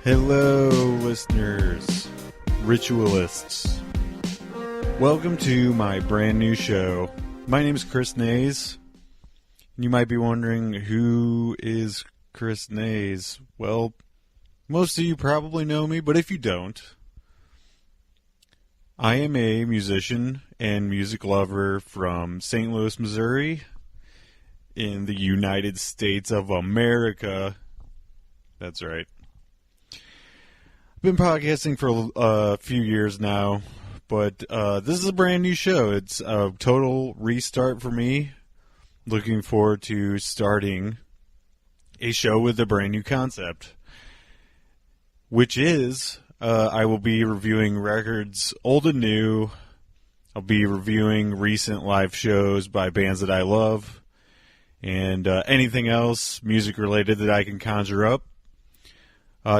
Hello, listeners, ritualists. Welcome to my brand new show. My name is Chris Nays. You might be wondering, who is Chris Nays? Well, most of you probably know me, but if you don't, I am a musician and music lover from St. Louis, Missouri, in the United States of America. That's right. I've been podcasting for a few years now, but this is a brand new show. It's a total restart for me. Looking forward to starting a show with a brand new concept, which is I will be reviewing records old and new. I'll be reviewing recent live shows by bands that I love, and anything else music related that I can conjure up.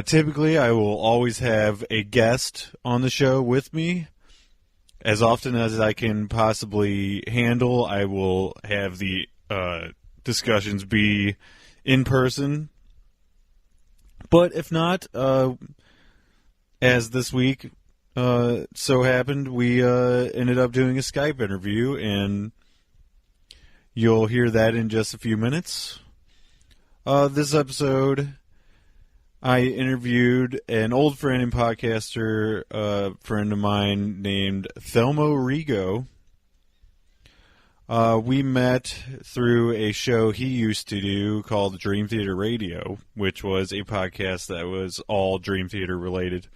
Typically, I will always have a guest on the show with me. As often as I can possibly handle, I will have the discussions be in person. But if not, as this week so happened, we ended up doing a Skype interview, and you'll hear that in just a few minutes. This episode, I interviewed an old friend and podcaster, friend of mine named Thelmo Rigo. We met through a show he used to do called Dream Theater Radio, which was a podcast that was all Dream Theater related.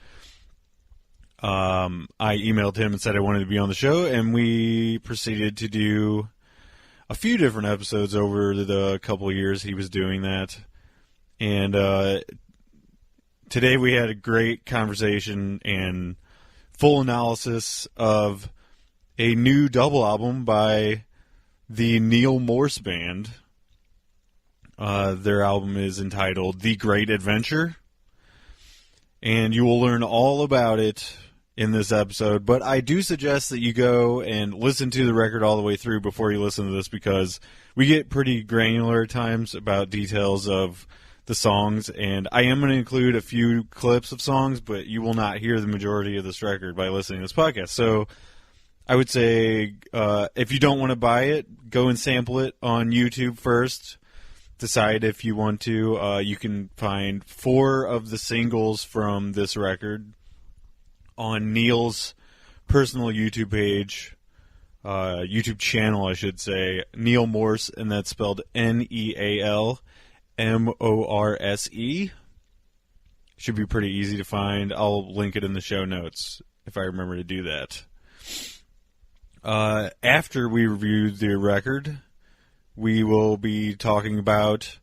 I emailed him and said I wanted to be on the show, and we proceeded to do a few different episodes over the couple of years he was doing that. And today we had a great conversation and full analysis of a new double album by the Neal Morse Band. Their album is entitled The Great Adventure, and you will learn all about it in this episode, but I do suggest that you go and listen to the record all the way through before you listen to this, because we get pretty granular at times about details of the songs, and I am going to include a few clips of songs, but you will not hear the majority of this record by listening to this podcast. So I would say if you don't want to buy it, go and sample it on YouTube first. Decide if you want to. You can find 4 of the singles from this record on Neal's personal YouTube page, YouTube channel, I should say, Neal Morse, and that's spelled Neal Morse. Should be pretty easy to find. I'll link it in the show notes if I remember to do that. After we reviewed the record, we will be talking about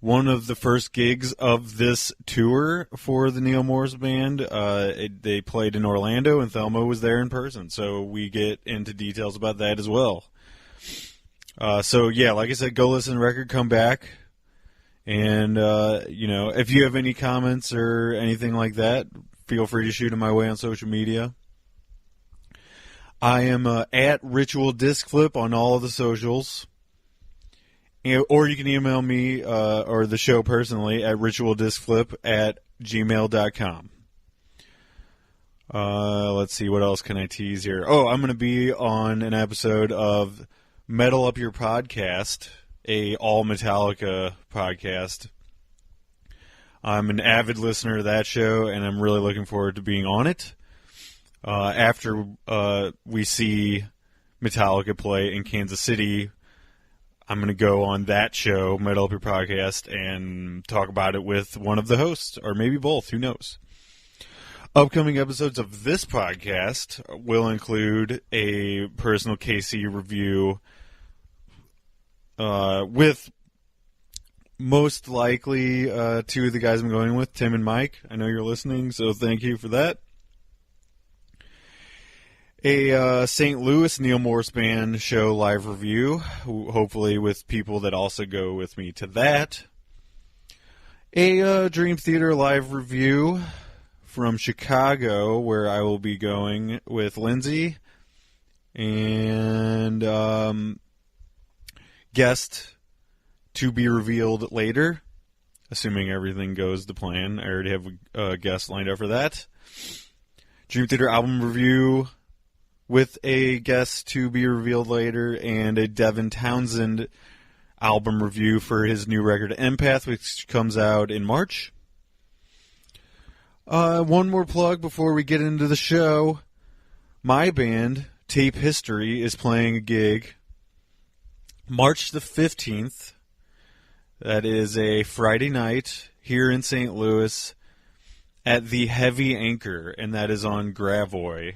one of the first gigs of this tour for the Neal Morse Band. They played in Orlando, and Thelmo was there in person, so we get into details about that as well. So yeah, like I said, go listen to the record, come back. And, if you have any comments or anything like that, feel free to shoot them my way on social media. I am at Ritual Disc Flip on all of the socials. Or you can email me or the show personally at ritualdiscflip@gmail.com. Let's see, what else can I tease here? Oh, I'm going to be on an episode of Metal Up Your Podcast, a all Metallica podcast. I'm an avid listener of that show, and I'm really looking forward to being on it. After we see Metallica play in Kansas City, I'm going to go on that show, Metal Up Your Podcast, and talk about it with one of the hosts, or maybe both, who knows. Upcoming episodes of this podcast will include a personal KC review with most likely 2 of the guys I'm going with, Tim and Mike. I know you're listening, so thank you for that. A St. Louis Neal Morse Band show live review, hopefully with people that also go with me to that. A Dream Theater live review from Chicago, where I will be going with Lindsay. And guest to be revealed later. assuming everything goes to plan. I already have a guest lined up for that. Dream Theater album review with a guest to be revealed later, and a Devin Townsend album review for his new record Empath, which comes out in March. One more plug before we get into the show. My band, Tape History, is playing a gig March the 15th. That is a Friday night here in St. Louis at the Heavy Anchor, and that is on Gravois.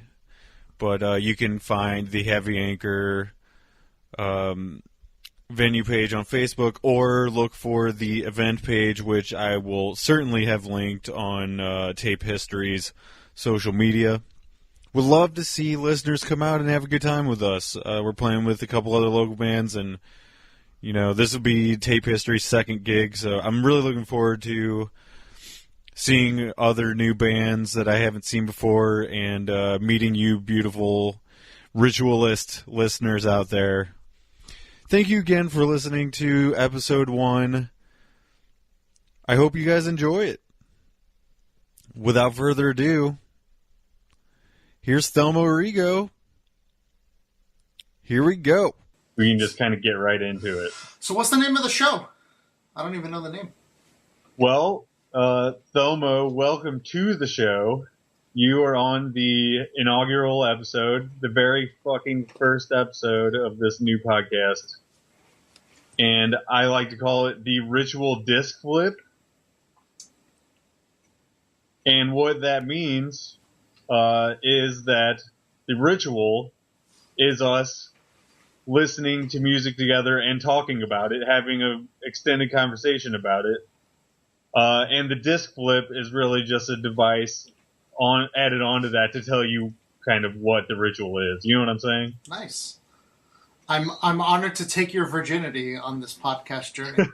But you can find the Heavy Anchor venue page on Facebook, or look for the event page, which I will certainly have linked on Tape History's social media. Would love to see listeners come out and have a good time with us. We're playing with a couple other local bands, and this will be Tape History's second gig, so I'm really looking forward to seeing other new bands that I haven't seen before, and meeting you beautiful ritualist listeners out there. Thank you again for listening to episode 1. I hope you guys enjoy it. Without further ado, here's Thelma Origo. Here we go. We can just kind of get right into it. So what's the name of the show? I don't even know the name. Well, Thelma, welcome to the show. You are on the inaugural episode, the very fucking first episode of this new podcast. And I like to call it the Ritual Disc Flip. And what that means is that the ritual is us listening to music together and talking about it, having an extended conversation about it. And the disc flip is really just a device added onto that to tell you kind of what the ritual is. You know what I'm saying? Nice. I'm honored to take your virginity on this podcast journey.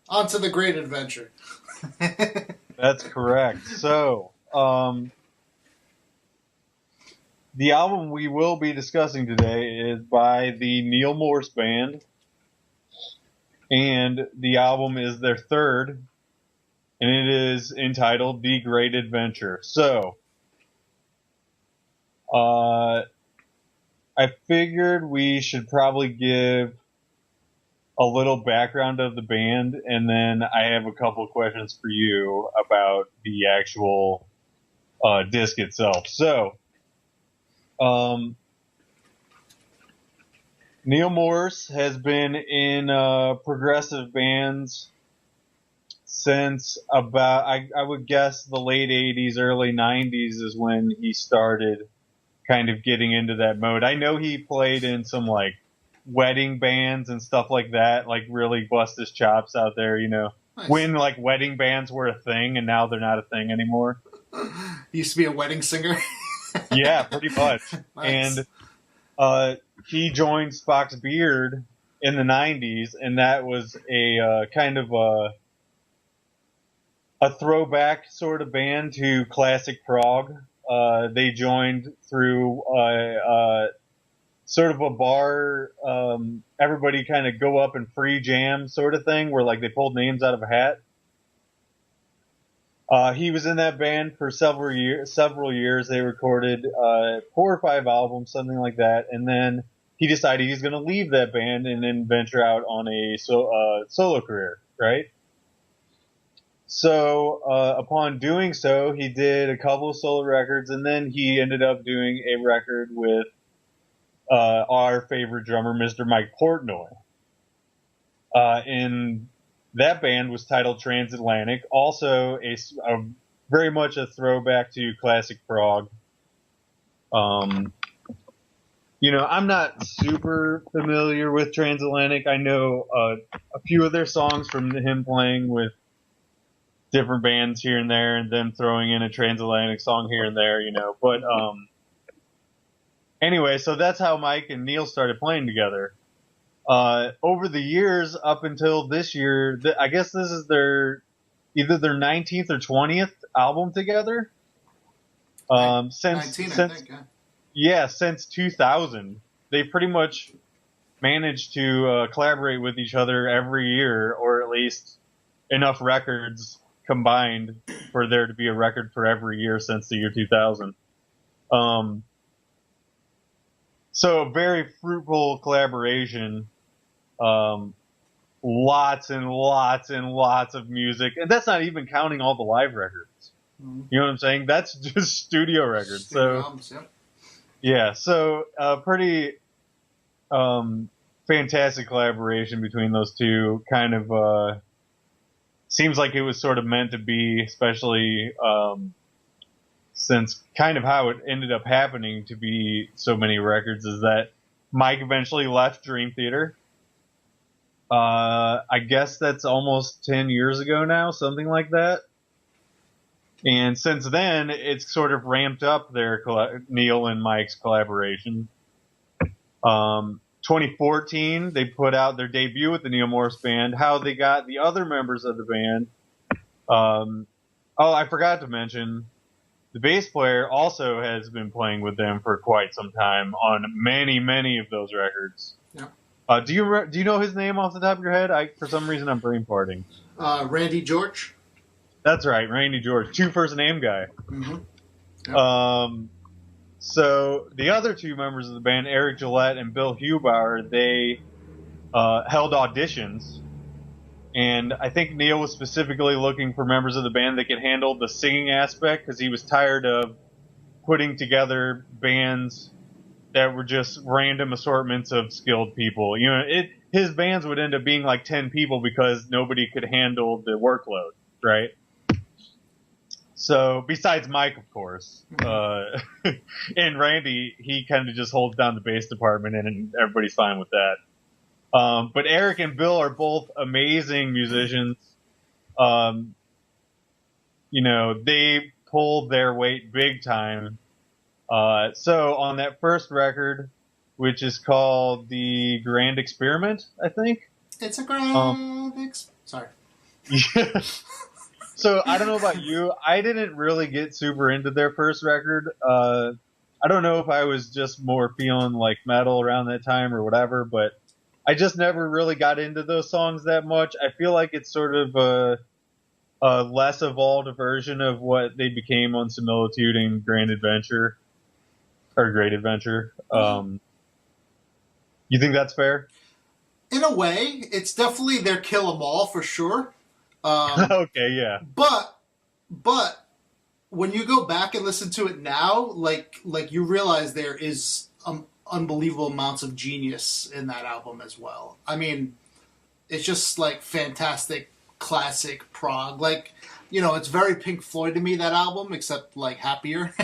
On to the great adventure. That's correct. So, the album we will be discussing today is by the Neal Morse Band, and the album is their third, and it is entitled The Great Adventure. So, I figured we should probably give a little background of the band, and then I have a couple of questions for you about the actual disc itself. So, Neal Morse has been in progressive bands since about, I would guess, the late 80s, early 90s is when he started kind of getting into that mode. I know he played in some like wedding bands and stuff like that, like really bust his chops out there, Nice. When like wedding bands were a thing and now they're not a thing anymore. He used to be a wedding singer. Yeah, pretty much. Nice. And he joined Spock's Beard in the 90s, and that was a kind of a throwback sort of band to classic prog. They joined through sort of a bar, everybody kind of go up and free jam sort of thing, where like they pulled names out of a hat. He was in that band for several years. They recorded 4 or 5 albums, something like that, and then he decided he's going to leave that band and then venture out on a solo career, right? So upon doing so, he did a couple of solo records, and then he ended up doing a record with our favorite drummer, Mr. Mike Portnoy. And that band was titled Transatlantic, also a very much a throwback to classic prog. I'm not super familiar with Transatlantic. I know a few of their songs from him playing with different bands here and there, and then throwing in a Transatlantic song here and there, But anyway, so that's how Mike and Neal started playing together. Over the years, up until this year, I guess this is either their 19th or 20th album together. Since 19, I think, since 2000, they pretty much managed to collaborate with each other every year, or at least enough records combined for there to be a record for every year since the year 2000. So a very fruitful collaboration. Lots and lots and lots of music, and that's not even counting all the live records. You know what I'm saying? That's just studio records. So pretty fantastic collaboration between those two. Kind of seems like it was sort of meant to be, especially since kind of how it ended up happening to be so many records is that Mike eventually left Dream Theater. I guess that's almost 10 years ago now, something like that. And since then, it's sort of ramped up their Neal and Mike's collaboration. 2014, they put out their debut with the Neal Morse Band. How they got the other members of the band. I forgot to mention, the bass player also has been playing with them for quite some time on many, many of those records. Yeah. Do you know his name off the top of your head? For some reason, I'm brain farting. Randy George. That's right, Randy George, 2 first name guy. Mm-hmm. Yep. So the other 2 members of the band, Eric Gillette and Bill Hubauer, they held auditions. And I think Neal was specifically looking for members of the band that could handle the singing aspect because he was tired of putting together bands that were just random assortments of skilled people. You know, his bands would end up being like 10 people because nobody could handle the workload, right? So, besides Mike, of course. And Randy, he kind of just holds down the bass department and everybody's fine with that. But Eric and Bill are both amazing musicians. You know, they pulled their weight big time. So on that first record, which is called The Grand Experiment, I think. It's a grand Sorry. Yeah. So I don't know about you. I didn't really get super into their first record. I don't know if I was just more feeling like metal around that time or whatever, but I just never really got into those songs that much. I feel like it's sort of a less evolved version of what they became on Similitude and Grand Adventure. Or Great Adventure. You think that's fair? In a way, it's definitely their Kill 'Em All for sure. Okay, yeah. But when you go back and listen to it now, like you realize there is unbelievable amounts of genius in that album as well. I mean, it's just like fantastic classic prog. Like, you know, it's very Pink Floyd to me, that album, except like happier.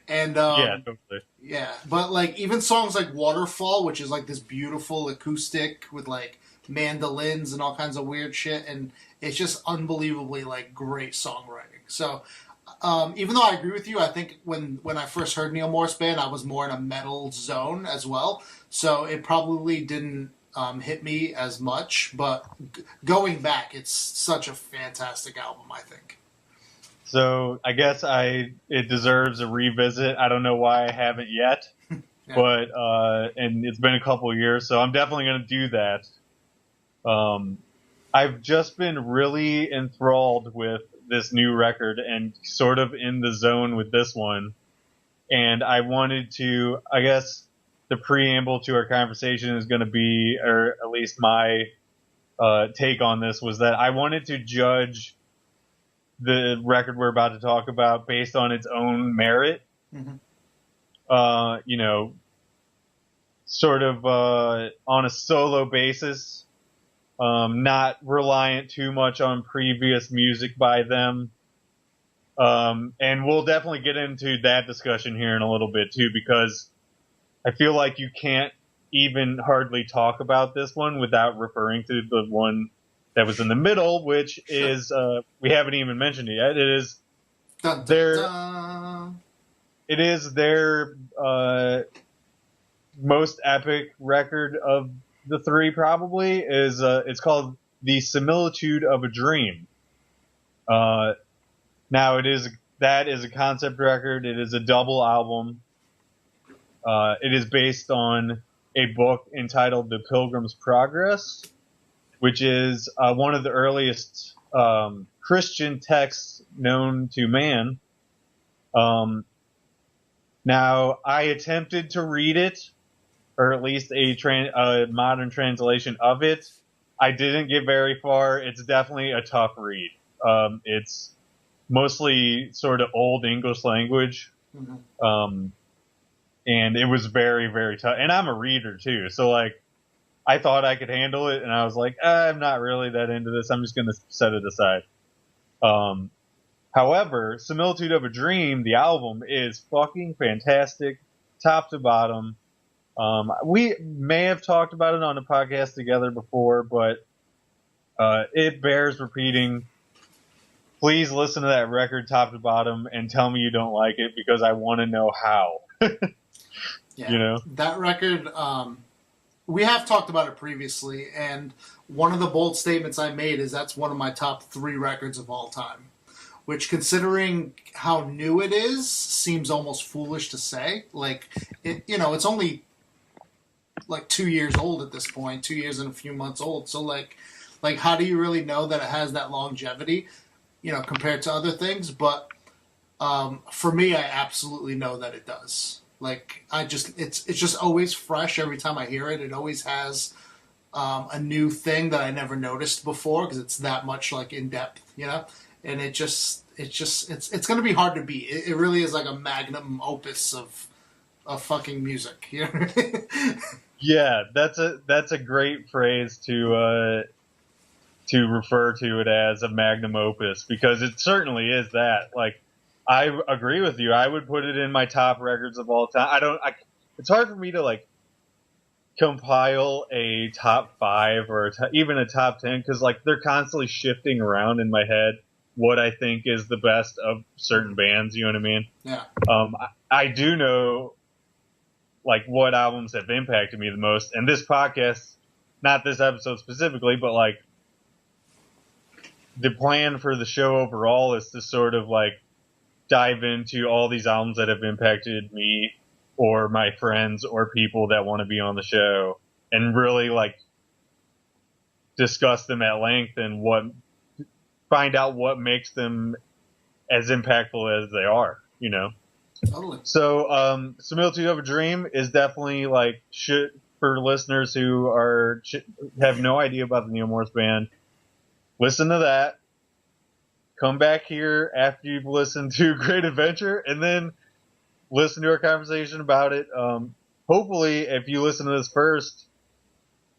And yeah, totally. Yeah, but like even songs like Waterfall, which is like this beautiful acoustic with like mandolins and all kinds of weird shit, and it's just unbelievably like great songwriting. So even though I agree with you, I think when I first heard Neal Morse Band, I was more in a metal zone as well. So it probably didn't hit me as much, but going back, it's such a fantastic album, I think. So I guess it deserves a revisit. I don't know why I haven't yet, yeah. But and it's been a couple of years, so I'm definitely going to do that. I've just been really enthralled with this new record and sort of in the zone with this one. And I wanted to, I guess the preamble to our conversation is going to be, or at least my take on this was that I wanted to judge the record we're about to talk about based on its own merit. Mm-hmm. You know, sort of on a solo basis, not reliant too much on previous music by them. And we'll definitely get into that discussion here in a little bit too, because I feel like you can't even hardly talk about this one without referring to the one that was in the middle, which is, we haven't even mentioned it yet. It is their most epic record of the 3, probably. It's called The Similitude of a Dream. Now that is a concept record. It is a double album. It is based on a book entitled The Pilgrim's Progress, which is one of the earliest Christian text known to man. Now, I attempted to read it, or at least a modern translation of it. I didn't get very far. It's definitely a tough read. It's mostly sort of old English language. Mm-hmm. And it was very, very tough. And I'm a reader too. So like, I thought I could handle it. And I was like, I'm not really that into this. I'm just going to set it aside. However, Similitude of a Dream, the album, is fucking fantastic, top to bottom. We may have talked about it on a podcast together before, but it bears repeating. Please listen to that record top to bottom and tell me you don't like it, because I want to know how. Yeah, you know? That record, we have talked about it previously, and one of the bold statements I made is that's one of my top 3 records of all time. Which, considering how new it is, seems almost foolish to say. Like, it's only like 2 years old at this point, 2 years and a few months old. So, like, how do you really know that it has that longevity, compared to other things? But for me, I absolutely know that it does. Like, it's just always fresh every time I hear it. It always has a new thing that I never noticed before, because it's that much like in depth, And it's going to be hard to beat. It really is like a magnum opus of fucking music. Yeah, that's a great phrase to refer to it as, a magnum opus, because it certainly is that. Like, I agree with you. I would put it in my top records of all time. It's hard for me to like compile a top 5 or even a top 10, because like they're constantly shifting around in my head what I think is the best of certain bands. You know what I mean? Yeah. I do know like what albums have impacted me the most, and this podcast, not this episode specifically, but like the plan for the show overall is to sort of like dive into all these albums that have impacted me or my friends or people that want to be on the show, and really like discuss them at length and find out what makes them as impactful as they are, Totally. So, Similitude of a Dream is definitely like for listeners who have no idea about the Neal Morse Band. Listen to that. Come back here after you've listened to Great Adventure, and then listen to our conversation about it. Hopefully, if you listen to this first,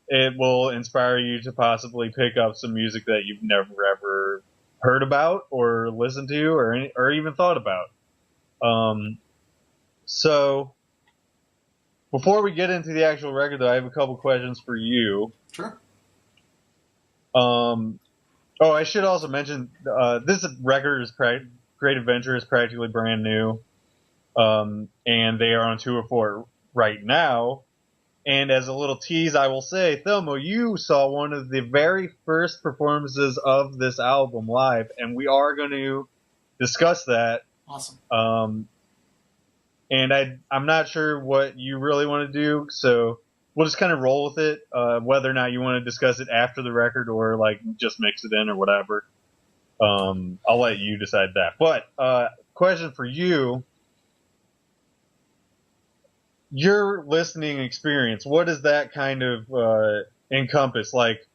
it will inspire you to possibly pick up some music that you've never ever heard about or listened to or even thought about. So before we get into the actual record, though, I have a couple questions for you. Sure. I should also mention this record is Great Adventure is practically brand new, and they are on tour for it right now. And as a little tease, I will say, Thelmo, you saw one of the very first performances of this album live, and we are going to discuss that. Awesome. And I'm not sure what you really want to do, so we'll just kind of roll with it, whether or not you want to discuss it after the record or like just mix it in or whatever. I'll let you decide that. But question for you. Your listening experience, what does that kind of encompass? Like,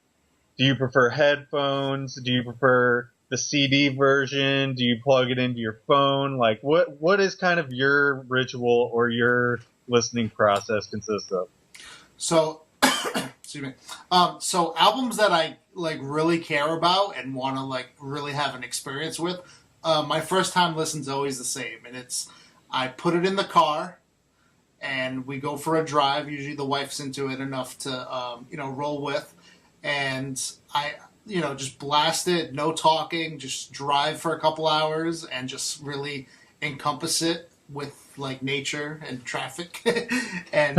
do you prefer headphones? Do you prefer the CD version? Do you plug it into your phone? Like, what is kind of your ritual or your listening process consist of? So, excuse me. So albums that I like really care about and want to like really have an experience with, my first time listen's always the same, and I put it in the car. And we go for a drive. Usually the wife's into it enough to, roll with. And I, just blast it, no talking, just drive for a couple hours and just really encompass it with like nature and traffic. And,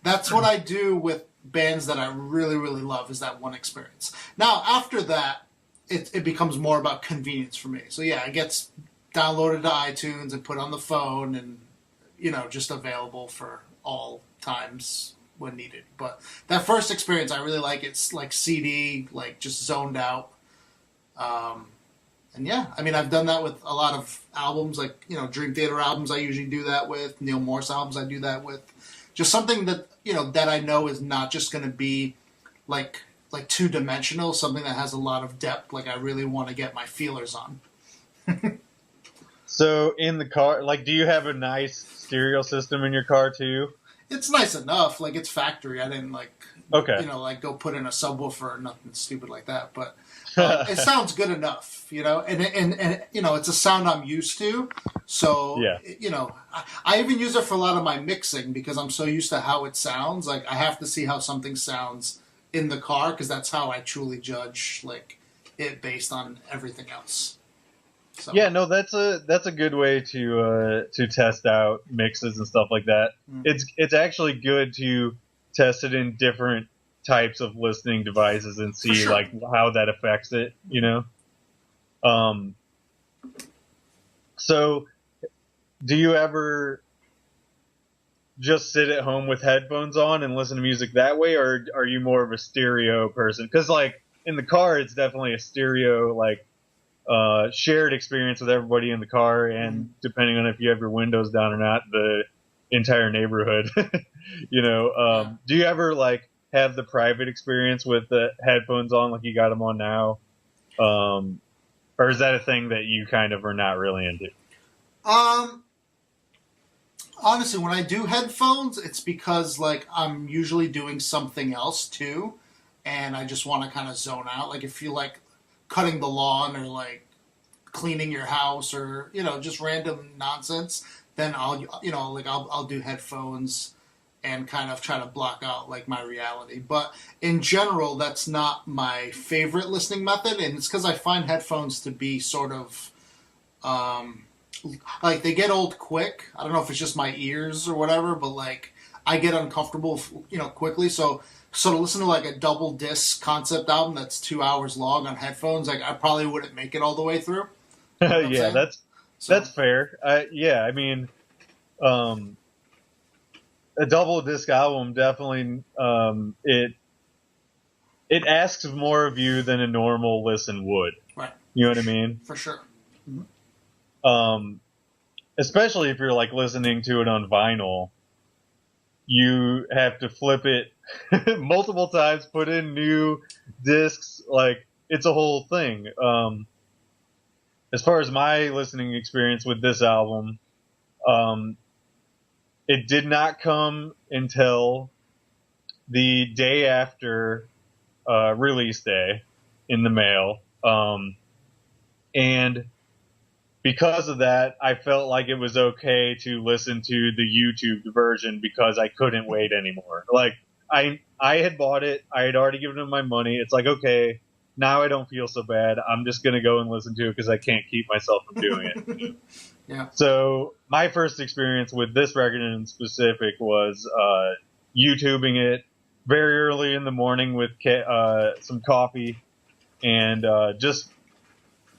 that's what I do with bands that I really, really love, is that one experience. Now, after that, it becomes more about convenience for me. So yeah, it gets downloaded to iTunes and put on the phone and, just available for all times when needed. But that first experience, I really like. It's like CD, like just zoned out. And yeah, I mean, I've done that with a lot of albums, like, you know, Dream Theater albums I usually do that with, Neal Morse albums I do that with. Just something that, you know, that I know is not just going to be like two-dimensional, something that has a lot of depth, like I really want to get my feelers on. So in the car, like, do you have a nice stereo system in your car too? It's nice enough, like it's factory. I didn't Okay. you know, like go put in a subwoofer or nothing stupid like that, but it sounds good enough, you know, and you know, it's a sound I'm used to. So, Yeah. you know, I even use it for a lot of my mixing because I'm so used to how it sounds. Like I have to see how something sounds in the car because that's how I truly judge like it based on everything else. So. Yeah, no, that's a good way to test out mixes and stuff like that. It's actually good to test it in different types of listening devices and see sure. like how that affects it, you know. So do you ever just sit at home with headphones on and listen to music that way, or are you more of a stereo person? Because like in the car, it's definitely a stereo like shared experience with everybody in the car, and depending on if you have your windows down or not, the entire neighborhood. You know, do you ever like have the private experience with the headphones on, like you got them on now, or is that a thing that you kind of are not really into? Honestly, when I do headphones, it's because like I'm usually doing something else too, and I just want to kind of zone out. Like if you like cutting the lawn or like cleaning your house or, you know, just random nonsense, then I'll, you know, like I'll do headphones and kind of try to block out like my reality. But in general, that's not my favorite listening method, and it's because I find headphones to be sort of like they get old quick. I don't know if it's just my ears or whatever, but like I get uncomfortable, you know, quickly. So to listen to like a double disc concept album that's 2 hours long on headphones, like I probably wouldn't make it all the way through. You know Yeah, that's fair. Yeah, I mean, a double disc album definitely it asks more of you than a normal listen would. Right. You know what I mean? For sure. Mm-hmm. Especially if you're like listening to it on vinyl, you have to flip it multiple times, put in new discs, like it's a whole thing. As far as my listening experience with this album, it did not come until the day after release day in the mail. And because of that, I felt like it was okay to listen to the YouTube version because I couldn't wait anymore. Like I had bought it. I had already given them my money. It's like, okay, now I don't feel so bad. I'm just going to go and listen to it because I can't keep myself from doing it. Yeah. So my first experience with this record in specific was YouTubing it very early in the morning with some coffee and just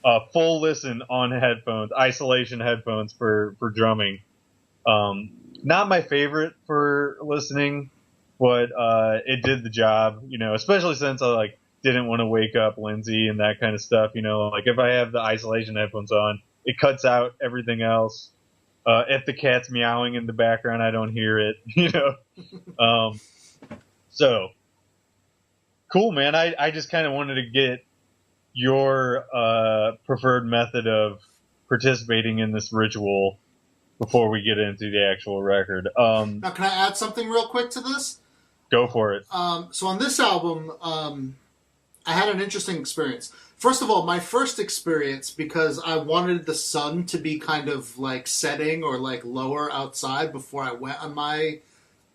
a full listen on headphones, isolation headphones for drumming. Not my favorite for listening, but it did the job, you know, especially since I like didn't want to wake up Lindsay and that kind of stuff, you know, like if I have the isolation headphones on, it cuts out everything else. If the cat's meowing in the background, I don't hear it, you know. So cool, man. I just kind of wanted to get your preferred method of participating in this ritual before we get into the actual record. Now, can I add something real quick to this? Go for it. So on this album, I had an interesting experience. First of all, my first experience, because I wanted the sun to be kind of like setting or like lower outside before I went on my,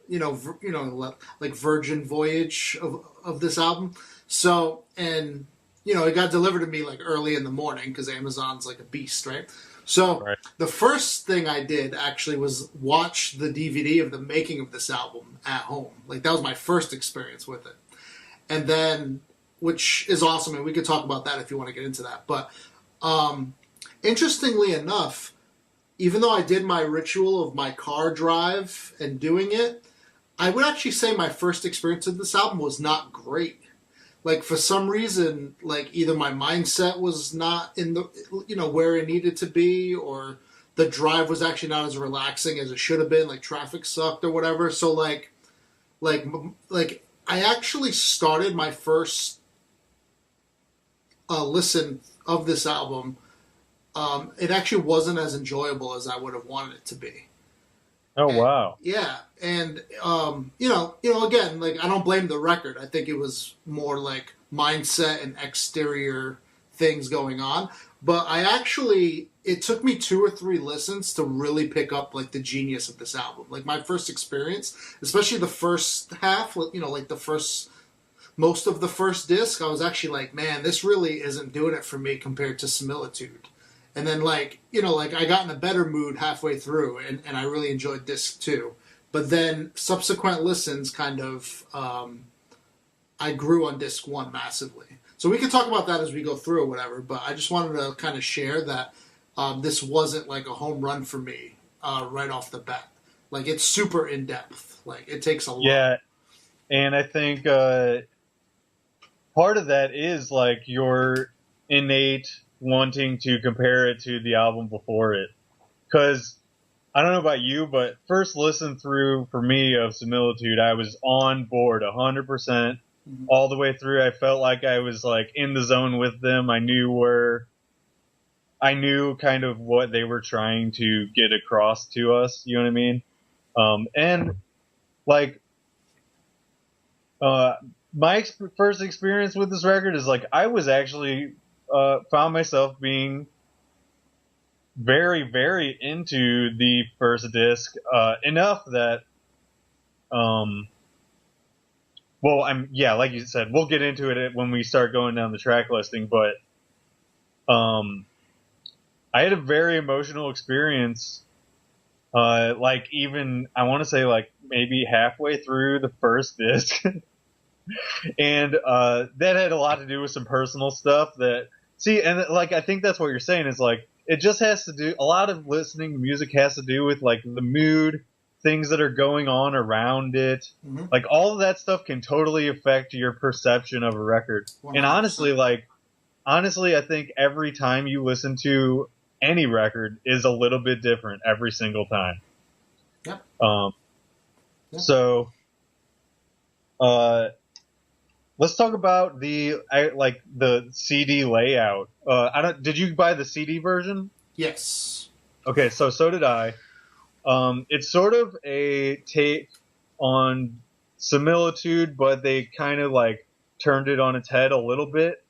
like virgin voyage of this album. So, and, you know, it got delivered to me like early in the morning because Amazon's like a beast, right? So Right. The first thing I did actually was watch the DVD of the making of this album at home. Like that was my first experience with it. And then, which is awesome, and we could talk about that if you want to get into that. But interestingly enough, even though I did my ritual of my car drive and doing it, I would actually say my first experience of this album was not great. like for some reason, like either my mindset was not in the, where it needed to be, or the drive was actually not as relaxing as it should have been. Like traffic sucked or whatever. So like I actually started my first listen of this album. It actually wasn't as enjoyable as I would have wanted it to be. Oh, wow. Yeah, and again, like I don't blame the record. I think it was more like mindset and exterior things going on. But it took me 2 or 3 listens to really pick up like the genius of this album. Like my first experience, especially the first half, like most of the first disc, I was actually like, man, this really isn't doing it for me compared to Similitude. And then like I got in a better mood halfway through, and I really enjoyed disc 2. But then subsequent listens kind of, I grew on disc 1 massively. So we can talk about that as we go through or whatever, but I just wanted to kind of share that this wasn't like a home run for me right off the bat. Like it's super in depth. Like it takes a lot. Yeah, and I think part of that is like your innate wanting to compare it to the album before it. Because I don't know about you, but first listen through for me of Similitude, I was on board 100%. All the way through. I felt like I was like in the zone with them. I knew kind of what they were trying to get across to us. You know what I mean? And like, my first experience with this record is like, I was actually, found myself being very, very into the first disc, enough that, well, like you said, we'll get into it when we start going down the track listing, but I had a very emotional experience, like even, I want to say like maybe halfway through the first disc. And that had a lot to do with some personal stuff and like I think that's what you're saying is like, it just has to do, a lot of listening to music has to do with like the mood, things that are going on around it. Mm-hmm. Like all of that stuff can totally affect your perception of a record. 100%. And honestly, I think every time you listen to any record is a little bit different every single time. Yep. So, let's talk about the CD layout. Did you buy the CD version? Yes. Okay, so did I. It's sort of a take on Similitude, but they kind of like turned it on its head a little bit.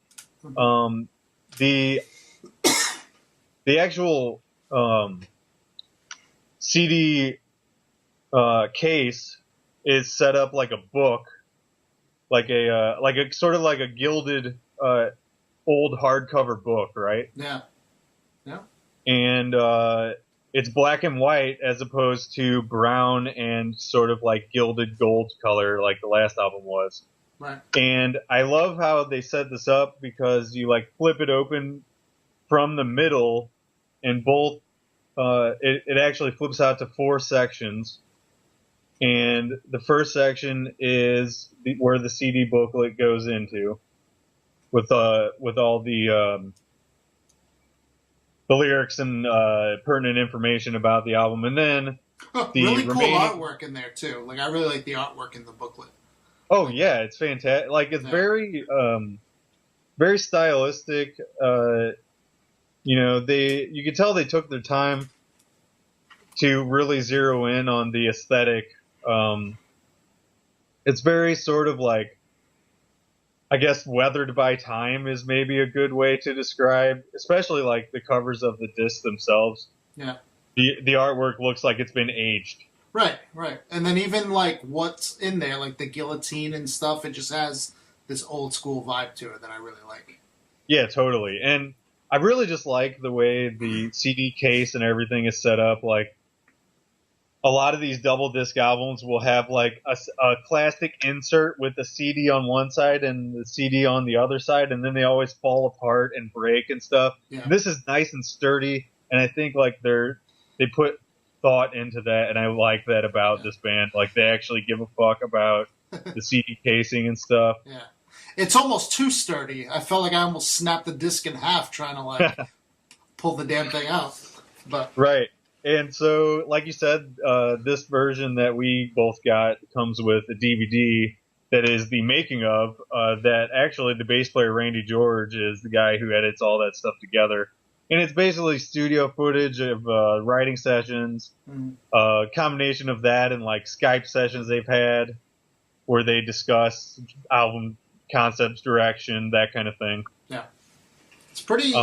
The actual CD case is set up like a book, like a sort of like a gilded old hardcover book, right? Yeah. Yeah. And it's black and white as opposed to brown and sort of like gilded gold color like the last album was. Right. And I love how they set this up because you like flip it open from the middle and both, it actually flips out to 4 sections. And the first section is where the CD booklet goes into with all the lyrics and pertinent information about the album, and then the really cool artwork in there too. Like I really like the artwork in the booklet. Oh yeah, it's fantastic. Like it's very, very stylistic. You can tell they took their time to really zero in on the aesthetic. It's very sort of like, I guess weathered by time is maybe a good way to describe, especially like the covers of the discs themselves. Yeah. The artwork looks like it's been aged. Right. And then even like what's in there, like the guillotine and stuff, it just has this old school vibe to it that I really like. Yeah, totally. And I really just like the way the CD case and everything is set up. Like, a lot of these double disc albums will have like a plastic insert with the CD on one side and the CD on the other side, and then they always fall apart and break and stuff. Yeah. This is nice and sturdy, and I think like they put thought into that, and I like that about this band. Like they actually give a fuck about the CD casing and stuff. Yeah. It's almost too sturdy. I felt like I almost snapped the disc in half trying to like pull the damn thing out. But Right. And so, like you said, this version that we both got comes with a DVD that is the making of, that actually the bass player Randy George is the guy who edits all that stuff together. And it's basically studio footage of writing sessions, combination of that and like Skype sessions they've had where they discuss album concepts, direction, that kind of thing. yeah, it's pretty.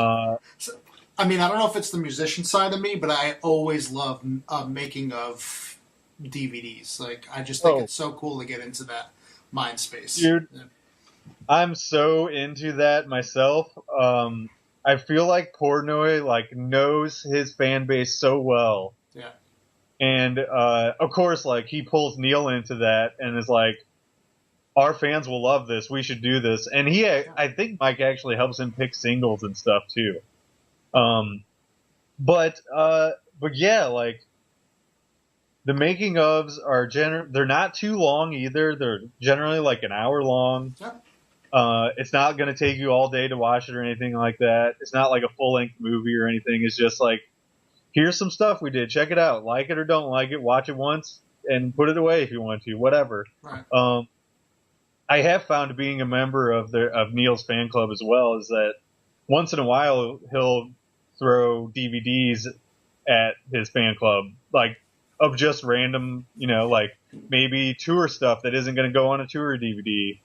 I mean, I don't know if it's the musician side of me, but I always love making of DVDs. Like, I just think it's so cool to get into that mind space. Dude, yeah. I'm so into that myself. I feel like Portnoy like knows his fan base so well. Yeah. And of course, like he pulls Neal into that and is like, our fans will love this. We should do this. And I think Mike actually helps him pick singles and stuff too. But yeah, like the making ofs are they're not too long either. They're generally like an hour long. Yeah. It's not going to take you all day to watch it or anything like that. It's not like a full length movie or anything. It's just like, here's some stuff we did. Check it out. Like it or don't like it. Watch it once and put it away if you want to. Whatever. Right. I have found being a member of Neal's fan club as well is that once in a while he'll throw DVDs at his fan club, like of just random, like maybe tour stuff that isn't going to go on a tour DVD,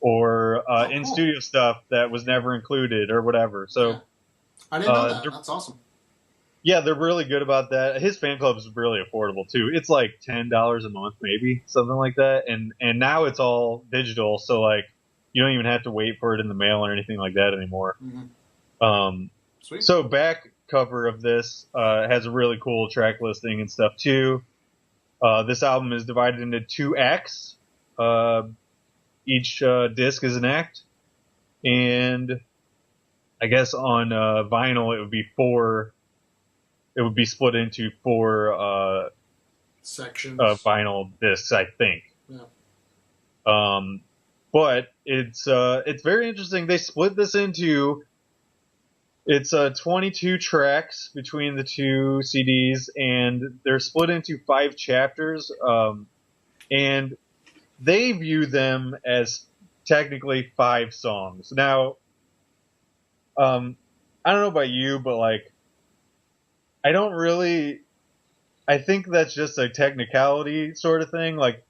or in studio stuff that was never included or whatever. So yeah. I didn't know that. That's awesome. Yeah, they're really good about that. His fan club is really affordable too. It's like $10 a month, maybe something like that. And now it's all digital, so like you don't even have to wait for it in the mail or anything like that anymore. Mm-hmm. Sweet. So back cover of this has a really cool track listing and stuff too. This album is divided into 2 acts. Each disc is an act, and I guess on vinyl it would be 4. It would be split into 4 sections of vinyl discs, I think. Yeah. But it's very interesting. They split this into 22 tracks between the 2 CDs, and they're split into 5 chapters. And they view them as technically 5 songs. Now, I don't know about you, but like, I think that's just a technicality sort of thing. Like,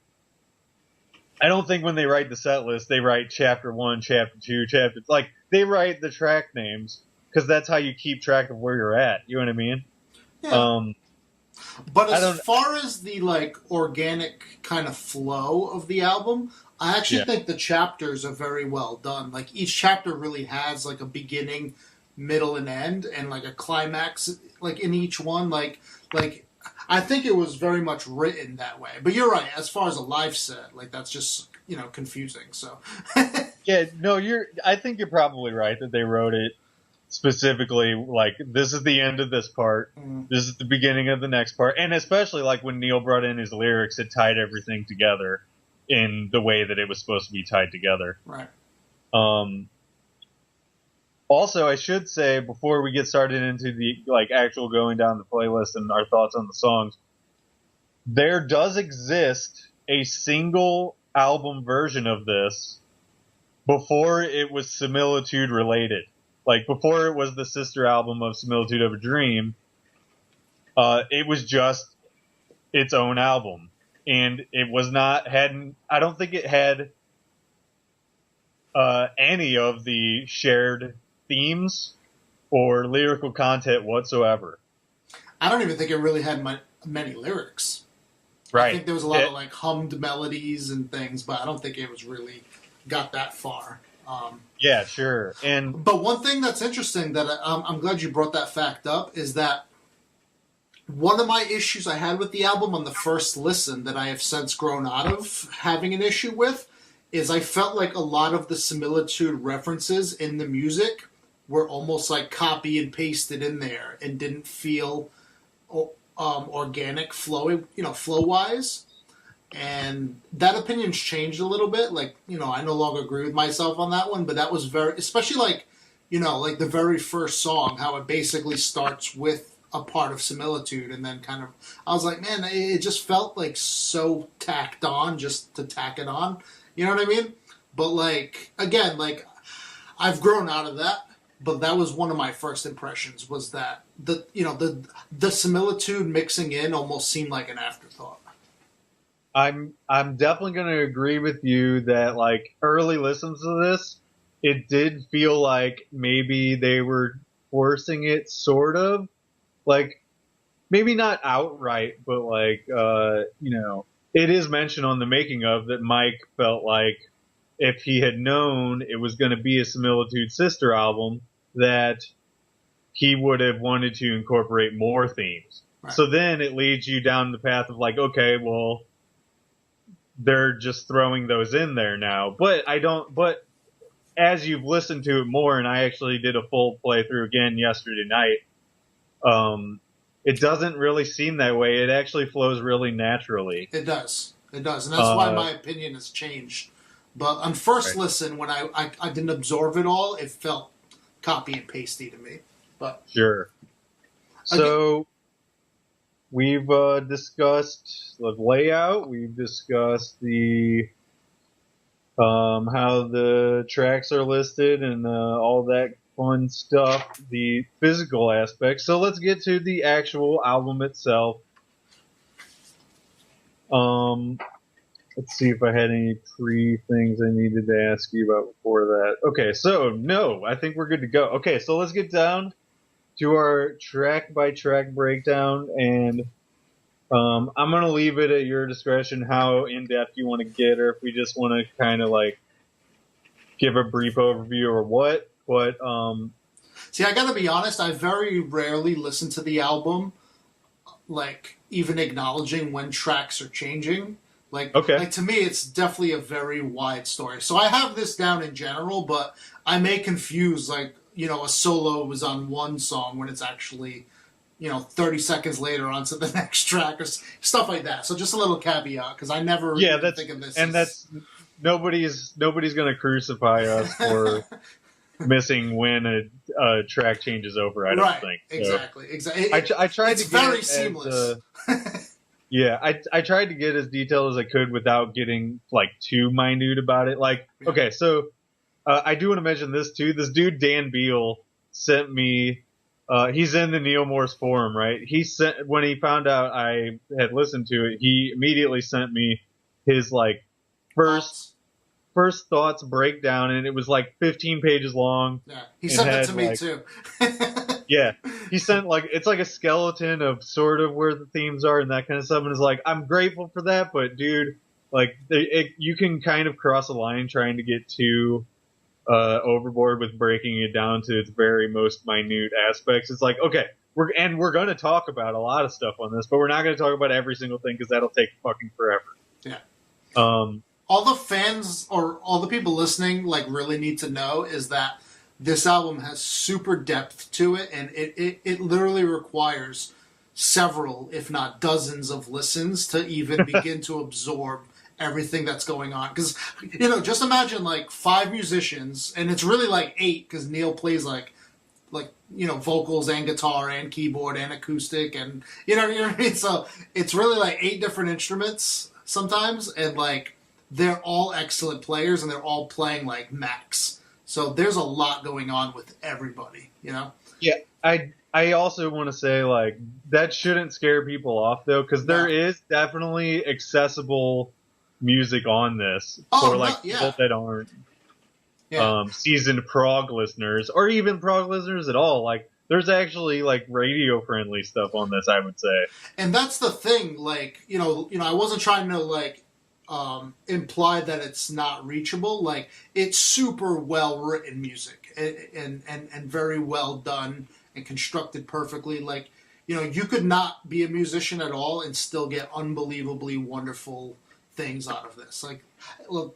I don't think when they write the set list, they write chapter 1, chapter 2, like they write the track names because that's how you keep track of where you're at. You know what I mean? Yeah. But as far as the like organic kind of flow of the album, I actually think the chapters are very well done. Like each chapter really has like a beginning, middle, and end, and like a climax like in each one. Like I think it was very much written that way. But you're right, as far as a live set, like that's just confusing. So yeah, no, I think you're probably right that they wrote it specifically like this is the end of this part, this is the beginning of the next part, and especially like when Neal brought in his lyrics, it tied everything together in the way that it was supposed to be tied together. Right. Also, I should say before we get started into the like actual going down the playlist and our thoughts on the songs, there does exist a single album version of this before it was Similitude related. Like, before it was the sister album of Similitude of a Dream, it was just its own album. And it was I don't think it had any of the shared themes or lyrical content whatsoever. I don't even think it really had many lyrics. Right. I think there was a lot of like hummed melodies and things, but I don't think it was really got that far. Yeah, sure. But one thing that's interesting that I'm glad you brought that fact up is that one of my issues I had with the album on the first listen that I have since grown out of having an issue with is I felt like a lot of the Similitude references in the music were almost like copy and pasted in there and didn't feel organic flow-wise. And that opinion's changed a little bit. Like, I no longer agree with myself on that one, but that was especially like, like the very first song, how it basically starts with a part of Similitude, and then kind of, I was like, man, it just felt like so tacked on just to tack it on. You know what I mean? But like, again, like, I've grown out of that, but that was one of my first impressions, was that the Similitude mixing in almost seemed like an afterthought. I'm definitely going to agree with you that like early listens to this, it did feel like maybe they were forcing it, sort of, like maybe not outright, but like it is mentioned on the making of that Mike felt like if he had known it was going to be a Similitude sister album, that he would have wanted to incorporate more themes. Right. So then it leads you down the path of like, okay, well, they're just throwing those in there now. But as you've listened to it more, and I actually did a full playthrough again yesterday night, it doesn't really seem that way. It actually flows really naturally. It does. And that's why my opinion has changed. But on first listen, when I didn't absorb it all, it felt copy and pasty to me. But sure. So we've discussed the layout. We've discussed the how the tracks are listed and all that fun stuff, the physical aspects. So let's get to the actual album itself. Let's see if I had any pre-things I needed to ask you about before that. Okay, so no, I think we're good to go. Okay, so let's get down to our track-by-track breakdown, and I'm going to leave it at your discretion how in-depth you want to get, or if we just want to kind of like give a brief overview or what. But see, I got to be honest, I very rarely listen to the album, like even acknowledging when tracks are changing. Like to me, it's definitely a very wide story. So I have this down in general, but I may confuse, like, a solo was on one song when it's actually, 30 seconds later onto the next track or stuff like that. So just a little caveat, because I never think of this. And that's nobody's going to crucify us for missing when a track changes over. I don't think. So exactly. I tried it's to very seamless. Yeah, I tried to get as detailed as I could without getting like too minute about it. Like, okay, so I do want to mention this too. This dude Dan Beal sent me. He's in the Neal Morse forum, right? He sent when he found out I had listened to it. He immediately sent me his like first thoughts breakdown, and it was like 15 pages long. Yeah, he sent it to me too. Yeah, he sent it's like a skeleton of sort of where the themes are and that kind of stuff. And it's like, I'm grateful for that, but dude, like you can kind of cross a line trying to get too overboard with breaking it down to its very most minute aspects. It's like, okay, we're going to talk about a lot of stuff on this, but we're not going to talk about every single thing because that'll take fucking forever. Yeah. All the fans or all the people listening really need to know is that this album has super depth to it, and it literally requires several, if not dozens, of listens to even begin to absorb everything that's going on. Because, just imagine 5 musicians, and it's really 8 because Neal plays vocals and guitar and keyboard and acoustic, and you know what I mean? So it's really 8 different instruments sometimes, and they're all excellent players, and they're all playing max. So there's a lot going on with everybody, Yeah, I also want to say that shouldn't scare people off though, because there is definitely accessible music on this for people that aren't seasoned prog listeners or even prog listeners at all. There's actually radio friendly stuff on this, I would say. And that's the thing, I wasn't trying to imply that it's not reachable. It's super well written music and very well done and constructed perfectly. You could not be a musician at all and still get unbelievably wonderful things out of this.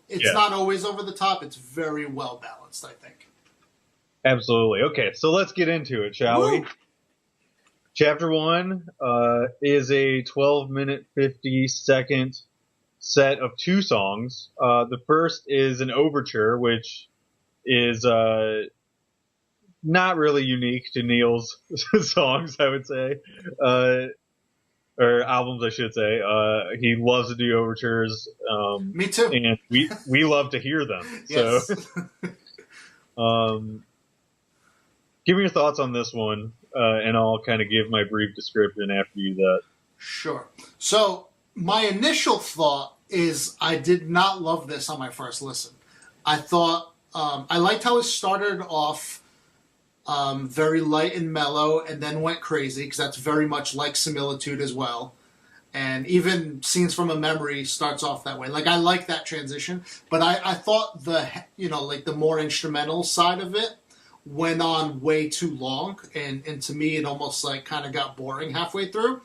It's not always over the top. It's very well balanced, I think. Absolutely. Okay, so let's get into it, shall we? Chapter 1 is a 12-minute, 50-second set of 2 songs. The first is an overture, which is not really unique to Neal's songs, I would say, or albums, I should say. He loves to do overtures. Me too. And we love to hear them. Yes. So, give me your thoughts on this one, and I'll kind of give my brief description after you do that. Sure. So my initial thought is I did not love this on my first listen. I thought I liked how it started off very light and mellow and then went crazy, because that's very much like Similitude as well. And even Scenes from a Memory starts off that way. Like, I like that transition, but I thought the more instrumental side of it went on way too long, and to me it almost like kind of got boring halfway through.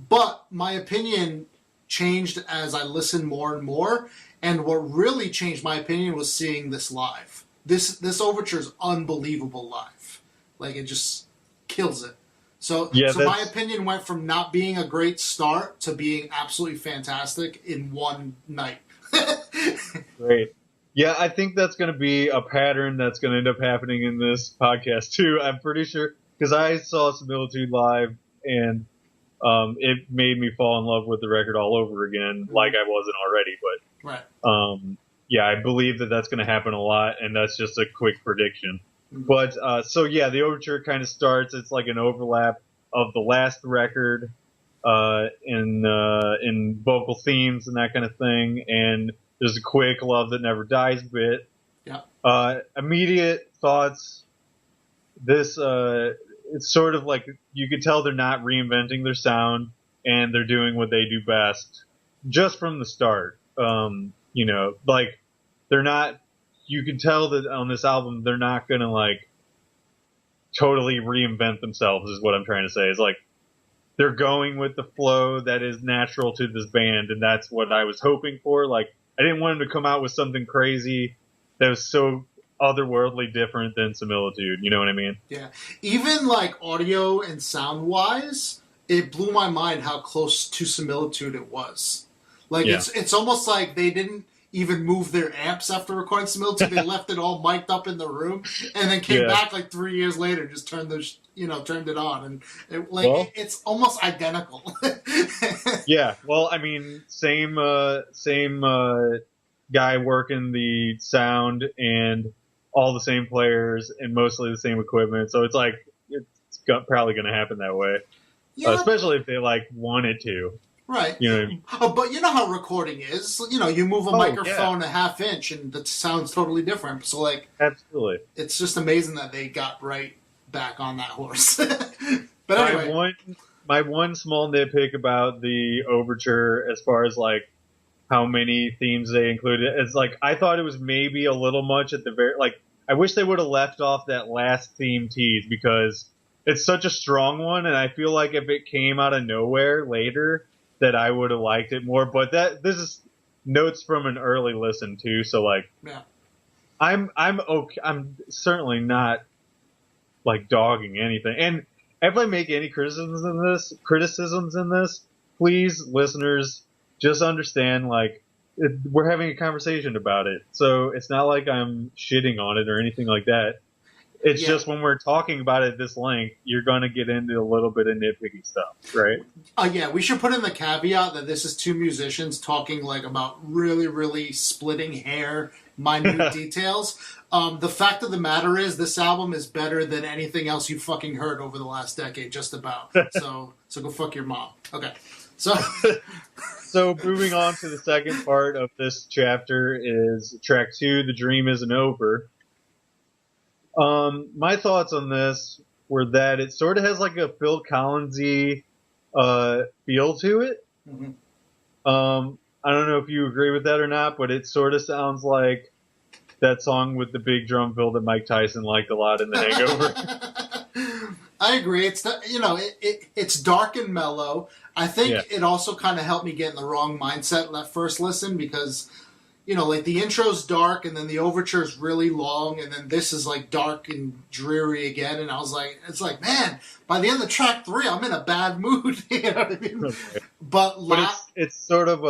But my opinion changed as I listened more and more, and what really changed my opinion was seeing this live. This overture is unbelievable live. Like, it just kills it. So my opinion went from not being a great start to being absolutely fantastic in one night. Great. Yeah, I think that's going to be a pattern that's going to end up happening in this podcast too. I'm pretty sure, because I saw Similitude live, and it made me fall in love with the record all over again, like I wasn't already. But right. Yeah, I believe that that's going to happen a lot, and that's just a quick prediction. But, the overture kind of starts, it's like an overlap of the last record, in vocal themes and that kind of thing, and there's a quick Love That Never Dies bit. Yeah. Immediate thoughts, this, it's sort of like, you could tell they're not reinventing their sound, and they're doing what they do best, just from the start. They're not, you can tell that on this album, they're not going to, like, totally reinvent themselves, is what I'm trying to say. It's like, they're going with the flow that is natural to this band, and that's what I was hoping for. Like, I didn't want them to come out with something crazy that was so otherworldly different than Similitude. You know what I mean? Yeah. Even, like, audio and sound-wise, it blew my mind how close to Similitude it was. Like, yeah. It's almost like they didn't even move their amps after recording Similitude. They left it all mic'd up in the room, and then came back like 3 years later, just turned it on, and it's almost identical. Yeah, well, I mean, same guy working the sound, and all the same players, and mostly the same equipment. So it's like probably going to happen that way, especially if they want it to. Right. You know what I mean? Oh, but you know how recording is. You move a microphone a half inch and it sounds totally different. So, like... Absolutely. It's just amazing that they got right back on that horse. But anyway... My one small nitpick about the overture, as far as, like, how many themes they included, is, like, I thought it was maybe a little much at the very... Like, I wish they would have left off that last theme tease, because it's such a strong one, and I feel like if it came out of nowhere later... that I would have liked it more, but this is notes from an early listen too, so like, yeah. I'm okay. I'm certainly not like dogging anything. And if I make any criticisms in this, please, listeners, just understand, like, we're having a conversation about it, so it's not like I'm shitting on it or anything like that. It's just when we're talking about it this length, you're going to get into a little bit of nitpicky stuff, right? We should put in the caveat that this is two musicians talking like about really, really splitting hair, minute details. The fact of the matter is, this album is better than anything else you fucking heard over the last decade, just about. So go fuck your mom. Okay. So moving on to the second part of this chapter is track 2, The Dream Isn't Over. My thoughts on this were that it sort of has like a Phil Collins-y feel to it. Mm-hmm. I don't know if you agree with that or not, but it sort of sounds like that song with the big drum fill that Mike Tyson liked a lot in The Hangover. I agree. It's dark and mellow. I think it also kind of helped me get in the wrong mindset in that first listen, because like the intro's dark, and then the overture's really long, and then this is like dark and dreary again. And I was like, it's like, man, by the end of track 3, I'm in a bad mood. You know what I mean? Okay. But it's sort of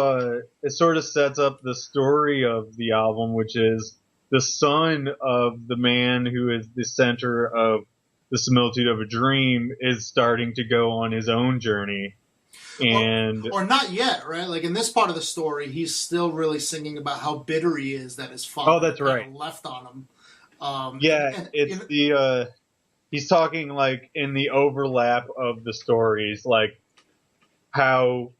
it sort of sets up the story of the album, which is the son of the man who is the center of the Similitude of a Dream is starting to go on his own journey. And or not yet, right? Like in this part of the story, he's still really singing about how bitter he is that his father that's right. left on him. He's talking like in the overlap of the stories, like how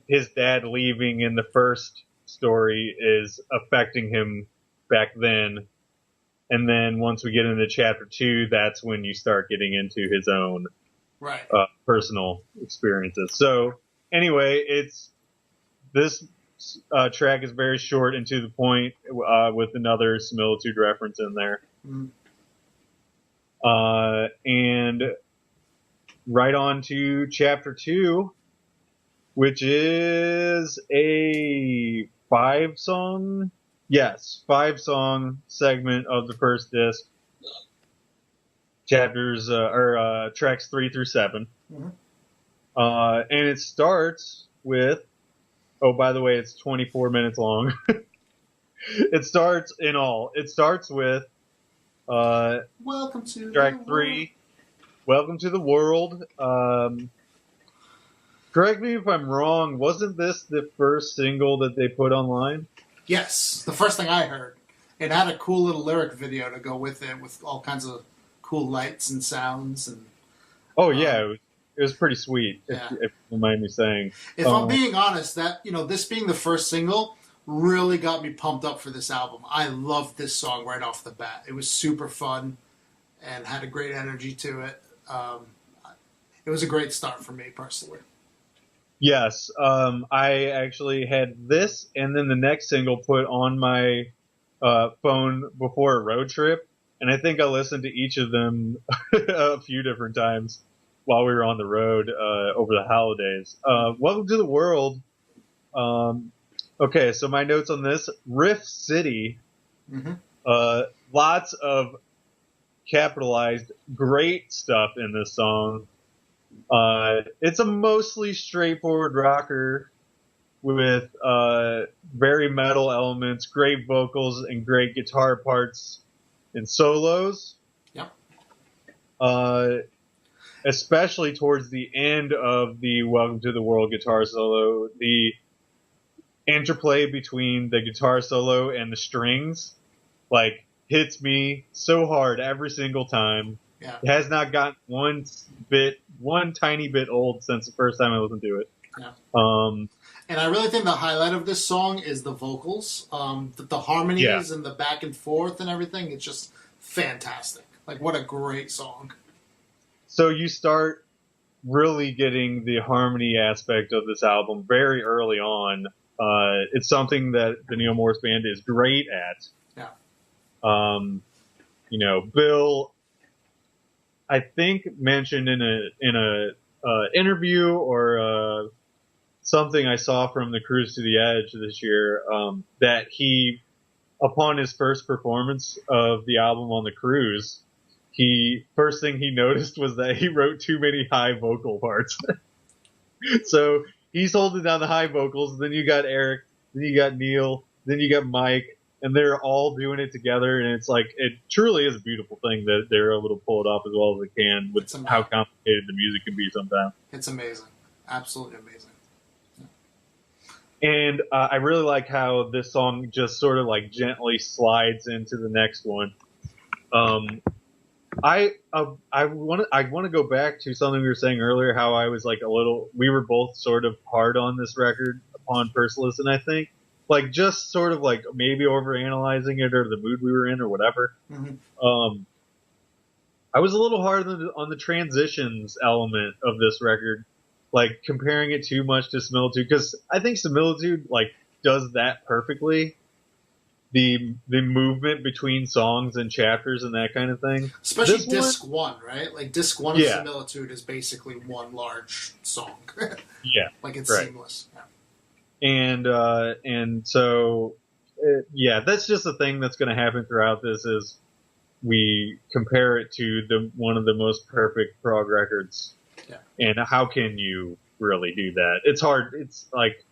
his dad leaving in the first story is affecting him back then. And then once we get into chapter 2, that's when you start getting into his own personal experiences. So anyway, this track is very short and to the point, with another Similitude reference in there. And right on to chapter 2, which is a 5-song segment of the first disc. Chapters or tracks 3 through 7, and it starts with. Oh, by the way, it's 24 minutes long. It starts with Welcome to track 3. Welcome to the world. Correct me if I'm wrong. Wasn't this the first single that they put online? Yes, the first thing I heard. It had a cool little lyric video to go with it, with all kinds of cool lights and sounds. And it was pretty sweet. If you mind me saying. If I'm being honest, that this being the first single really got me pumped up for this album. I loved this song right off the bat. It was super fun and had a great energy to it. It was a great start for me personally. Yes, I actually had this and then the next single put on my phone before a road trip, and I think I listened to each of them a few different times while we were on the road over the holidays. Welcome to the World. Okay, so my notes on this: Riff City. Lots of capitalized great stuff in this song. It's a mostly straightforward rocker with very metal elements, great vocals, and great guitar parts and solos. Yep. Especially towards the end of the Welcome to the World guitar solo, the interplay between the guitar solo and the strings, hits me so hard every single time. Yeah. It has not gotten one tiny bit old since the first time I listened to it. Yeah. And I really think the highlight of this song is the vocals, the harmonies and the back and forth and everything. It's just fantastic. What a great song. So you start really getting the harmony aspect of this album very early on. It's something that the Neal Morse Band is great at. Yeah. Bill, I think, mentioned in a interview or something I saw from the Cruise to the Edge this year, that he, upon his first performance of the album on the cruise, first thing he noticed was that he wrote too many high vocal parts. So he's holding down the high vocals, then you got Eric, then you got Neil, then you got Mike, and they're all doing it together, and it's it truly is a beautiful thing that they're able to pull it off as well as they can with how complicated the music can be sometimes. It's amazing. Absolutely amazing. And I really like how this song just sort of gently slides into the next one. I want to go back to something we were saying earlier, how I was we were both sort of hard on this record upon first listen, I think. Just sort of maybe overanalyzing it or the mood we were in or whatever. Mm-hmm. I was a little hard on the transitions element of this record, comparing it too much to Similitude, because I think Similitude does that perfectly. The movement between songs and chapters and that kind of thing. Especially disc 1, right? Disc 1 of Similitude is basically one large song. Yeah. It's seamless. Yeah. And so yeah, that's just a thing that's going to happen throughout this. Is we compare it to one of the most perfect prog records, and how can you really do that? It's hard. It's like,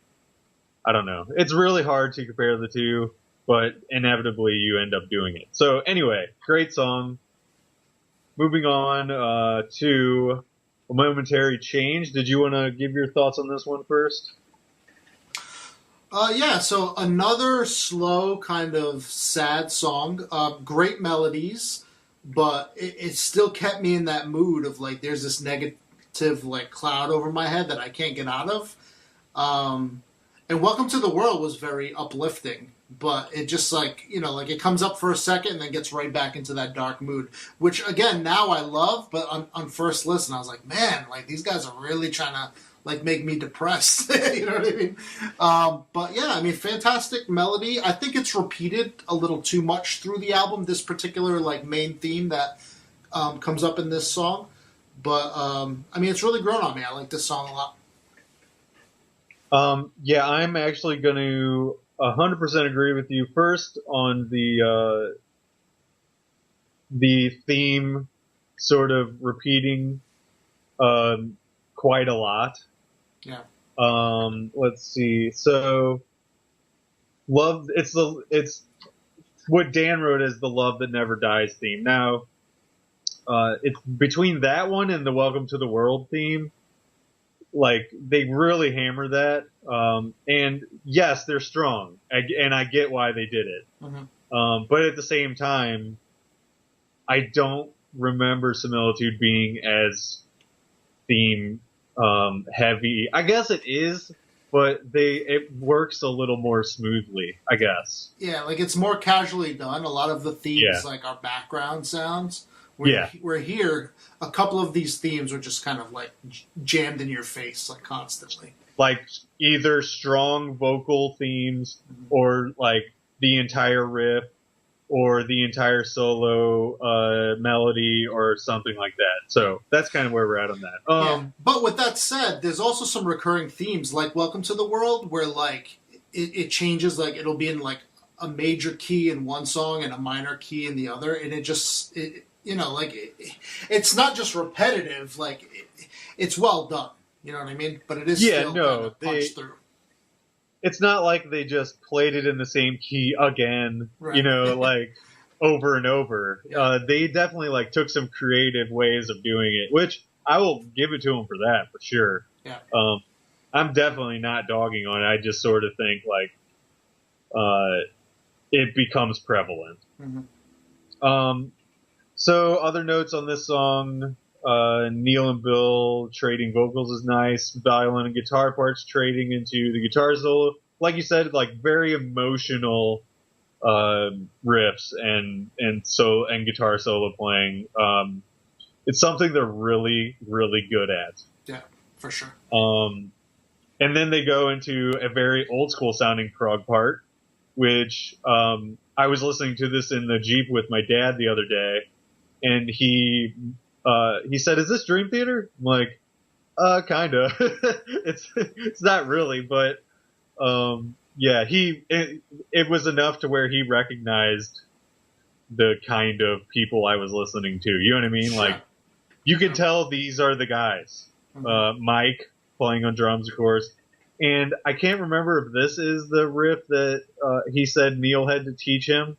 I don't know. It's really hard to compare the two, but inevitably you end up doing it. So anyway, great song. Moving on to A Momentary Change. Did you want to give your thoughts on this one first? Yeah, so another slow, kind of sad song. Great melodies, but it still kept me in that mood of like, there's this negative like cloud over my head that I can't get out of. And Welcome to the World was very uplifting, but it just like, like it comes up for a second and then gets right back into that dark mood, which again, now I love, but on first listen, I was like, man, like these guys are really trying to like make me depressed. You know what I mean? But yeah, I mean, fantastic melody. I think it's repeated a little too much through the album, this particular like main theme that comes up in this song. But I mean, it's really grown on me. I like this song a lot. Yeah, I'm actually going to 100% agree with you. First, on the theme sort of repeating quite a lot. Yeah. Let's see. So, love. It's what Dan wrote as the "Love That Never Dies" theme. Now, it's between that one and the "Welcome to the World" theme. Like, they really hammer that. And yes, they're strong. And I get why they did it. Mm-hmm. But at the same time, I don't remember Similitude being as theme heavy. I guess it is, but it works a little more smoothly, I guess. Yeah, like it's more casually done. A lot of the themes like are background sounds. Where here, a couple of these themes are just kind of like jammed in your face, like constantly. Like either strong vocal themes or like the entire riff or the entire solo melody or something like that. So that's kind of where we're at on that. Yeah. But with that said, there's also some recurring themes like Welcome to the World where like it changes, like it'll be in like a major key in one song and a minor key in the other, and it's not just repetitive, like it's well done. You know what I mean? But it is still kind of punched through. It's not like they just played it in the same key again, right. Like over and over. Yeah. They definitely like took some creative ways of doing it, which I will give it to them for that, for sure. Yeah. I'm definitely not dogging on it. I just sort of think like it becomes prevalent. Mm-hmm. So other notes on this song, Neal and Bill trading vocals is nice. Violin and guitar parts trading into the guitar solo. Like you said, like very emotional riffs and guitar solo playing. It's something they're really, really good at. Yeah, for sure. And then they go into a very old school sounding prog part, which I was listening to this in the Jeep with my dad the other day, and he said, "Is this Dream Theater?" I'm like, kinda. It's not really, but yeah, it was enough to where he recognized the kind of people I was listening to. You know what I mean? Sure. Like, you can tell these are the guys. Mm-hmm. Mike playing on drums, of course. And I can't remember if this is the riff that he said Neal had to teach him,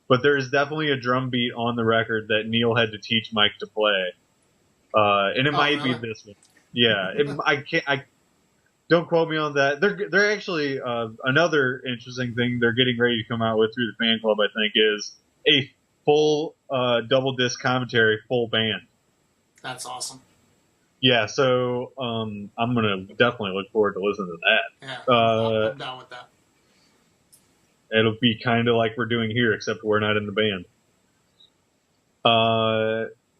but there's definitely a drum beat on the record that Neal had to teach Mike to play. And it might be this one. Yeah, I don't quote me on that. They're actually another interesting thing they're getting ready to come out with through the fan club, I think, is a full double disc commentary, full band. That's awesome. Yeah, so I'm gonna definitely look forward to listening to that. Yeah, I'm down with that. It'll be kind of like we're doing here, except we're not in the band.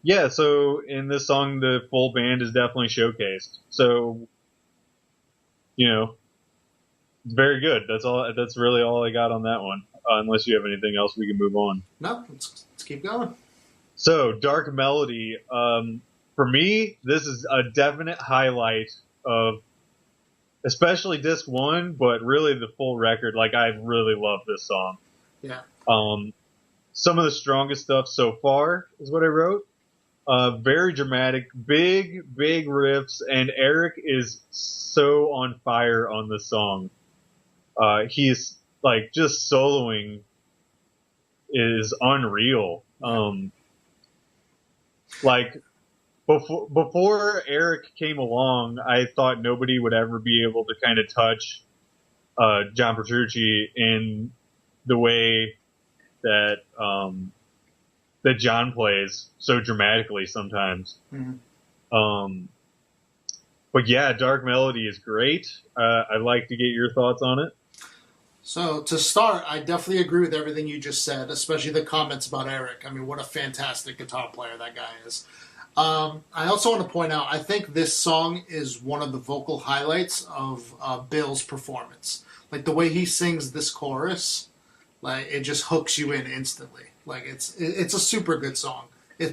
Yeah, so in this song, the full band is definitely showcased. So, it's very good. That's really all I got on that one. Unless you have anything else, we can move on. No, let's keep going. So, Dark Melody. For me, this is a definite highlight of especially disc 1, but really the full record. Like, I really love this song. Yeah. Some of the strongest stuff so far is what I wrote. Very dramatic, big riffs, and Eric is so on fire on this song. He's like just soloing is unreal. Like before Eric came along, I thought nobody would ever be able to kind of touch John Petrucci in the way that that John plays so dramatically sometimes. Mm-hmm. But yeah, Dark Melody is great. I'd like to get your thoughts on it. So to start, I definitely agree with everything you just said, especially the comments about Eric. I mean, what a fantastic guitar player that guy is. I also want to point out, I think this song is one of the vocal highlights of Bill's performance. Like the way he sings this chorus, like it just hooks you in instantly. Like it's a super good song.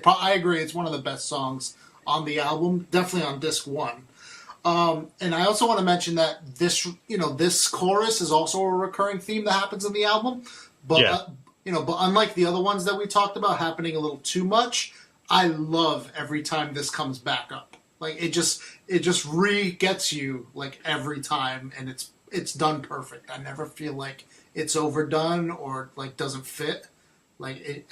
I agree, it's one of the best songs on the album, definitely on disc 1. And I also want to mention that this chorus is also a recurring theme that happens in the album. But but unlike the other ones that we talked about happening a little too much, I love every time this comes back up. Like it just re-gets you like every time, and it's done perfect. I never feel like it's overdone or like doesn't fit. Like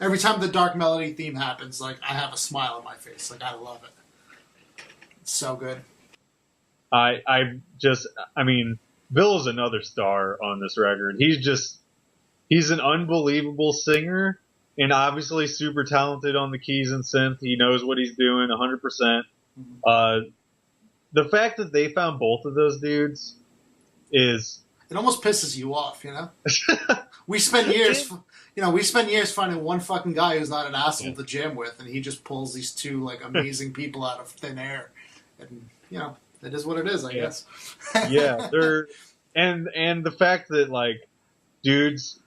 every time the Dark Melody theme happens, like I have a smile on my face. Like I love it. It's so good. I mean, Bill is another star on this record. He's an unbelievable singer and obviously super talented on the keys and synth. He knows what he's doing 100%. Mm-hmm. The fact that they found both of those dudes is... It almost pisses you off, you know? We spend years finding one fucking guy who's not an asshole to jam with, and he just pulls these two like amazing people out of thin air. And, you know, it is what it is, I guess. Yeah, and the fact that like dudes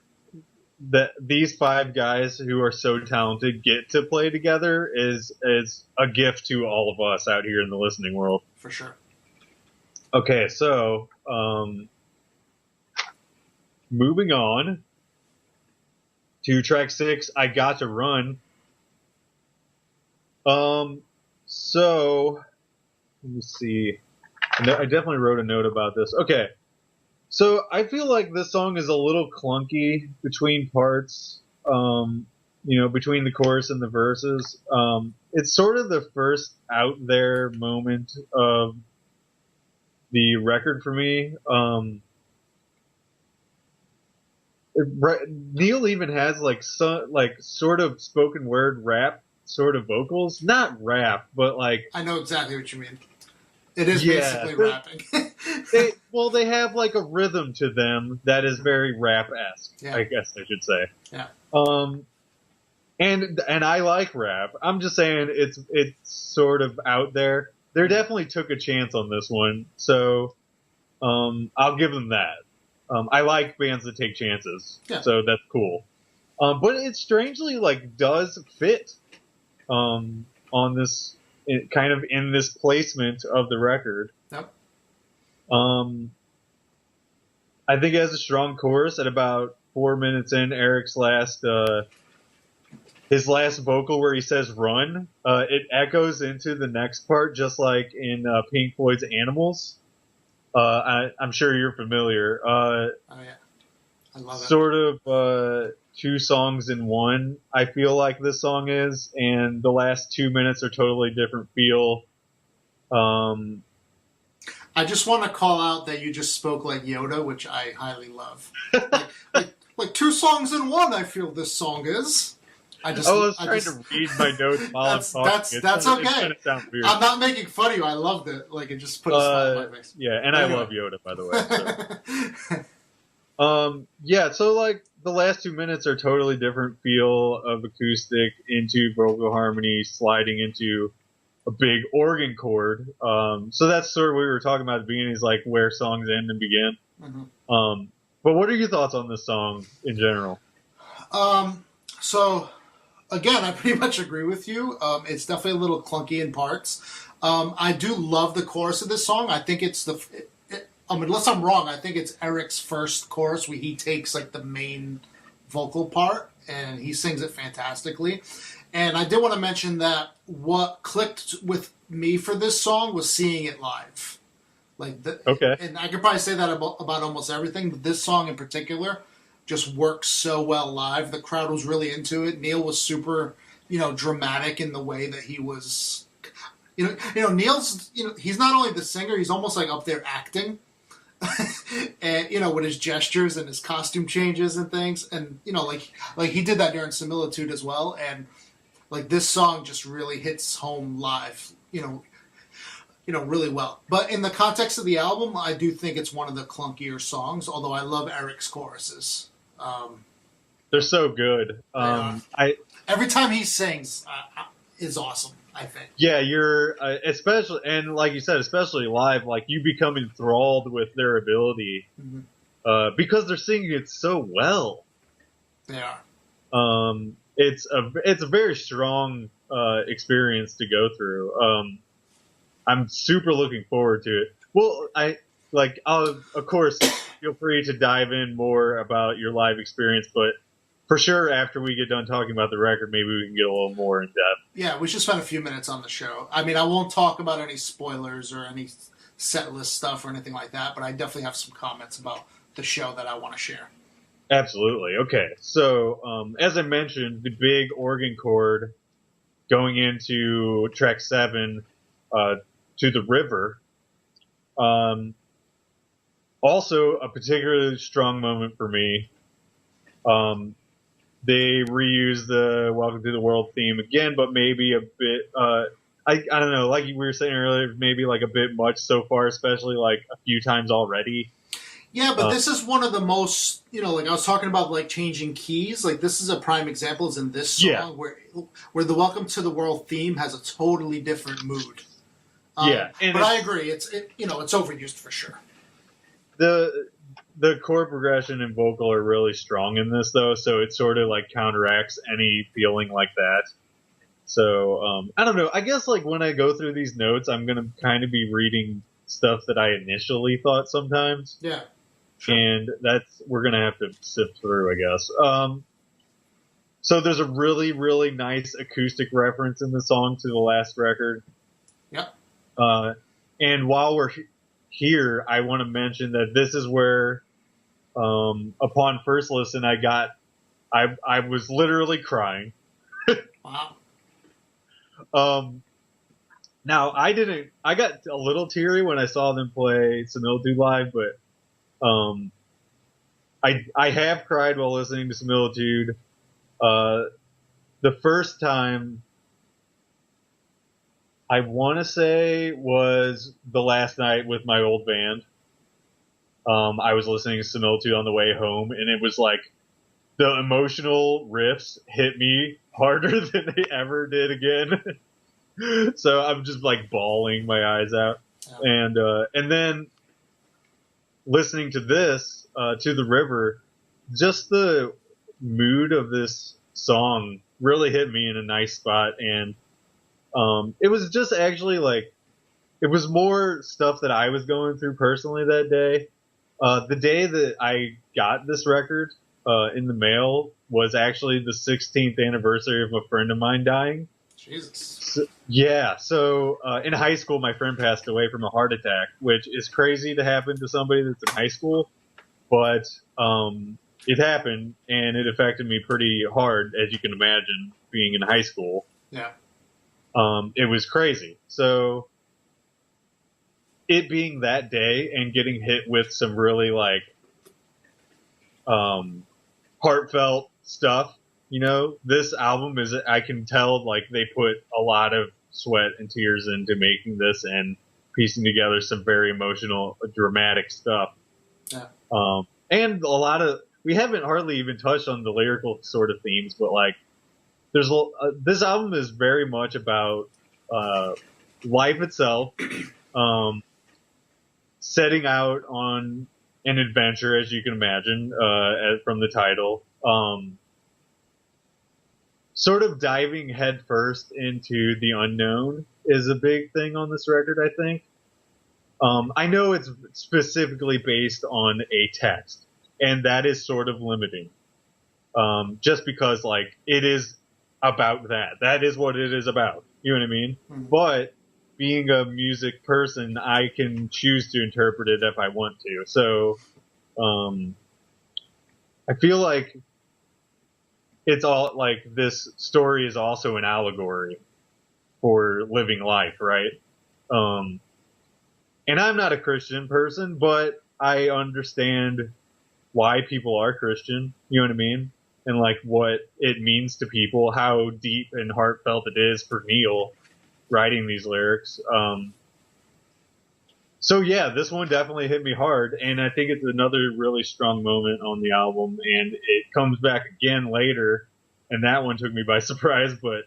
that these 5 guys who are so talented get to play together is a gift to all of us out here in the listening world. For sure. Okay, so moving on to track 6, I Got to Run. So let me see. I definitely wrote a note about this. Okay. So I feel like this song is a little clunky between parts, between the chorus and the verses. It's sort of the first out there moment of the record for me. Neal even has sort of spoken word rap sort of vocals. Not rap, but like... I know exactly what you mean. It is basically rapping. they have like a rhythm to them that is very rap-esque, I guess I should say. Yeah. And I like rap. I'm just saying it's sort of out there. They definitely took a chance on this one, so I'll give them that. I like bands that take chances, so that's cool. But it strangely like does fit on this kind of in this placement of the record. Yep. I think it has a strong chorus at about 4 minutes in. Eric's his last vocal where he says "run," it echoes into the next part, just like in Pink Floyd's "Animals." I'm sure you're familiar. Oh yeah, I love it. Sort of 2 songs in one. I feel like this song is, and the last 2 minutes are totally different feel. I just want to call out that you just spoke like Yoda, which I highly love. like 2 songs in one. I feel this song is. I was trying to read my notes while I'm talking. That's okay. It's gonna sound weird. I'm not making fun of you. I loved it. Like it just put a smile on my face. Yeah, and anyway. I love Yoda, by the way. So. So like the last 2 minutes are totally different feel of acoustic into vocal harmony, sliding into a big organ chord. So that's sort of what we were talking about at the beginning, is like where songs end and begin. Mm-hmm. But what are your thoughts on this song in general? So, again, I pretty much agree with you. It's definitely a little clunky in parts. I do love the chorus of this song. I think it's unless I'm wrong, I think it's Eric's first chorus where he takes like the main vocal part and he sings it fantastically. And I did want to mention that what clicked with me for this song was seeing it live. Okay. And I could probably say that about almost everything, but this song in particular just works so well live. The crowd was really into it. Neal was super, dramatic in the way that he was. Neal's, he's not only the singer, he's almost like up there acting. And with his gestures and his costume changes and things, and like he did that during Similitude as well, and like this song just really hits home live, really well. But in the context of the album, I do think it's one of the clunkier songs. Although I love Eric's choruses. They're so good. Every time he sings is awesome, I think. Yeah, you're especially, and like you said, especially live, like you become enthralled with their ability because they're singing it so well. They are. It's a very strong experience to go through. I'm super looking forward to it. Well, I'll of course feel free to dive in more about your live experience, but for sure, after we get done talking about the record, maybe we can get a little more in depth. Yeah, we should spend a few minutes on the show. I mean, I won't talk about any spoilers or any set list stuff or anything like that, but I definitely have some comments about the show that I want to share. Absolutely. Okay. So, as I mentioned, the big organ chord going into track 7, to the river. Also, a particularly strong moment for me. They reuse the Welcome to the World theme again, but maybe a bit, I don't know, like we were saying earlier, maybe like a bit much so far, especially like a few times already. Yeah, but this is one of the most, like I was talking about like changing keys, like this is a prime example is in this song where the Welcome to the World theme has a totally different mood. But I agree, it's overused for sure. The chord progression and vocal are really strong in this, though, so it sort of like counteracts any feeling like that. So I don't know. I guess like when I go through these notes, I'm gonna kind of be reading stuff that I initially thought sometimes. Yeah, sure. And we're gonna have to sift through, I guess. So there's a really, really nice acoustic reference in the song to the last record. Yep. And while we're here, I want to mention that this is where, upon first listen, I was literally crying. Wow. Now I got a little teary when I saw them play Similitude live, but, I have cried while listening to Similitude. The first time I want to say was the last night with my old band. I was listening to Similitude on the way home, and it was like the emotional riffs hit me harder than they ever did again. So I'm just like bawling my eyes out. Yeah. And then listening to this, to the river, just the mood of this song really hit me in a nice spot. And it was just actually like, it was more stuff that I was going through personally that day. The day that I got this record in the mail was actually the 16th anniversary of a friend of mine dying. Jesus. So in high school, my friend passed away from a heart attack, which is crazy to happen to somebody that's in high school. But it happened, and it affected me pretty hard, as you can imagine, being in high school. Yeah. It was crazy. So it being that day and getting hit with some really like heartfelt stuff, this album I can tell like they put a lot of sweat and tears into making this and piecing together some very emotional, dramatic stuff. Yeah. And we haven't hardly even touched on the lyrical sort of themes, but like this album is very much about life itself, setting out on an adventure, as you can imagine, from the title, sort of diving headfirst into the unknown is a big thing on this record, I think. I know it's specifically based on a text, and that is sort of limiting. Just because like it is about that. That is what it is about. You know what I mean? Mm-hmm. But being a music person, I can choose to interpret it if I want to. So, I feel like it's all like this story is also an allegory for living life, right? And I'm not a Christian person, but I understand why people are Christian. You know what I mean? And like what it means to people, how deep and heartfelt it is for Neal writing these lyrics. So yeah, this one definitely hit me hard, and I think it's another really strong moment on the album, and it comes back again later, and that one took me by surprise, but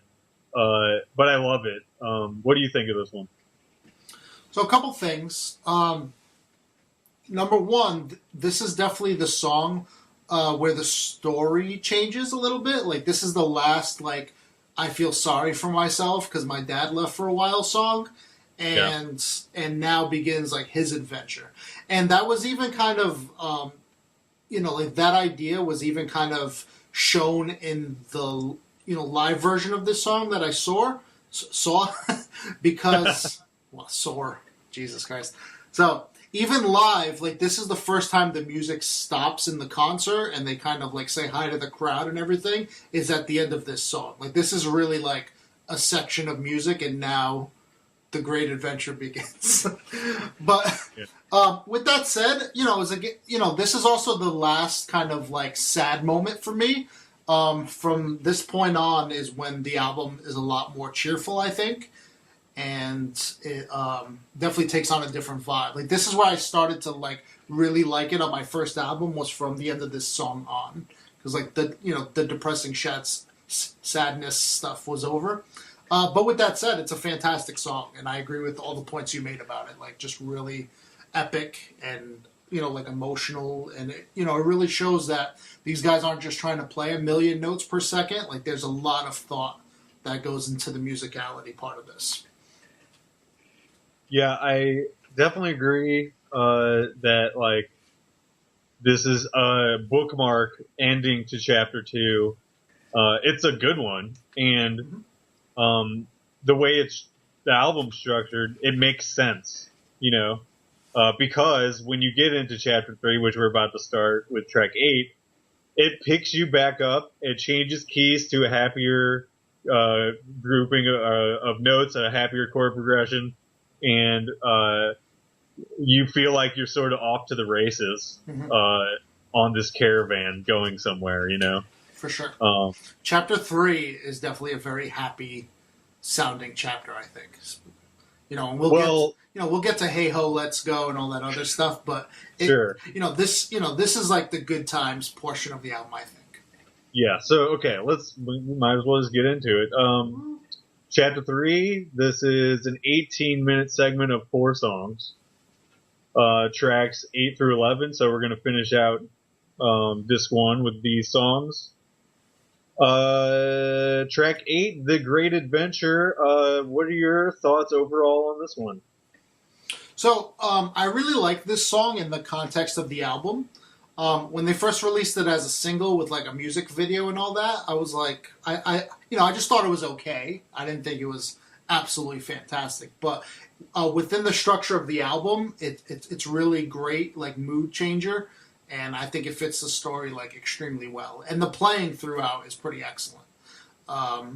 I love it. What do you think of this one? So a couple things. Number one, this is definitely the song where the story changes a little bit. Like this is the last like I feel sorry for myself because my dad left for a while song, and now begins like his adventure. And that was even kind of like that idea was even kind of shown in the live version of this song that I saw because saw Jesus Christ. So even live, like this is the first time the music stops in the concert and they kind of like say hi to the crowd and everything is at the end of this song. Like this is really like a section of music and now the great adventure begins. But with that said, this is also the last kind of like sad moment for me. From this point on is when the album is a lot more cheerful, I think. And it definitely takes on a different vibe. Like this is where I started to like really like it on my first album was from the end of this song on, because like the depressing sadness stuff was over. But with that said, it's a fantastic song, and I agree with all the points you made about it. Like just really epic and like emotional, and it really shows that these guys aren't just trying to play a million notes per second. Like there's a lot of thought that goes into the musicality part of this. Yeah, I definitely agree that like this is a bookmark ending to chapter 2. It's a good one, and the way the album's structured, it makes sense, because when you get into chapter 3, which we're about to start with track 8, it picks you back up. It changes keys to a happier grouping of notes, a happier chord progression. And you feel like you're sort of off to the races on this caravan going somewhere, For sure. Chapter 3 is definitely a very happy sounding chapter, I think. And we'll get to Hey Ho, Let's Go and all that other stuff, but sure. This is like the good times portion of the album, I think. Yeah. So okay, we might as well just get into it. Chapter 3, this is an 18-minute segment of 4 songs, tracks 8 through 11, so we're going to finish out disc 1 with these songs. Track 8, The Great Adventure, what are your thoughts overall on this one? So, I really like this song in the context of the album. When they first released it as a single with like a music video and all that, I was like, I just thought it was okay. I didn't think it was absolutely fantastic, but within the structure of the album, it's really great, like mood changer, and I think it fits the story like extremely well. And the playing throughout is pretty excellent. I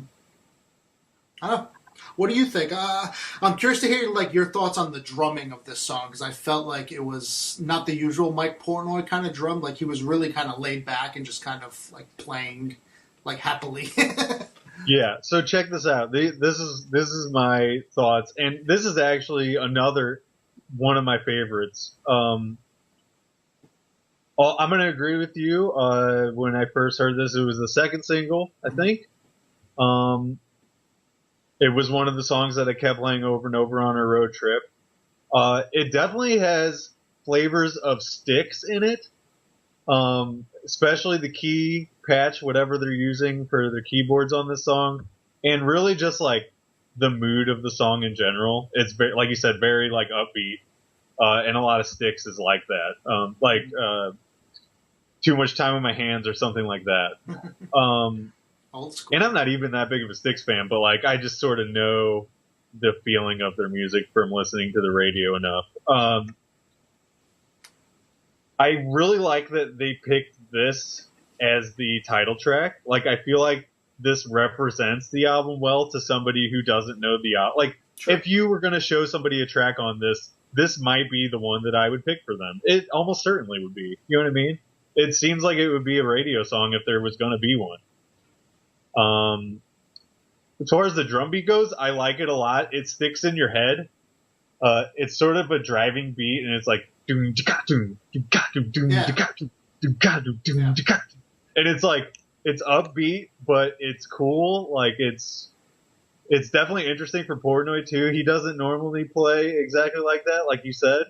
don't know. What do you think? I'm curious to hear like your thoughts on the drumming of this song, because I felt like it was not the usual Mike Portnoy kind of drum. Like he was really kind of laid back and just kind of like playing like happily. Yeah. So check this out. This is my thoughts, and this is actually another one of my favorites. I'm going to agree with you. When I first heard this, it was the second single, I think. It was one of the songs that I kept playing over and over on our road trip. It definitely has flavors of Styx in it, especially the key patch, whatever they're using for their keyboards on this song, and really just like the mood of the song in general. It's very, like you said, very like upbeat. and a lot of Styx is like that, like Too Much Time on My Hands or something like that. Old school. And I'm not even that big of a Styx fan, but like I just sort of know the feeling of their music from listening to the radio enough. I really like that they picked this as the title track. Like, I feel like this represents the album well to somebody who doesn't know the album. Like, Sure. if you were going to show somebody a track on this, this might be the one that I would pick for them. It almost certainly would be. You know what I mean? It seems like it would be a radio song if there was going to be one. As far as the drum beat goes, I like it a lot. It sticks in your head. It's sort of a driving beat, and it's like, and it's like, it's upbeat, but it's cool. Like, it's definitely interesting for Portnoy too. He doesn't normally play exactly like that, like you said.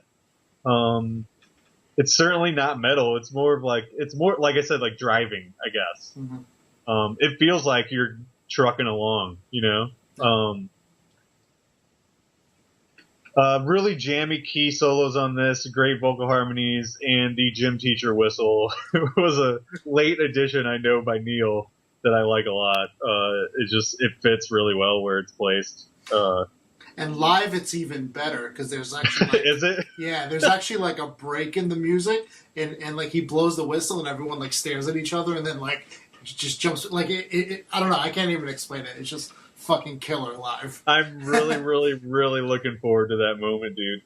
It's certainly not metal. It's more like I said, like driving, I guess. Mm-hmm. It feels like you're trucking along, you know. Really jammy key solos on this, great vocal harmonies, and the gym teacher whistle was a late addition, I know, by Neal that I like a lot. It fits really well where it's placed. And live, it's even better because there's actually like, is it? Yeah, there's actually like a break in the music, and like he blows the whistle, and everyone like stares at each other, and then like just jumps like it. I don't know. I can't even explain it. It's just fucking killer live. I'm really, really, really looking forward to that moment, dude.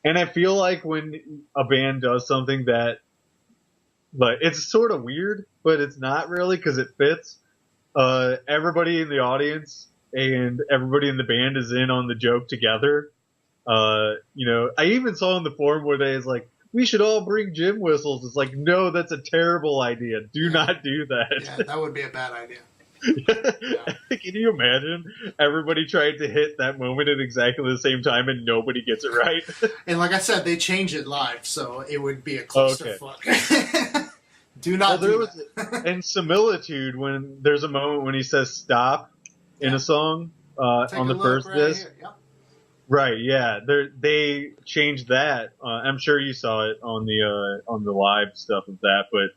And I feel like when a band does something that, like, it's sort of weird, but it's not really because it fits. Everybody in the audience and everybody in the band is in on the joke together. You know, I even saw in the forum where they was like, we should all bring gym whistles. It's like, no, that's a terrible idea. Do not do that. Yeah, that would be a bad idea. Yeah. Can you imagine everybody trying to hit that moment at exactly the same time and nobody gets it right? And like I said, they change it live, so it would be a clusterfuck. Okay. Do not do that. In Similitude, when there's a moment when he says stop in a song on the first disc. Yep. Right, yeah. They changed that. I'm sure you saw it on the live stuff of that, but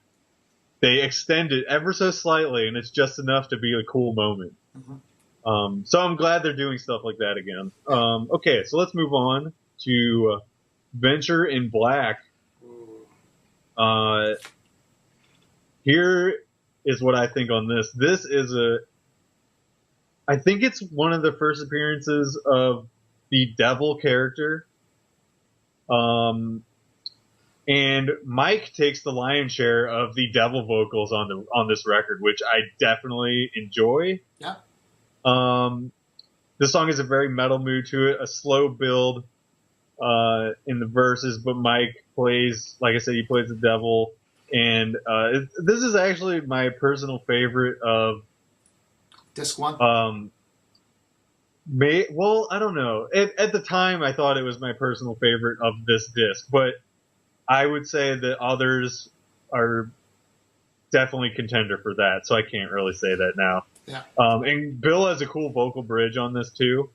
they extend it ever so slightly, and it's just enough to be a cool moment. Mm-hmm. So I'm glad they're doing stuff like that again. Okay, so let's move on to Venture in Black. Here is what I think on this. This is I think it's one of the first appearances of the devil character. And Mike takes the lion's share of the devil vocals on this record, which I definitely enjoy. Yeah. This song has a very metal mood to it, a slow build in the verses, but Mike plays, like I said, he plays the devil. And this is actually my personal favorite of disc one. Well, I don't know. At the time, I thought it was my personal favorite of this disc, but I would say that others are definitely contender for that, so I can't really say that now. Yeah. And Bill has a cool vocal bridge on this too.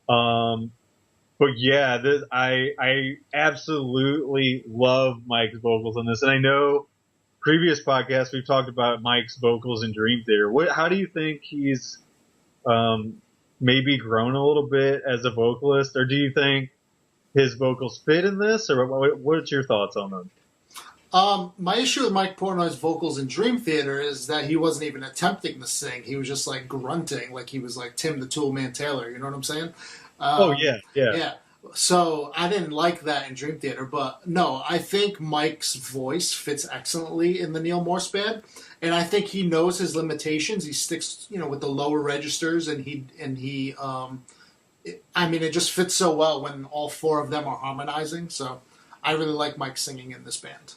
But yeah, I absolutely love Mike's vocals on this, and I know previous podcasts we've talked about Mike's vocals in Dream Theater. How do you think he's maybe grown a little bit as a vocalist, or do you think his vocals fit in this, or what's your thoughts on them? My issue with Mike Portnoy's vocals in Dream Theater is that he wasn't even attempting to sing. He was just like grunting, like he was like Tim the Toolman Taylor. You know what I'm saying? Yeah. So I didn't like that in Dream Theater, but no, I think Mike's voice fits excellently in the Neal Morse Band, and I think he knows his limitations. He sticks, with the lower registers, and he. I mean, it just fits so well when all four of them are harmonizing. So I really like Mike singing in this band.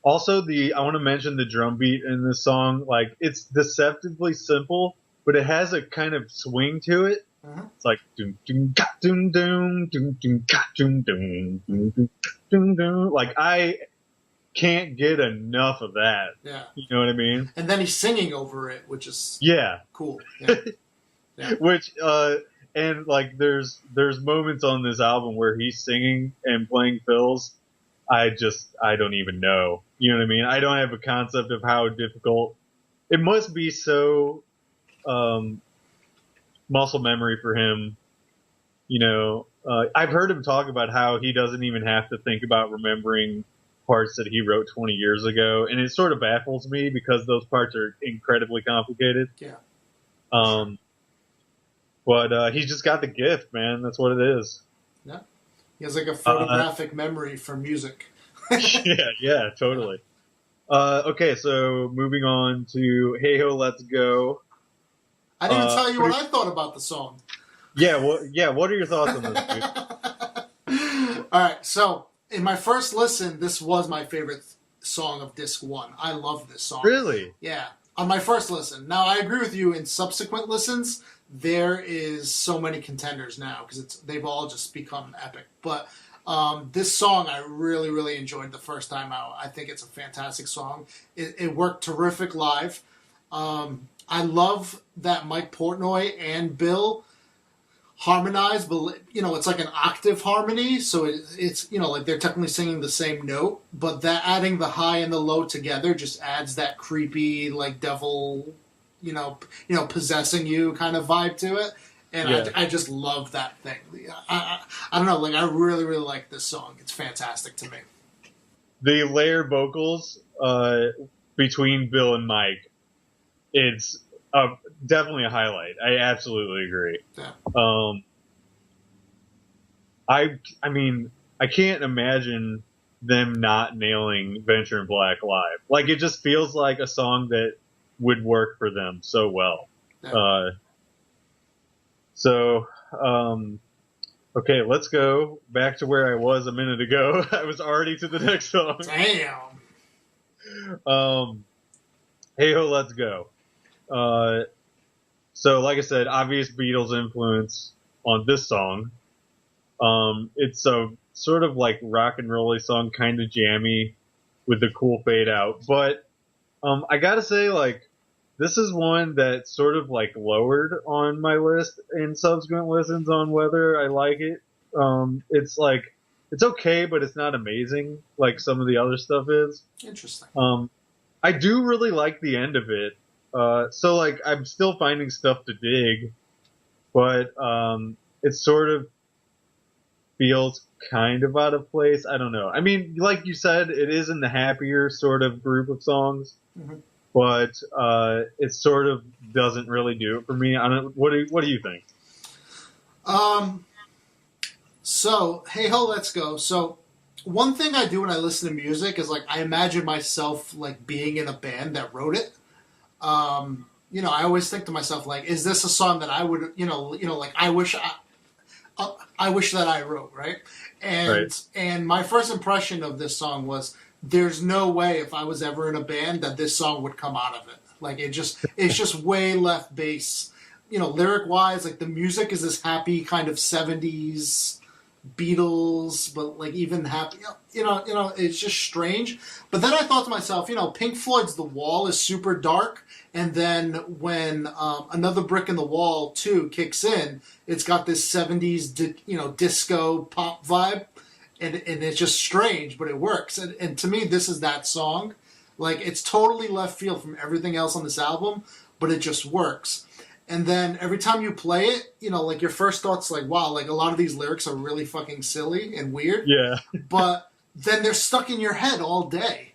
Also, I want to mention the drum beat in this song. Like, it's deceptively simple, but it has a kind of swing to it. Mm-hmm. It's like doom doom ga doom doom doom doom ga doom doom doom doom doom doom. Like, I can't get enough of that. Yeah, you know what I mean. And then he's singing over it, which is cool. Yeah. Yeah. Which and like there's moments on this album where he's singing and playing fills. I don't even know. You know what I mean? I don't have a concept of how difficult it must be. So muscle memory for him. You know, I've heard him talk about how he doesn't even have to think about remembering parts that he wrote 20 years ago, and it sort of baffles me because those parts are incredibly complicated. Yeah. But he's just got the gift, man. That's what it is. Yeah. He has like a photographic memory for music. yeah, totally. Okay, so moving on to Hey Ho, Let's Go. I didn't tell you what I thought about the song. Yeah, what are your thoughts on this, dude? All right, so in my first listen, this was my favorite song of disc 1. I love this song. Really? Yeah, on my first listen. Now, I agree with you, in subsequent listens, there is so many contenders now, because they've all just become epic. But this song I really, really enjoyed the first time out. I think it's a fantastic song. It worked terrific live. I love that Mike Portnoy and Bill harmonize, but it's like an octave harmony, so it's like they're technically singing the same note, but that adding the high and the low together just adds that creepy, like devil, possessing you kind of vibe to it, and yeah. I just love that thing. I don't know, like I really, really like this song. It's fantastic to me. The layered vocals between Bill and Mike, it's definitely a highlight. I absolutely agree. Yeah. I mean, I can't imagine them not nailing Venture in Black live. Like, it just feels like a song that would work for them so well. Yeah. Okay, let's go back to where I was a minute ago. I was already to the next song. Damn. Hey Ho, Let's Go. So like I said, obvious Beatles influence on this song. It's a sort of like rock and rolly song, kind of jammy with the cool fade out. But I gotta say, like, this is one that sort of like lowered on my list in subsequent listens on whether I like it. It's like, it's okay, but it's not amazing like some of the other stuff is. Interesting. I do really like the end of it. So like I'm still finding stuff to dig, but it sort of feels kind of out of place. I don't know. I mean, like you said, it is in the happier sort of group of songs, mm-hmm. but it sort of doesn't really do it for me. I don't. What do you think? So Hey Ho, Let's Go. So one thing I do when I listen to music is like I imagine myself like being in a band that wrote it. I always think to myself, like, is this a song that I would, like, I wish that I wrote, right? And my first impression of this song was, there's no way if I was ever in a band that this song would come out of it. Like, it's just way left base. Lyric wise, like the music is this happy kind of 70s Beatles, but like even happy, it's just strange. But then I thought to myself, Pink Floyd's The Wall is super dark, and then when Another Brick in the Wall 2 kicks in, it's got this 70s, disco pop vibe, and it's just strange, but it works. And to me, this is that song. Like, it's totally left field from everything else on this album, but it just works. And then every time you play it, like your first thought's like, wow, like a lot of these lyrics are really fucking silly and weird. Yeah. But then they're stuck in your head all day.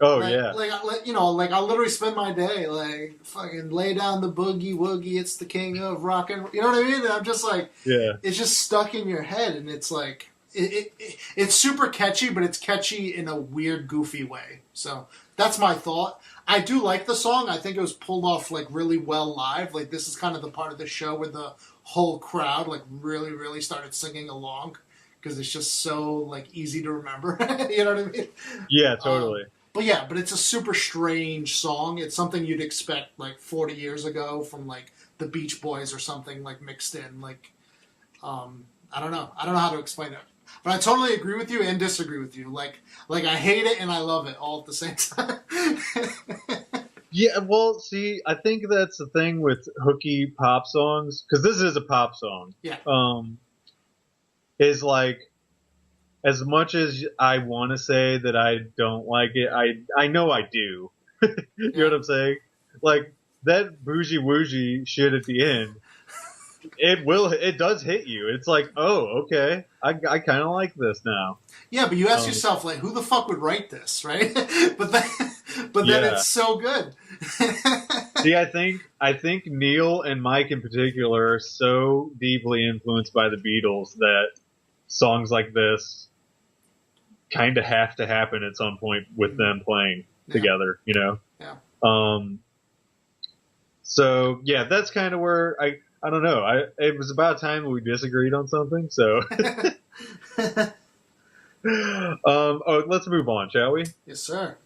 Oh, like, yeah. Like I literally spend my day like fucking lay down the boogie woogie. It's the king of rock and, you know what I mean? And I'm just like, yeah, it's just stuck in your head, and it's like it's super catchy, but it's catchy in a weird, goofy way. So that's my thought. I do like the song. I think it was pulled off like really well live. Like, this is kind of the part of the show where the whole crowd like really, really started singing along, because it's just so like easy to remember. You know what I mean? Yeah, totally. But it's a super strange song. It's something you'd expect like 40 years ago from like the Beach Boys or something, like mixed in. Like, I don't know how to explain it. But I totally agree with you and disagree with you. Like I hate it and I love it all at the same time. Yeah, well, see, I think that's the thing with hooky pop songs, because this is a pop song. Yeah. Is like, as much as I want to say that I don't like it, I know I do. You know what I'm saying? Like that bougie wougie shit at the end, it does hit you. It's like, oh, okay, I kind of like this now. Yeah, but you ask yourself, like, who the fuck would write this, right? but then, then Yeah. it's so good. See, I think Neil and Mike in particular are so deeply influenced by the Beatles that songs like this kind of have to happen at some point with them playing together, you know? Yeah. So yeah, that's kind of where I don't know. It was about time we disagreed on something. So, let's move on, shall we? Yes, sir.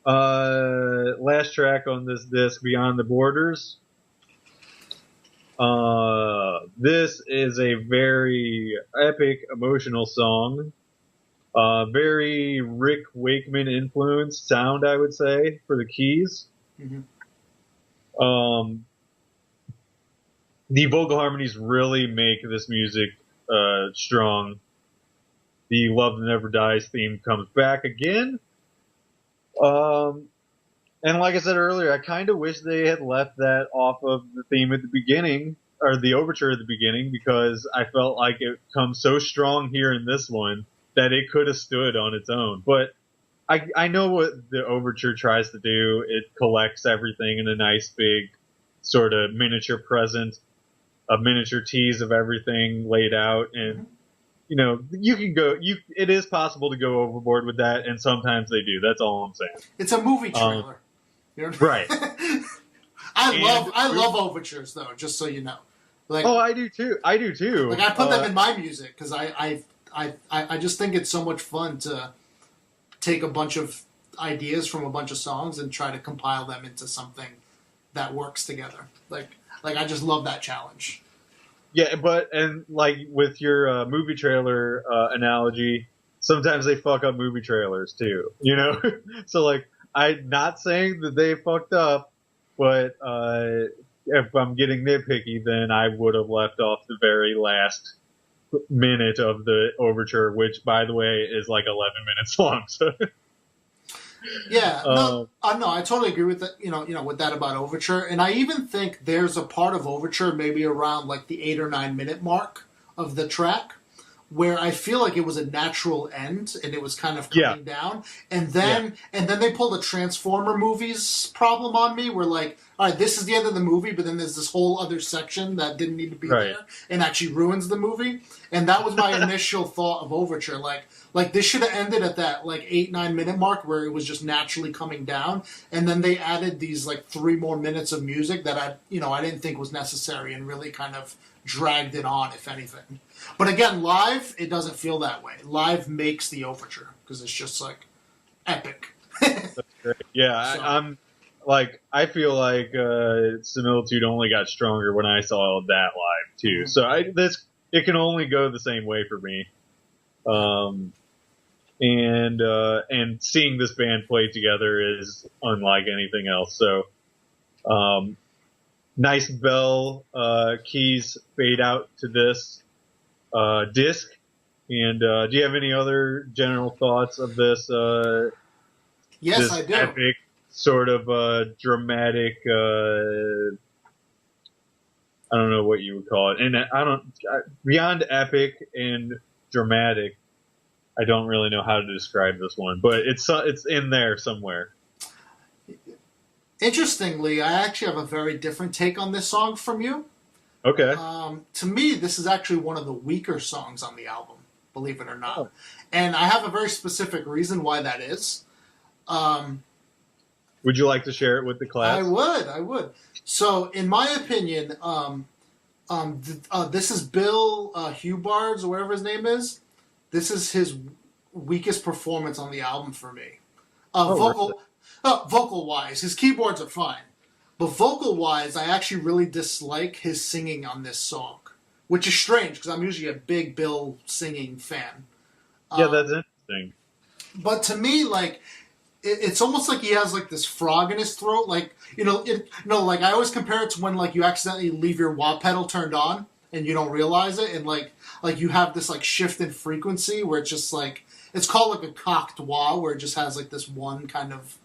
Last track on this disc, Beyond the Borders. This is a very epic, emotional song. Very Rick Wakeman influenced sound, I would say, for the keys. Mm-hmm. The vocal harmonies really make this music strong. The Love That Never Dies theme comes back again. And like I said earlier, I kind of wish they had left that off of the theme at the beginning, or the overture at the beginning, because I felt like it comes so strong here in this one that it could have stood on its own. But I know what the overture tries to do. It collects everything in a nice big sort of miniature present, a miniature tease of everything laid out. And, you know, it is possible to go overboard with that, and sometimes they do. That's all I'm saying. It's a movie trailer. You know? Right. I love overtures, though, just so you know. Like, oh, I do too. Like, I put them in my music because I just think it's so much fun to take a bunch of ideas from a bunch of songs and try to compile them into something that works together. Like I just love that challenge. Yeah, and like with your movie trailer analogy, sometimes they fuck up movie trailers too, you know? So like, I'm not saying that they fucked up, but if I'm getting nitpicky, then I would have left off the very last minute of the overture, which, by the way, is like 11 minutes long. So. Yeah, no, I totally agree with that. You know, with that about Overture, and I even think there's a part of Overture, maybe around like the 8 or 9 minute mark of the track, where I feel like it was a natural end and it was kind of coming down, and then they pulled a Transformer movies problem on me, where like, all right, this is the end of the movie, but then there's this whole other section that didn't need to be there and actually ruins the movie, and that was my initial thought of Overture, like this should have ended at that like 8-9 minute mark where it was just naturally coming down, and then they added these like 3 more minutes of music that I didn't think was necessary and really kind of dragged it on, if anything. But again, live, it doesn't feel that way. Live makes the overture because it's just like epic. That's great. Yeah, so. I feel like Similitude only got stronger when I saw that live too. So it can only go the same way for me. And seeing this band play together is unlike anything else. So, nice bell keys fade out to this disc. And do you have any other general thoughts of this? Yes, this I do. Epic sort of dramatic. I don't know what you would call it, and beyond epic and dramatic. I don't really know how to describe this one, but it's in there somewhere. Interestingly, I actually have a very different take on this song from you. Okay. To me, this is actually one of the weaker songs on the album, believe it or not. Oh. And I have a very specific reason why that is. Would you like to share it with the class? I would. So, in my opinion, this is Bill Hubbard, or whatever his name is. This is his weakest performance on the album for me. Vocal-wise, his keyboards are fine. But vocal-wise, I actually really dislike his singing on this song. Which is strange, because I'm usually a big Bill singing fan. Yeah, that's interesting. But to me, like, it's almost like he has like this frog in his throat, like like I always compare it to when like you accidentally leave your wah pedal turned on and you don't realize it, and like you have this like shift in frequency where it's just like it's called like a cocked wah, where it just has like this one kind of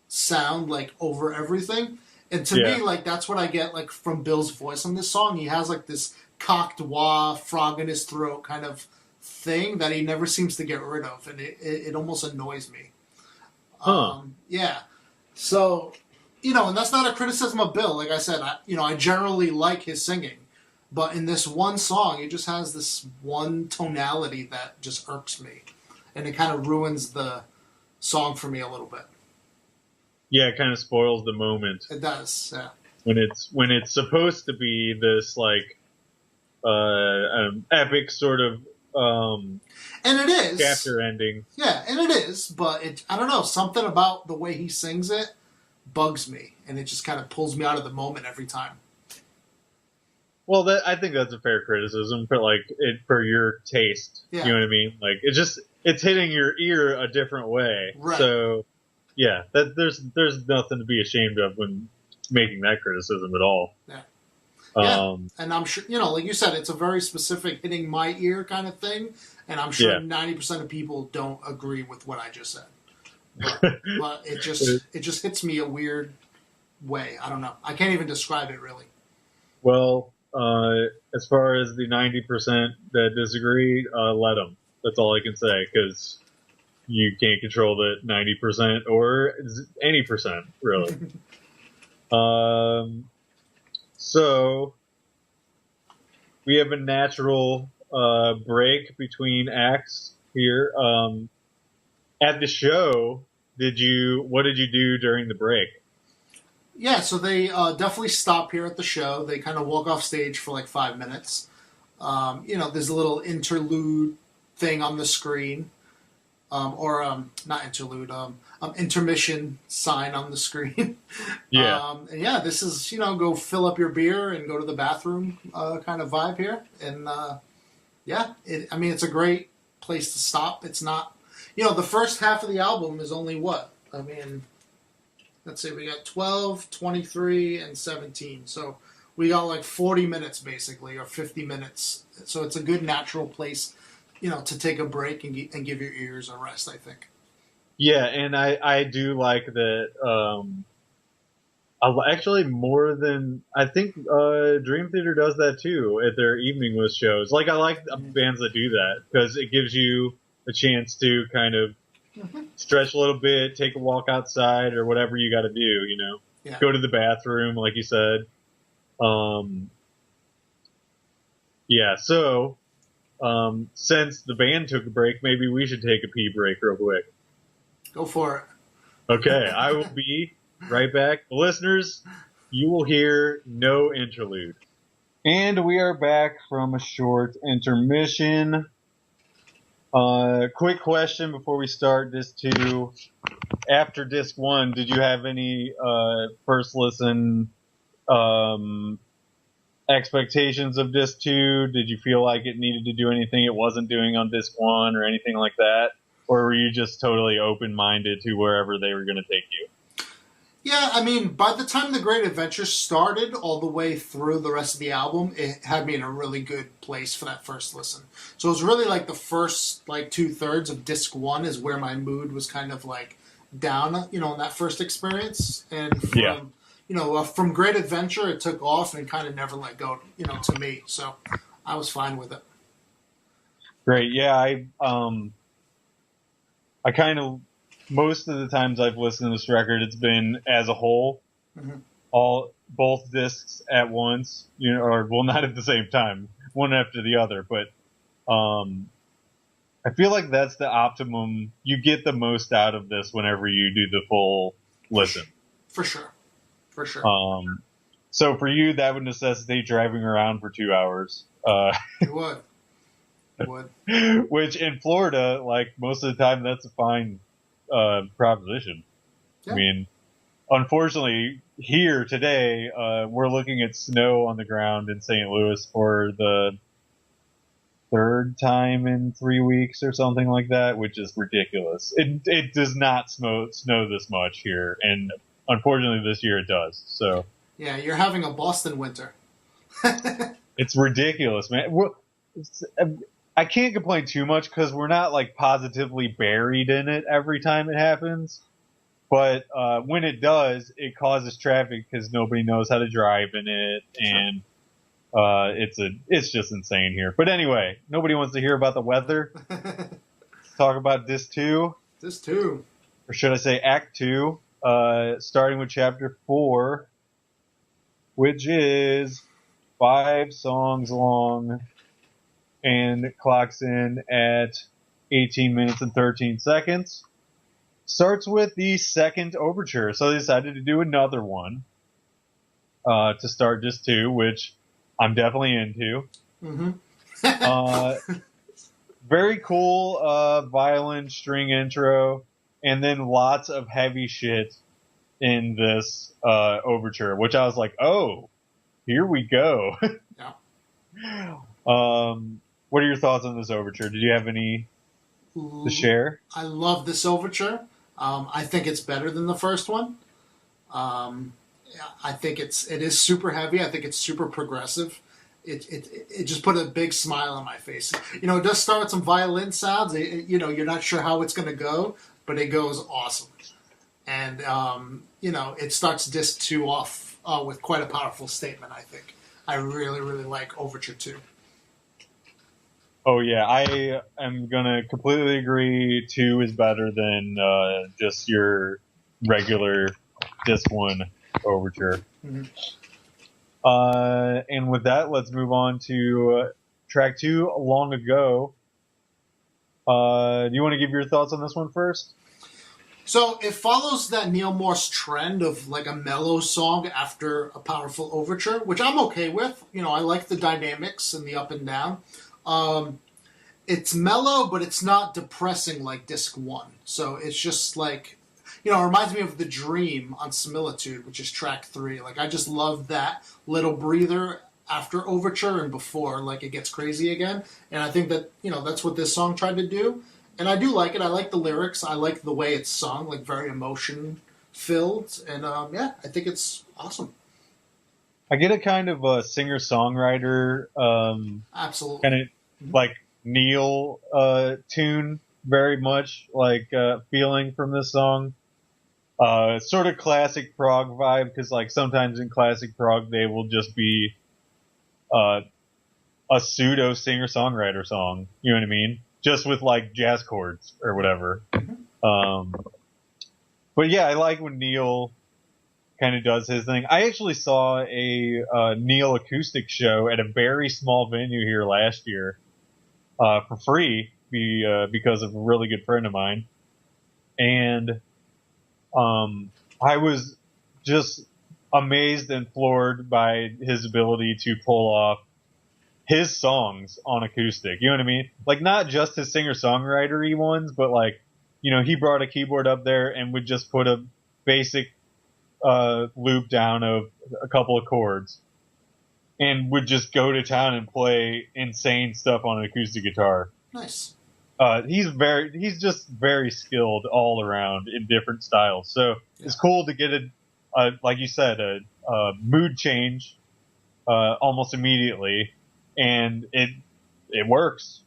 sound like over everything. And to me, like that's what I get like from Bill's voice on this song. He has like this cocked wah, frog in his throat kind of thing that he never seems to get rid of, and it almost annoys me. Yeah. So, and that's not a criticism of Bill. Like I said, I generally like his singing, but in this one song, it just has this one tonality that just irks me, and it kind of ruins the song for me a little bit. Yeah, it kind of spoils the moment. It does, yeah. When it's supposed to be this like epic sort of and it is chapter ending. Yeah, and it is, but I don't know, something about the way he sings it bugs me, and it just kind of pulls me out of the moment every time. Well, I think that's a fair criticism for your taste. Yeah. You know what I mean? Like it's hitting your ear a different way. Right. So yeah, there's nothing to be ashamed of when making that criticism at all. Yeah. Yeah, and I'm sure, like you said, it's a very specific hitting my ear kind of thing, and I'm sure 90% of people don't agree with what I just said. But it just hits me a weird way. I don't know. I can't even describe it really. Well, as far as the 90% that disagree, let them. That's all I can say, because you can't control the 90% or any percent, really. So, we have a natural break between acts here. At the show, what did you do during the break? Yeah, so they definitely stop here at the show. They kind of walk off stage for like 5 minutes. There's a little interlude thing on the screen. Not interlude, intermission sign on the screen. Yeah. And this is, go fill up your beer and go to the bathroom kind of vibe here. And it's a great place to stop. It's not, the first half of the album is only what? I mean, let's see, we got 12, 23, and 17. So we got like 40 minutes basically, or 50 minutes. So it's a good natural place to take a break and give your ears a rest, I think. Yeah, and I do like that. Actually, more than I think, Dream Theater does that too at their evening with shows. Like I like bands that do that because it gives you a chance to kind of stretch a little bit, take a walk outside, or whatever you got to do. Yeah. Go to the bathroom, like you said. So. Since the band took a break, maybe we should take a pee break real quick. Go for it. Okay, I will be right back. Listeners, you will hear no interlude. And we are back from a short intermission. Quick question before we start Disc 2. After Disc 1, did you have any first listen expectations of Disc 2? Did you feel like it needed to do anything it wasn't doing on Disc 1 or anything like that? Or were you just totally open-minded to wherever they were going to take you? Yeah, I mean, by the time The Great Adventure started all the way through the rest of the album, it had me in a really good place for that first listen. So it was really like the first like 2/3 of Disc 1 is where my mood was kind of like down, in that first experience. And from Great Adventure, it took off and kind of never let go, to me. So I was fine with it. Great. Yeah, I kind of, most of the times I've listened to this record, it's been as a whole, both discs at once, or well, not at the same time, one after the other, but I feel like that's the optimum. You get the most out of this whenever you do the full listen. For sure. So for you, that would necessitate driving around for 2 hours. It would. Which in Florida, like most of the time, that's a fine proposition. Yeah. I mean, unfortunately, here today, we're looking at snow on the ground in St. Louis for the third time in 3 weeks or something like that, which is ridiculous. It does not snow this much here, and unfortunately this year it does. So Yeah, you're having a Boston winter. it's ridiculous, man. I can't complain too much because we're not like positively buried in it every time it happens. But when it does, it causes traffic because nobody knows how to drive in it, and it's just insane here. But anyway, nobody wants to hear about the weather. Let's talk about Disc 2. Disc 2. Or should I say Act 2, starting with Chapter 4, which is 5 songs long, and it clocks in at 18 minutes and 13 seconds. Starts with the second overture, so they decided to do another one to start Disc 2, which I'm definitely into. Mm-hmm. Very cool violin string intro, and then lots of heavy shit in this overture, which I was like, oh, here we go. Yeah. What are your thoughts on this overture? Did you have any to share? I love this overture. I think it's better than the first one. I think it is super heavy. I think it's super progressive. It just put a big smile on my face. You know, it does start with some violin sounds. You know, you're not sure how it's going to go, but it goes awesome. And, you know, it starts Disc 2 off with quite a powerful statement, I think. I really, really like Overture 2. Oh, yeah. I am going to completely agree. 2 is better than just your regular Disc 1 Overture. Mm-hmm. And with that, let's move on to track 2, Long Ago. Do you want to give your thoughts on this one first? So it follows that Neal Morse trend of like a mellow song after a powerful overture, which I'm okay with. You know, I like the dynamics and the up and down. It's mellow, but it's not depressing like Disc 1. So it's just like, you know, it reminds me of The Dream on Similitude, which is track 3. Like, I just love that little breather after Overture and before, like, it gets crazy again. And I think that, you know, that's what this song tried to do. And I do like it. I like the lyrics. I like the way it's sung, like, very emotion-filled. And, yeah, I think it's awesome. I get a kind of a singer-songwriter, Absolutely. kind of like Neal tune, very much like feeling from this song. Sort of classic prog vibe, because like sometimes in classic prog they will just be a pseudo singer-songwriter song. You know what I mean? Just with like jazz chords or whatever. But yeah, I like when Neal kind of does his thing. I actually saw a Neal acoustic show at a very small venue here last year for free because of a really good friend of mine. And I was just amazed and floored by his ability to pull off his songs on acoustic. You know what I mean? Like, not just his singer-songwriter-y ones, but like, you know, he brought a keyboard up there and would just put a basic loop down of a couple of chords and would just go to town and play insane stuff on an acoustic guitar. Nice. He's just very skilled all around in different styles. So it's cool to get like you said, a mood change almost immediately, and it works.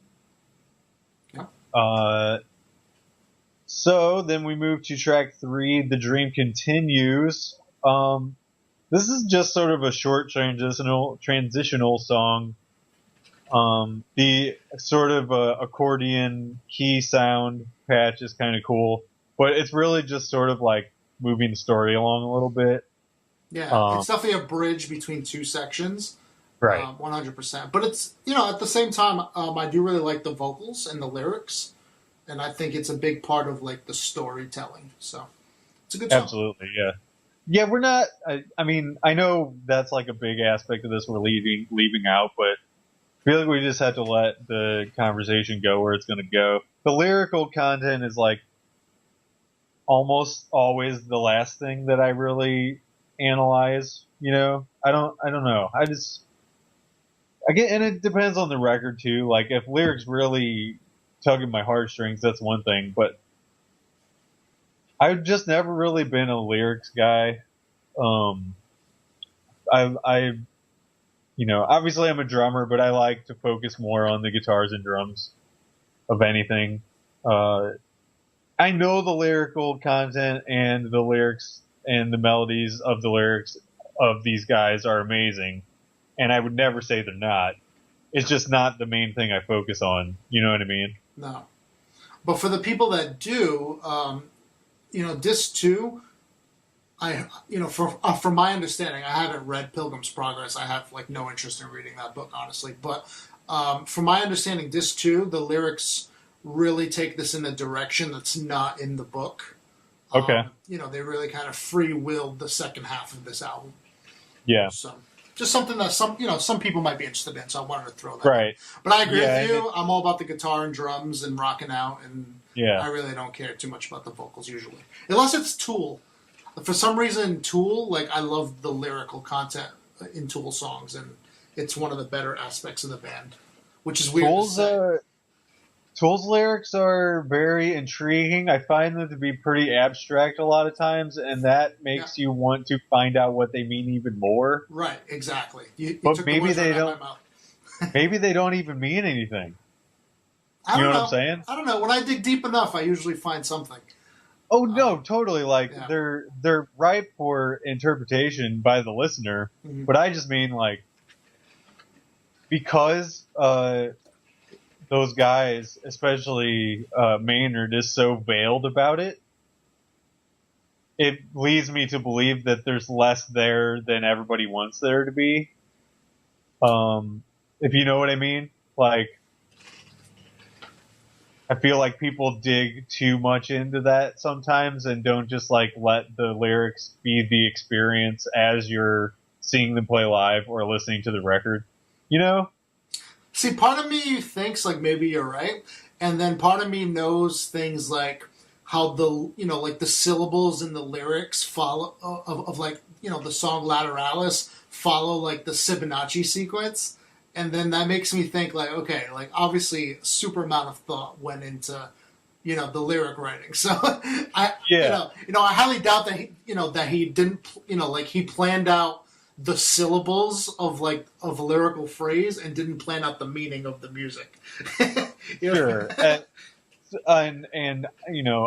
Yeah. So then we move to track 3, The Dream Continues. This is just sort of a short transitional song. The sort of accordion key sound patch is kind of cool, but it's really just sort of like moving the story along a little bit. Yeah, it's definitely a bridge between two sections. Right. 100%. But it's, you know, at the same time, I do really like the vocals and the lyrics, and I think it's a big part of like the storytelling. So it's a good song. Absolutely, yeah. Yeah, we're not. I mean, I know that's like a big aspect of this we're leaving out, but I feel like we just have to let the conversation go where it's going to go. The lyrical content is like almost always the last thing that I really analyze. You know, I don't know. Again, and it depends on the record too. Like if lyrics really tug at my heartstrings, that's one thing. But I've just never really been a lyrics guy. I obviously I'm a drummer, but I like to focus more on the guitars and drums of anything. I know the lyrical content and the lyrics and the melodies of the lyrics of these guys are amazing, and I would never say they're not. It's just not the main thing I focus on. You know what I mean? No. But for the people that do, disc 2, from my understanding, I haven't read Pilgrim's Progress. I have like no interest in reading that book, honestly. But from my understanding, disc 2, the lyrics really take this in a direction that's not in the book. Okay. They really kind of free-willed the second half of this album. Yeah. So just something that some people might be interested in. So I wanted to throw that. Right. In. But I agree with you. I'm all about the guitar and drums and rocking out, and I really don't care too much about the vocals usually, unless it's Tool. For some reason, Tool, like I love the lyrical content in Tool songs, and it's one of the better aspects of the band, which is weird to say. Tool's lyrics are very intriguing. I find them to be pretty abstract a lot of times, and that makes you want to find out what they mean even more. Right, exactly. But maybe they don't. Maybe they don't even mean anything. You know what I'm saying? I don't know. When I dig deep enough, I usually find something. Oh no, totally. Like they're ripe for interpretation by the listener. Mm-hmm. But I just mean like because those guys, especially Maynard, is so veiled about it. It leads me to believe that there's less there than everybody wants there to be. If you know what I mean, like. I feel like people dig too much into that sometimes and don't just like let the lyrics be the experience as you're seeing them play live or listening to the record. You know? See, part of me thinks like maybe you're right, and then part of me knows things like how the syllables in the lyrics follow of like the song Lateralis follow like the Fibonacci sequence. And then that makes me think, like, okay, like obviously, a super amount of thought went into, the lyric writing. So I highly doubt that he didn't, he planned out the syllables of a lyrical phrase and didn't plan out the meaning of the music. Sure, and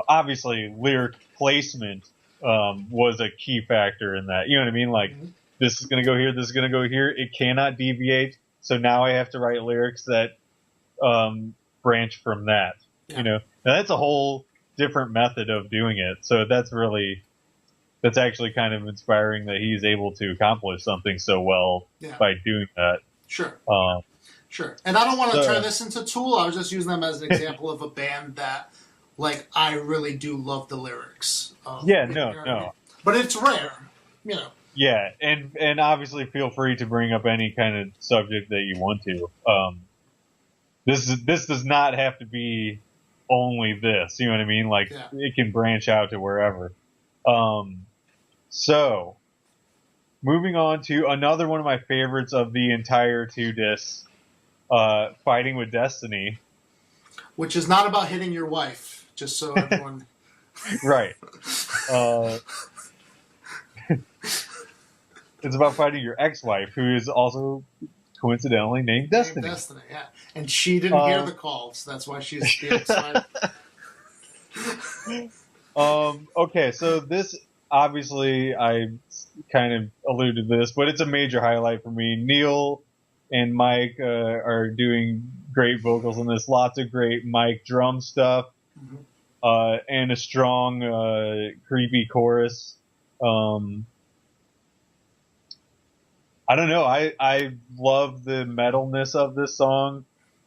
obviously, lyric placement was a key factor in that. You know what I mean? Like, this is going to go here, this is going to go here. It cannot deviate. So now I have to write lyrics that branch from that. Yeah. Now that's a whole different method of doing it. So that's actually kind of inspiring that he's able to accomplish something so well by doing that. Sure. Sure. And I don't want to turn this into Tool. I was just using them as an example of a band that, like, I really do love the lyrics. No. But it's rare, Yeah, and obviously feel free to bring up any kind of subject that you want to. This does not have to be only this. You know what I mean? Like it can branch out to wherever. So moving on to another one of my favorites of the entire 2 discs, Fighting with Destiny, which is not about hitting your wife. Just so everyone. Right. It's about fighting your ex-wife, who is also coincidentally named Destiny. Destiny, yeah. And she didn't hear the call, so that's why she's the ex-wife. Okay, so this, obviously, I kind of alluded to this, but it's a major highlight for me. Neal and Mike are doing great vocals in this. Lots of great Mike drum stuff, and a strong, creepy chorus. I don't know. I love the metalness of this song.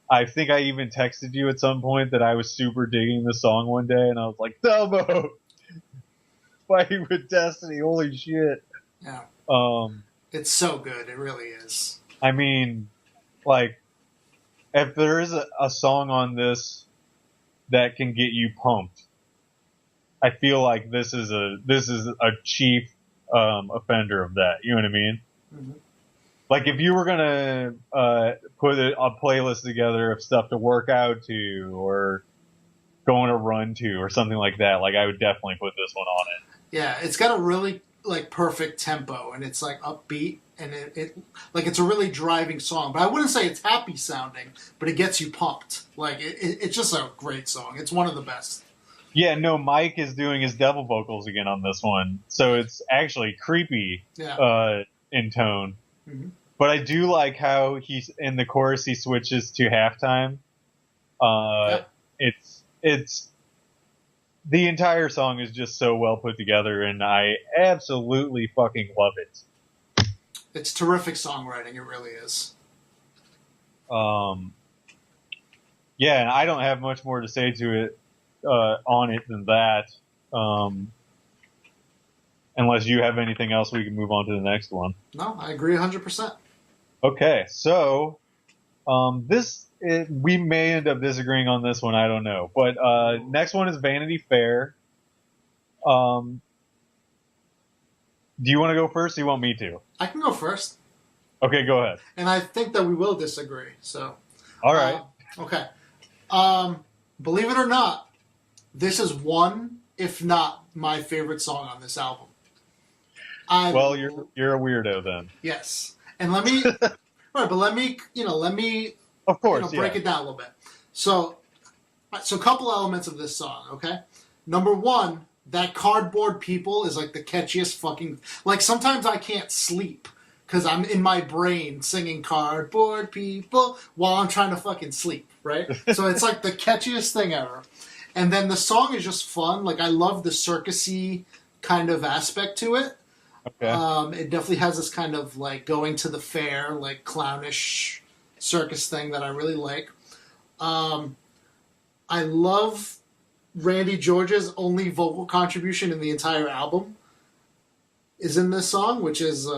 I think I even texted you at some point that I was super digging the song one day, and I was like, Delbo! Fighting with Destiny, holy shit. Yeah. It's so good. It really is. I mean, like, if there is a song on this that can get you pumped, I feel like this is a chief offender of that. You know what I mean? Mm-hmm. Like if you were gonna put a playlist together of stuff to work out to or go on a run to or something like that, like I would definitely put this one on it. Yeah, it's got a really like perfect tempo, and it's like upbeat, and it like it's a really driving song. But I wouldn't say it's happy sounding, but it gets you pumped. Like it's just a great song. It's one of the best. Yeah, no, Mike is doing his devil vocals again on this one, so it's actually creepy in tone. Mm-hmm. But I do like how he's in the chorus he switches to halftime. It's the entire song is just so well put together, and I absolutely fucking love it. It's terrific songwriting. It really is. Yeah, and I don't have much more to say to it on it than that. Unless you have anything else, we can move on to the next one. No, I agree 100%. Okay, so we may end up disagreeing on this one. I don't know, but next one is Vanity Fair. Do you want to go first? Or you want me to? I can go first. Okay, go ahead. And I think that we will disagree. So, all right. Okay. Believe it or not, this is one, if not my favorite song on this album. Well, you're a weirdo then. Yes, and let me of course break it down a little bit. So a couple elements of this song. Okay, number one, that Cardboard People is like the catchiest fucking. Like sometimes I can't sleep because I'm in my brain singing Cardboard People while I'm trying to fucking sleep. Right, so it's like the catchiest thing ever. And then the song is just fun. Like I love the circusy kind of aspect to it. Okay. It definitely has this kind of like going to the fair, like clownish circus thing that I really like. I love Randy George's only vocal contribution in the entire album is in this song, which is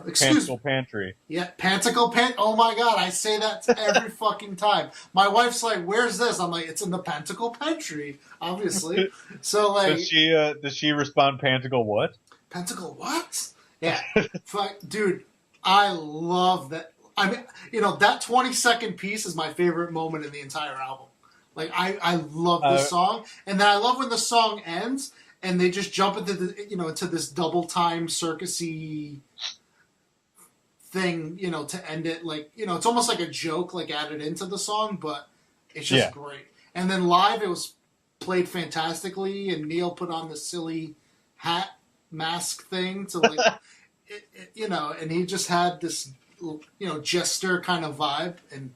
excuse me. Pantry. Yeah, Panticle Pant. Oh my god, I say that every fucking time. My wife's like, "Where's this?" I'm like, "It's in the Panticle Pantry, obviously." So like, does she respond Panticle what? Pentacle what? Yeah. Fuck, dude, I love that. I mean, that 20-second piece is my favorite moment in the entire album. Like, I love this song. And then I love when the song ends and they just jump into into this double time circusy thing, to end it. Like, it's almost like a joke, like added into the song, but it's just great. And then live, it was played fantastically, and Neal put on the silly hat mask thing to like and he just had this jester kind of vibe, and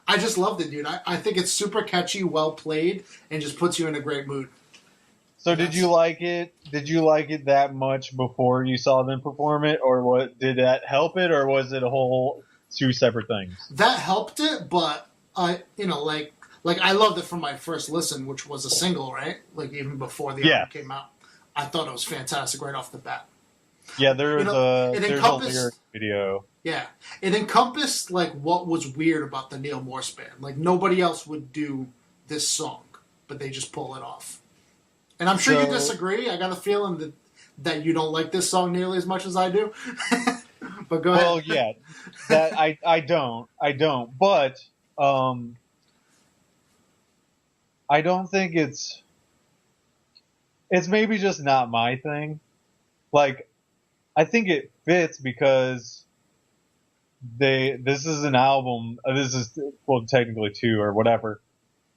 I just loved it, dude. I think it's super catchy, well played, and just puts you in a great mood. So did you like it that much before you saw them perform it, or did that help it, or was it a whole two separate things? That helped it, but like I loved it from my first listen, which was a single, right? Like even before the album came out. I thought it was fantastic right off the bat. Yeah, there's a lyric video. Yeah, it encompassed like what was weird about the Neal Morse Band. Like nobody else would do this song, but they just pull it off. And I'm sure you disagree. I got a feeling that you don't like this song nearly as much as I do. But go ahead. Well, yeah, that I don't, but I don't think it's maybe just not my thing. Like, I think it fits because this is an album, technically two or whatever,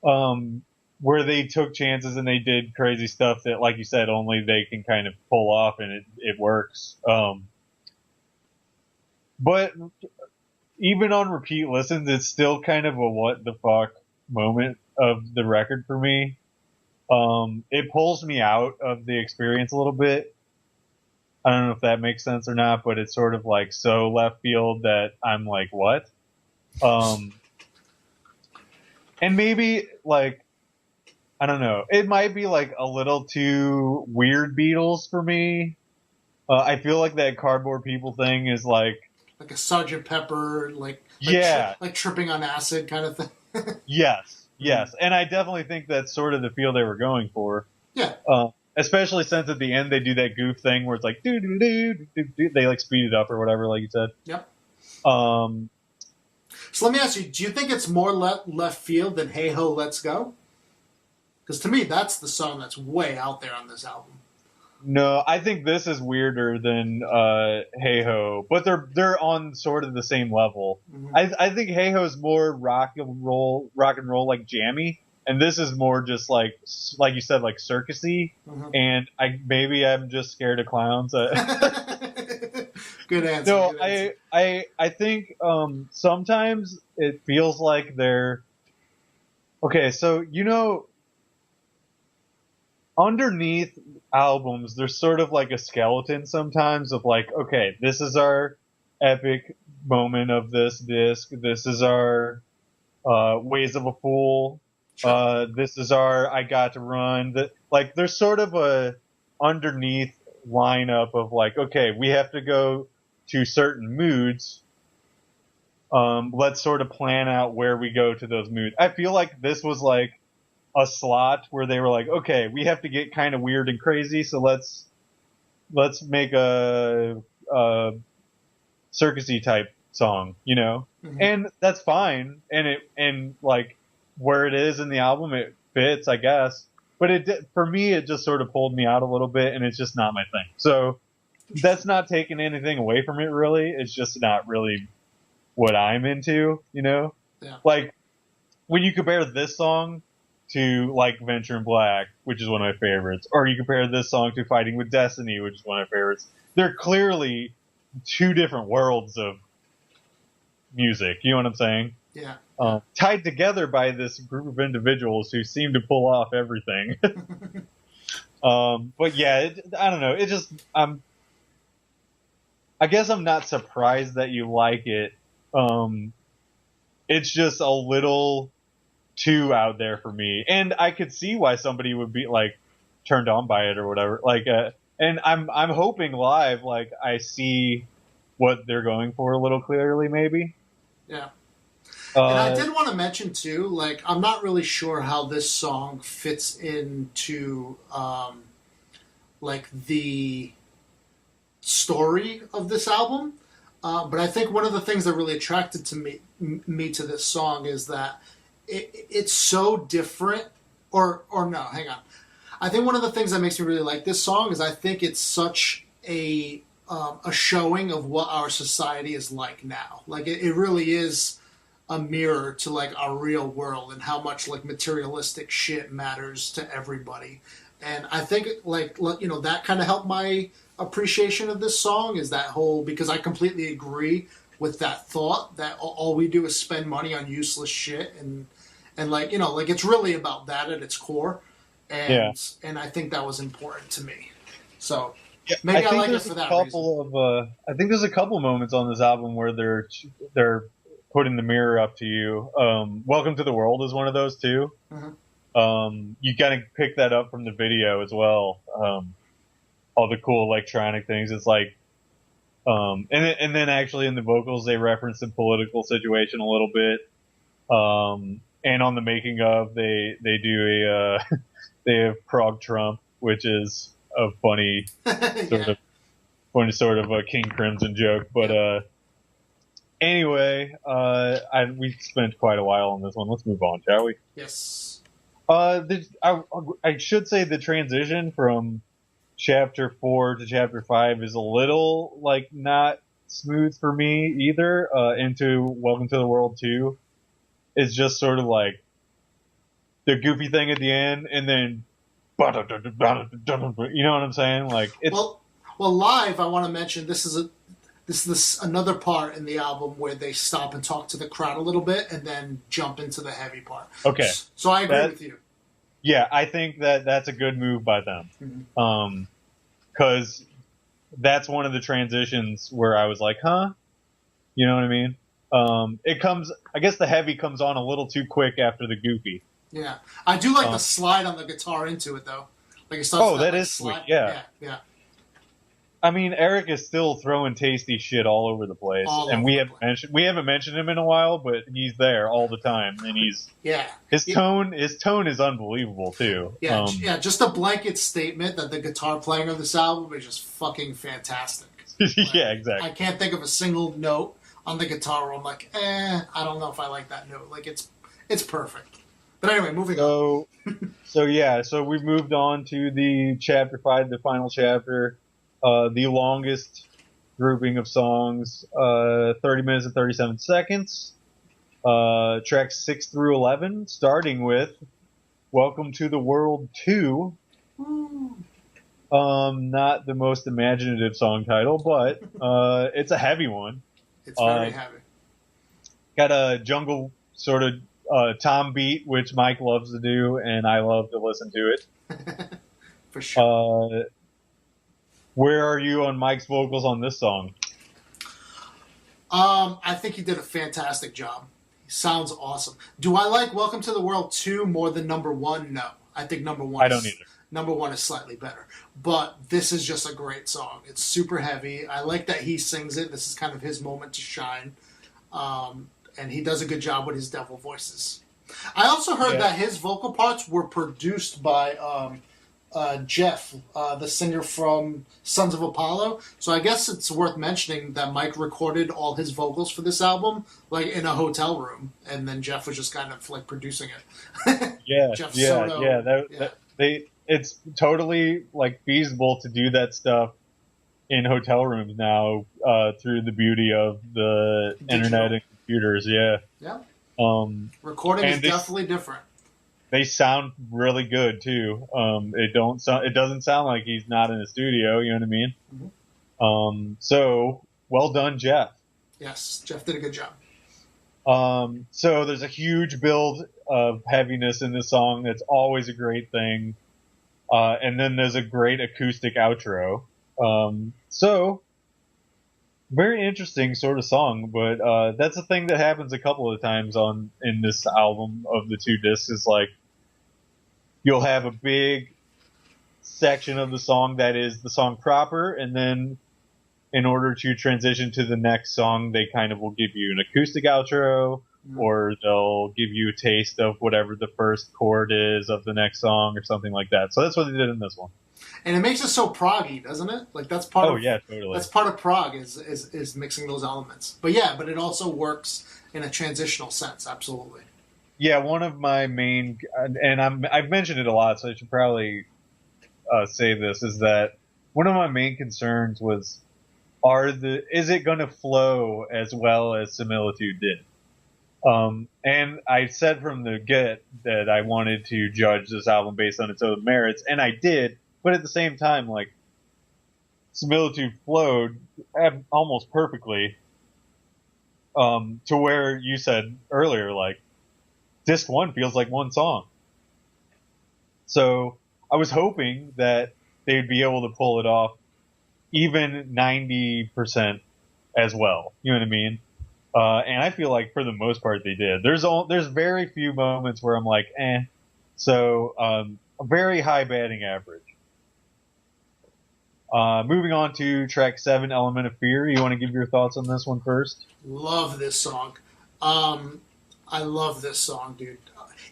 where they took chances and they did crazy stuff that, like you said, only they can kind of pull off, and it works. But even on repeat listens, it's still kind of a what the fuck moment of the record for me. It pulls me out of the experience a little bit. I don't know if that makes sense or not, but it's sort of like so left field that I'm like, what? And maybe like, I don't know. It might be like a little too weird Beatles for me. I feel like that Cardboard People thing is like a Sgt. Pepper, like tripping on acid kind of thing. Yes. And I definitely think that's sort of the feel they were going for. Yeah. Especially since at the end they do that goof thing where it's like, do-do-do-do-do-do. They like speed it up or whatever, like you said. Yep. Um, So let me ask you: do you think it's more left field than "Hey Ho, Let's Go"? Because to me, that's the song that's way out there on this album. no, I think this is weirder than Hey Ho, but they're on sort of the same level. Mm-hmm. I think Hey Ho is more rock and roll like jammy, and this is more just like you said, like circusy. Mm-hmm. And I'm just scared of clowns. Good answer. No, good answer. I think sometimes it feels like they're okay. So underneath albums, there's sort of like a skeleton sometimes of like, okay, this is our epic moment of this disc. This is our Ways of a Fool. Sure. This is our I Got to Run. Like, there's sort of a underneath lineup of like, okay, we have to go to certain moods. Let's sort of plan out where we go to those moods. I feel like this was like a slot where they were like, okay, we have to get kind of weird and crazy, so let's make a circusy type song, Mm-hmm. and that's fine, and like where it is in the album, it fits, I guess. But for me, it just sort of pulled me out a little bit, and it's just not my thing. So that's not taking anything away from it, really. It's just not really what I'm into, Yeah. Like when you compare this song to like Venture in Black, which is one of my favorites, or you compare this song to Fighting with Destiny, which is one of my favorites. They're clearly two different worlds of music. You know what I'm saying? Yeah. Tied together by this group of individuals who seem to pull off everything. But yeah, I don't know. It just I guess I'm not surprised that you like it. It's just a little too out there for me, and I could see why somebody would be like turned on by it or whatever. Like, and I'm hoping live, like I see what they're going for a little clearly, maybe. Yeah. And I did want to mention too, like I'm not really sure how this song fits into like the story of this album, but I think one of the things that really attracted to me to this song is that it's so different. Or no, hang on. I think one of the things that makes me really like this song is I think it's such a showing of what our society is like now. Like it really is a mirror to like our real world and how much like materialistic shit matters to everybody. And I think like that kind of helped my appreciation of this song is that whole, because I completely agree with that thought that all we do is spend money on useless shit and like like it's really about that at its core. And I think that was important to me. So maybe I like it for that reason. I think there's a couple moments on this album where they're putting the mirror up to you. Welcome to the World is one of those too. Mm-hmm. You kind of pick that up from the video as well. All the cool electronic things. It's like, and then actually in the vocals they reference the political situation a little bit. And on the making of, they do they have Prague Trump, which is a funny sort of a King Crimson joke. But anyway, we spent quite a while on this one. Let's move on, shall we? Yes. I should say the transition from chapter 4 to chapter 5 is a little like not smooth for me either. Into Welcome to the World 2. It's just sort of like the goofy thing at the end, and then you know what I'm saying? Like it's well, live. I want to mention this is another part in the album where they stop and talk to the crowd a little bit, and then jump into the heavy part. Okay, so I agree with you. Yeah, I think that's a good move by them, mm-hmm. Because that's one of the transitions where I was like, huh, you know what I mean? I guess the heavy comes on a little too quick after the goofy. Yeah, I do like the slide on the guitar into it though. Like it starts that is slide. Sweet. Yeah. I mean, Eric is still throwing tasty shit all over the place, and we haven't mentioned him in a while, but he's there all the time, and he's his tone is unbelievable too. Yeah, just a blanket statement that the guitar playing of this album is just fucking fantastic. Yeah, exactly. I can't think of a single note on the guitar where I'm like, I don't know if I like that note. Like it's perfect. But anyway, moving on. So we've moved on to the chapter 5, the final chapter, the longest grouping of songs, 30 minutes and 37 seconds, tracks 6 through 11, starting with Welcome to the World 2. Not the most imaginative song title, but it's a heavy one. It's very heavy. Got a jungle sort of tom beat, which Mike loves to do, and I love to listen to it. For sure. Where are you on Mike's vocals on this song? I think he did a fantastic job. He sounds awesome. Do I like Welcome to the World 2 more than number 1? No. I think number 1 I don't either. Number 1 is slightly better. But this is just a great song. It's super heavy. I like that he sings it. This is kind of his moment to shine. And he does a good job with his devil voices. I also heard that his vocal parts were produced by Jeff, the singer from Sons of Apollo. So I guess it's worth mentioning that Mike recorded all his vocals for this album, like in a hotel room, and then Jeff was just kind of like producing it. It's totally like feasible to do that stuff in hotel rooms now through the beauty of the internet and computers. Yeah. Recording is definitely different. They sound really good too. It doesn't sound like he's not in the studio. You know what I mean? Mm-hmm. So well done, Jeff. Yes, Jeff did a good job. So there's a huge build of heaviness in this song. That's always a great thing. And then there's a great acoustic outro. So very interesting sort of song, but that's a thing that happens a couple of times in this album of the 2 discs. Is like you'll have a big section of the song that is the song proper, and then in order to transition to the next song, they kind of will give you an acoustic outro, or they'll give you a taste of whatever the first chord is of the next song or something like that. So that's what they did in this one. And it makes it so proggy, doesn't it? Like that's part of totally. That's part of prog is mixing those elements. But it also works in a transitional sense, absolutely. Yeah, one of my main, and I've mentioned it a lot, so I should probably say this, is that one of my main concerns was, is it going to flow as well as Similitude did? And I said from the get that I wanted to judge this album based on its own merits, and I did, but at the same time, like, Similitude flowed almost perfectly, to where you said earlier, like, disc 1 feels like one song. So I was hoping that they'd be able to pull it off even 90% as well. You know what I mean? And I feel like for the most part they did. There's very few moments where I'm like, eh. So a very high batting average. Moving on to track 7, Element of Fear. You want to give your thoughts on this one first? Love this song. I love this song, dude.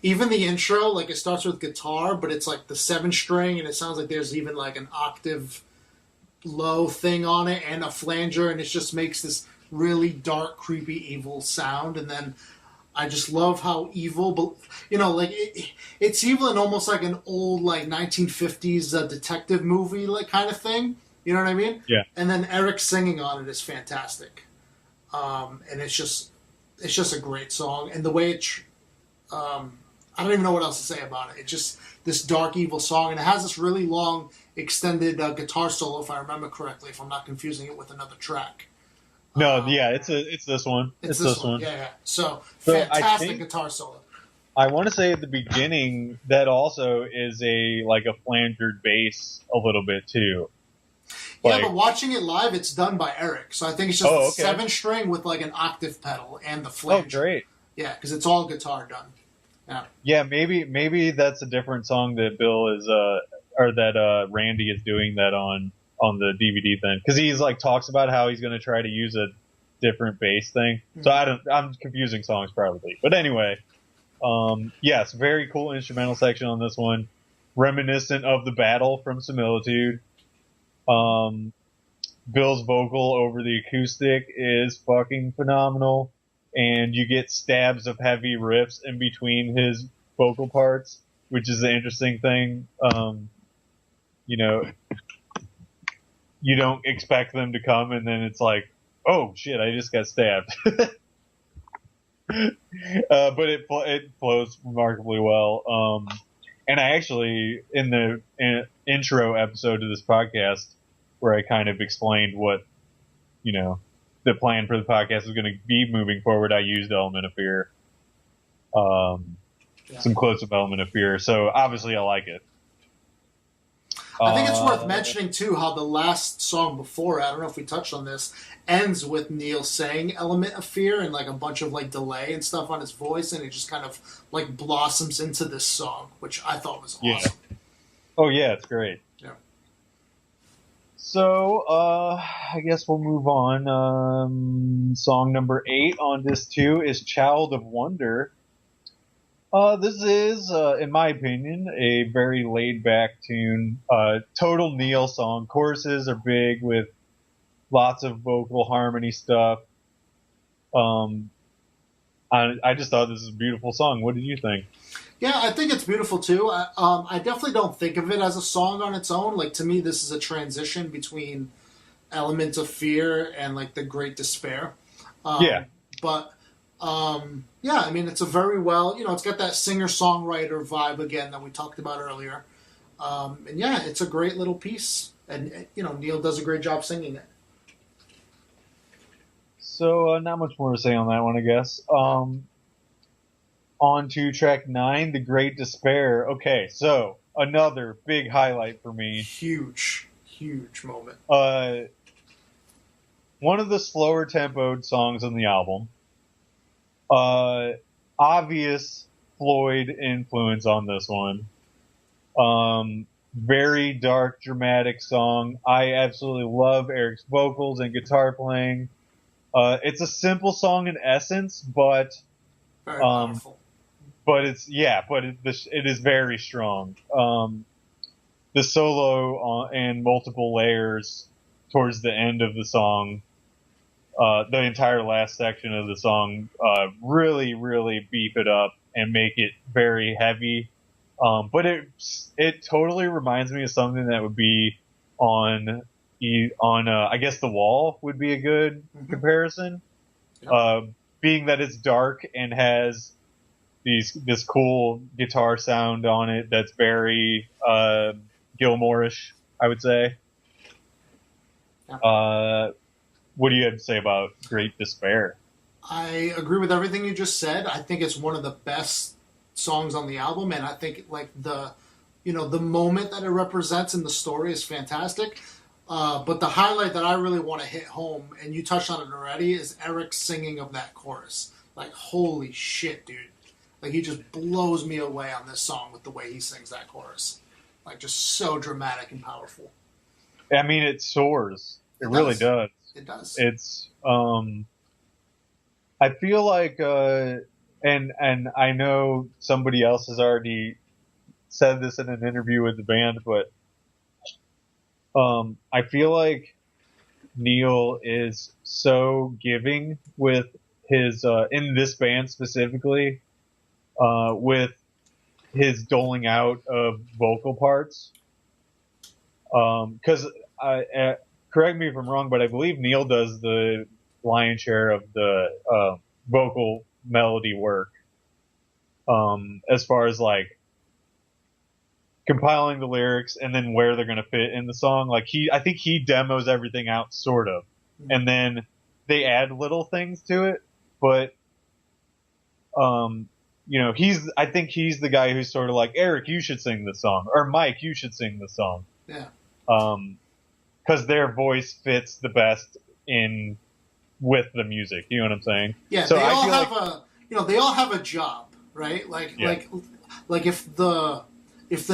Even the intro, like it starts with guitar, but it's like the 7-string, and it sounds like there's even like an octave low thing on it and a flanger, and it just makes this really dark, creepy, evil sound. And then I just love how evil, but like it's evil in almost like an old like 1950s detective movie like kind of thing. You know what I mean? Yeah. And then Eric singing on it is fantastic, and it's just a great song. And the way I don't even know what else to say about it. It's just this dark, evil song, and it has this really long, extended guitar solo, if I remember correctly, if I'm not confusing it with another track. No, it's this one. It's this one. Yeah. So fantastic guitar solo. I want to say at the beginning that also is a flangered bass a little bit too. Yeah, but watching it live, it's done by Eric. So I think it's just the 7-string with like an octave pedal and the flanger. Oh, great. Yeah, because it's all guitar done. Yeah, maybe that's a different song that Bill is or that Randy is doing that on the DVD thing, because he's like talks about how he's going to try to use a different bass thing. Mm-hmm. So I'm confusing songs probably, but anyway, yes, very cool instrumental section on this one, reminiscent of the battle from Similitude. Bill's vocal over the acoustic is fucking phenomenal, and you get stabs of heavy riffs in between his vocal parts, which is an interesting thing. You know, you don't expect them to come, and then it's like, oh shit, I just got stabbed. But it flows remarkably well. And I actually, in the intro episode to this podcast, where I kind of explained what, the plan for the podcast is going to be moving forward, I used Element of Fear. Some quotes of Element of Fear. So obviously I like it. I think it's worth mentioning, too, how the last song before, I don't know if we touched on this, ends with Neal saying Element of Fear and, like, a bunch of, like, delay and stuff on his voice, and it just kind of, like, blossoms into this song, which I thought was awesome. Yeah. Oh, yeah, it's great. Yeah. So, I guess we'll move on. Song number 8 on disc 2 is Child of Wonder. This is, in my opinion, a very laid-back tune. Total Neal song. Choruses are big with lots of vocal harmony stuff. I just thought this was a beautiful song. What did you think? Yeah, I think it's beautiful, too. I definitely don't think of it as a song on its own. Like, to me, this is a transition between Element of Fear and, like, The Great Despair. Yeah. But... yeah, I mean, it's a very well, it's got that singer-songwriter vibe again that we talked about earlier. And yeah, it's a great little piece. And, Neal does a great job singing it. So, not much more to say on that one, I guess. On to track 9, The Great Despair. Okay, so, another big highlight for me. Huge moment. One of the slower tempoed songs on the album. Obvious Floyd influence on this one. Very dark, dramatic song. I absolutely love Eric's vocals and guitar playing. It's a simple song in essence, but very powerful. But it is very strong. The solo and multiple layers towards the end of the song. The entire last section of the song really, really beef it up and make it very heavy. But it totally reminds me of something that would be on I guess The Wall would be a good comparison. Yeah. Being that it's dark and has this cool guitar sound on it that's very Gilmore-ish, I would say. Yeah. What do you have to say about Great Despair? I agree with everything you just said. I think it's one of the best songs on the album, and I think like the moment that it represents in the story is fantastic. But the highlight that I really want to hit home, and you touched on it already, is Eric's singing of that chorus. Like, holy shit, dude. Like, he just blows me away on this song with the way he sings that chorus. Like, just so dramatic and powerful. I mean, it soars. It really does. It does. It's, I feel like, and I know somebody else has already said this in an interview with the band, but, I feel like Neal is so giving with his, in this band specifically, with his doling out of vocal parts. 'Cause correct me if I'm wrong, but I believe Neal does the lion's share of the vocal melody work. As far as like compiling the lyrics and then where they're going to fit in the song. Like I think he demos everything out sort of, and then they add little things to it. But I think he's the guy who's sort of like, Eric, you should sing this song, or Mike, you should sing this song. Yeah. Because their voice fits the best in with the music. You know what I'm saying? Yeah. So they all have a job, right? Like if the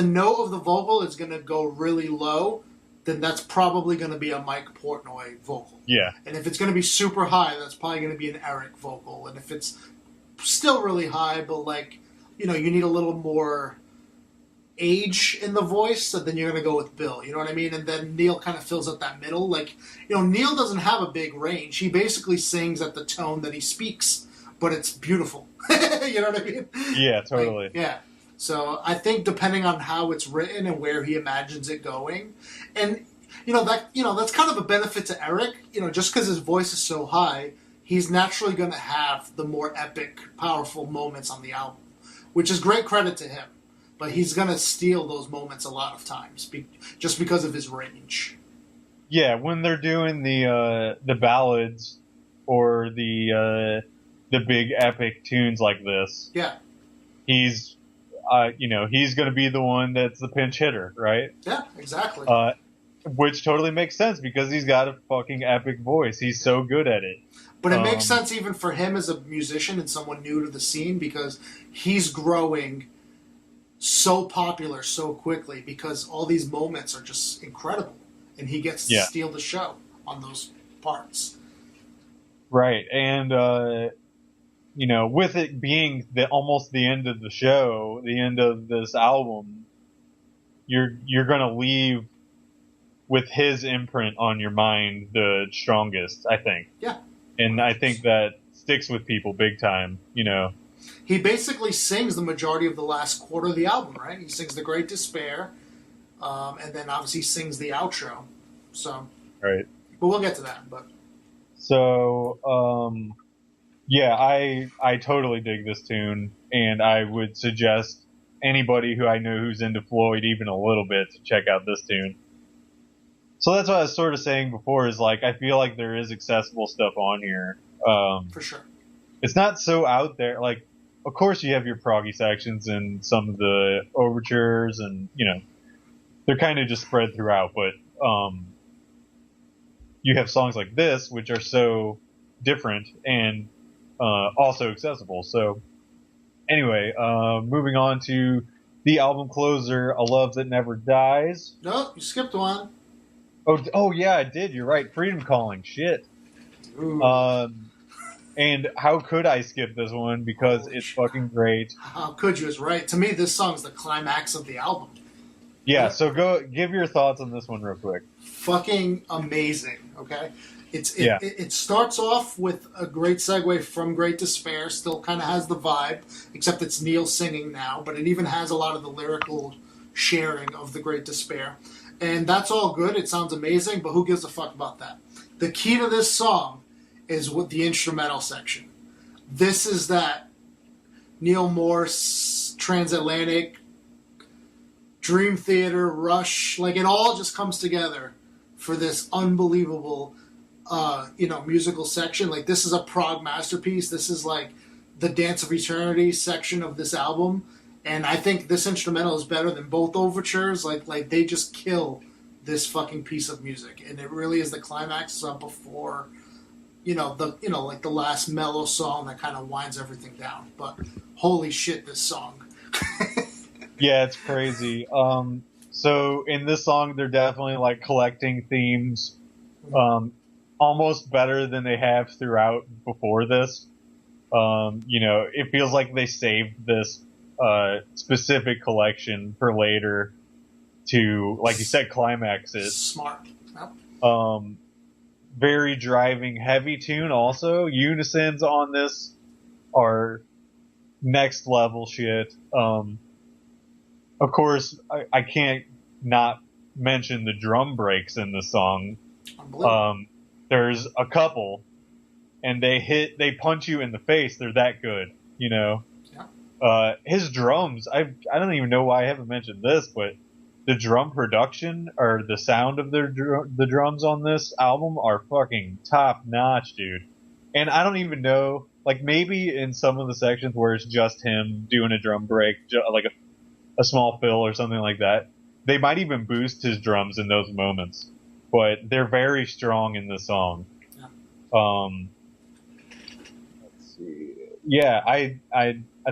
note of the vocal is going to go really low, then that's probably going to be a Mike Portnoy vocal. Yeah. And if it's going to be super high, that's probably going to be an Eric vocal. And if it's still really high, but you need a little more age in the voice, then you're going to go with Bill. You know what I mean? And then Neal kind of fills up that middle. Like, Neal doesn't have a big range. He basically sings at the tone that he speaks, but it's beautiful. You know what I mean? Yeah, totally. Like, yeah. So I think depending on how it's written and where he imagines it going, and that's kind of a benefit to Eric. Just because his voice is so high, he's naturally going to have the more epic, powerful moments on the album, which is great credit to him. But he's going to steal those moments a lot of times, just because of his range. Yeah, when they're doing the ballads or the big epic tunes like this, yeah, he's he's going to be the one that's the pinch hitter, right? Yeah, exactly. Which totally makes sense because he's got a fucking epic voice. He's so good at it. But it makes sense even for him as a musician and someone new to the scene because he's growing so popular so quickly because all these moments are just incredible. And he gets to steal the show on those parts. Right. And, with it being almost the end of the show, the end of this album, you're going to leave with his imprint on your mind the strongest, I think. Yeah. And I think that sticks with people big time, He basically sings the majority of the last quarter of the album, right? He sings The Great Despair, and then obviously sings the outro. So, right. But we'll get to that. But so, I totally dig this tune, and I would suggest anybody who I know who's into Floyd even a little bit to check out this tune. So that's what I was sort of saying before is like I feel like there is accessible stuff on here. For sure. It's not so out there. Like, of course you have your proggy sections and some of the overtures and, they're kind of just spread throughout. But you have songs like this, which are so different and also accessible. So anyway, moving on to the album closer, A Love That Never Dies. No, you skipped one. Oh yeah, I did. You're right. Freedom Calling. Shit. Ooh. And how could I skip this one? Because it's fucking great. How could you? Is right. To me, this song's the climax of the album. Yeah, so go give your thoughts on this one real quick. Fucking amazing, okay? It starts off with a great segue from Great Despair, still kind of has the vibe, except it's Neal singing now, but it even has a lot of the lyrical sharing of the Great Despair. And that's all good, it sounds amazing, but who gives a fuck about that? The key to this song is with the instrumental section. This is that Neal Morse, Transatlantic, Dream Theater, Rush, like it all just comes together for this unbelievable, musical section. Like this is a prog masterpiece. This is like the Dance of Eternity section of this album, and I think this instrumental is better than both overtures. Like they just kill this fucking piece of music, and it really is the climax before, like the last mellow song that kind of winds everything down. But holy shit, this song. Yeah, it's crazy. So in this song, they're definitely like collecting themes, almost better than they have throughout before this. It feels like they saved this specific collection for later to, like you said, climax it. Smart. Yep. Very driving, heavy tune. Also, unisons on this are next level shit. Of course, I can't not mention the drum breaks in the song. There's a couple, and they punch you in the face. They're that good, Yeah. His drums, I don't even know why I haven't mentioned this, but the drum production or the sound of the drums on this album are fucking top notch, dude. And I don't even know, like maybe in some of the sections where it's just him doing a drum break, like a small fill or something like that, they might even boost his drums in those moments, but they're very strong in this song. Yeah. Let's see. Yeah, I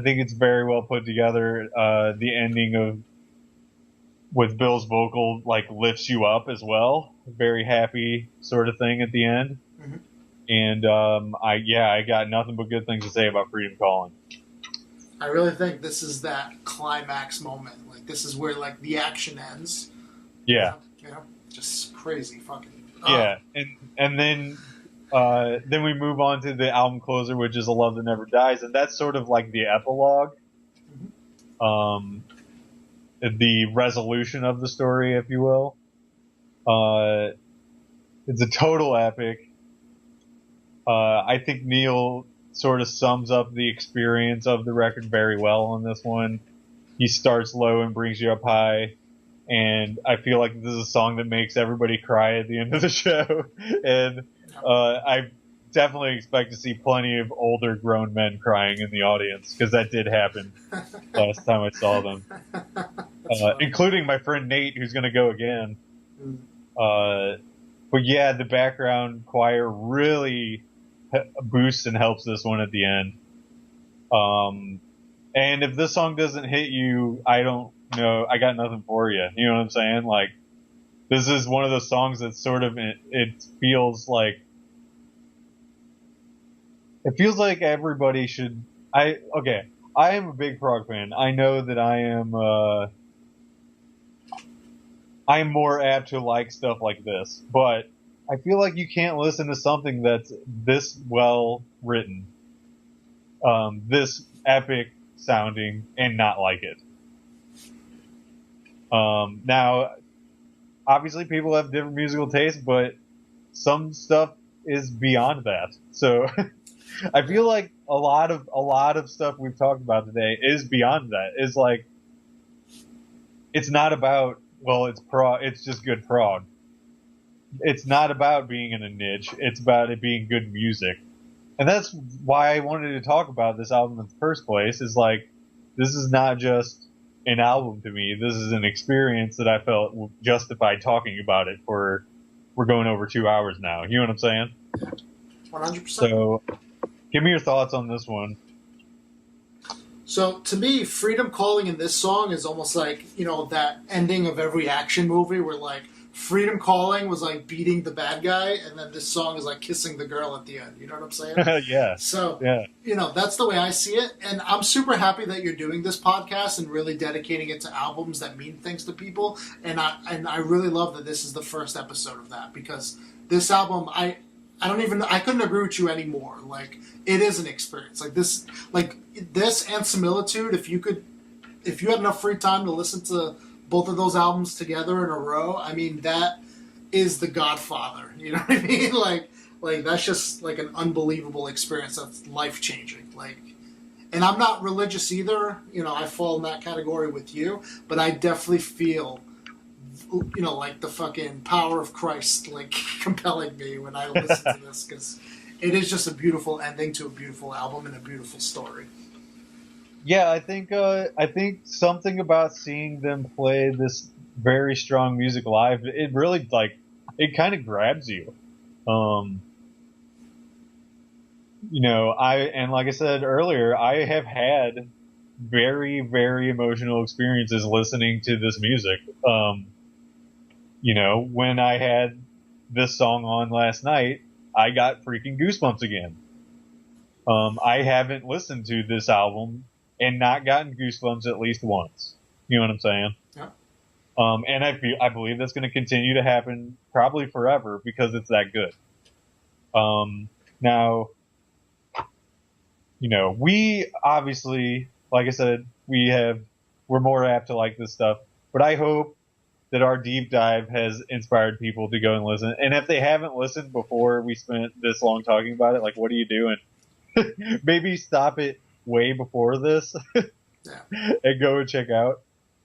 think it's very well put together. The ending with Bill's vocal like lifts you up as well. Very happy sort of thing at the end. Mm-hmm. And I got nothing but good things to say about Freedom Calling. I really think this is that climax moment. Like, this is where, like, the action ends. Yeah. You know? Just crazy fucking... Yeah, and then we move on to the album closer, which is A Love That Never Dies, and that's sort of like the epilogue. The resolution of the story, if you will. It's a total epic. I think Neal sort of sums up the experience of the record very well on this one. He starts low and brings you up high, and I feel like this is a song that makes everybody cry at the end of the show. And I definitely expect to see plenty of older grown men crying in the audience, because that did happen last time I saw them. Including my friend Nate, who's going to go again. But yeah, the background choir really boosts and helps this one at the end. And if this song doesn't hit you, I don't know. I got nothing for you. You know what I'm saying? Like, this is one of those songs that sort of, it feels like everybody should. I am a big prog fan. I know that I'm more apt to like stuff like this, but I feel like you can't listen to something that's this well written, this epic sounding, and not like it. Now, obviously people have different musical tastes, but some stuff is beyond that. So I feel like a lot of stuff we've talked about today is beyond that. It's like, it's not about, well, it's just good prog. It's not about being in a niche. It's about it being good music. And that's why I wanted to talk about this album in the first place, is like, this is not just an album to me. This is an experience that I felt justified talking about it for, we're going over 2 hours now. You know what I'm saying? 100%. So, give me your thoughts on this one. So, to me, Freedom Calling in this song is almost like, you know, that ending of every action movie where, like, Freedom Calling was like beating the bad guy, and then this song is like kissing the girl at the end. You know what I'm saying? Yeah. So, yeah. You know, that's the way I see it. And I'm super happy that you're doing this podcast and really dedicating it to albums that mean things to people. And I really love that this is the first episode of that, because this album, I couldn't agree with you anymore. Like, it is an experience. Like this and Similitude, if you had enough free time to listen to both of those albums together in a row, I mean, that is the Godfather. You know what I mean? Like that's just like an unbelievable experience. That's life changing. Like, and I'm not religious either. You know, I fall in that category with you, but I definitely feel, you know, like the fucking power of Christ, like, compelling me when I listen to this, because it is just a beautiful ending to a beautiful album and a beautiful story. Yeah, I think something about seeing them play this very strong music live, it really, like, it kind of grabs you. You know, like I said earlier, I have had very, very emotional experiences listening to this music. You know, when I had this song on last night, I got freaking goosebumps again. I haven't listened to this album and not gotten goosebumps at least once. You know what I'm saying? Yeah. And I believe that's going to continue to happen probably forever, because it's that good. Now, you know, we obviously, like I said, we're more apt to like this stuff, but I hope that our deep dive has inspired people to go and listen. And if they haven't listened before we spent this long talking about it, like, what are you doing? Maybe stop it way before this and go and check out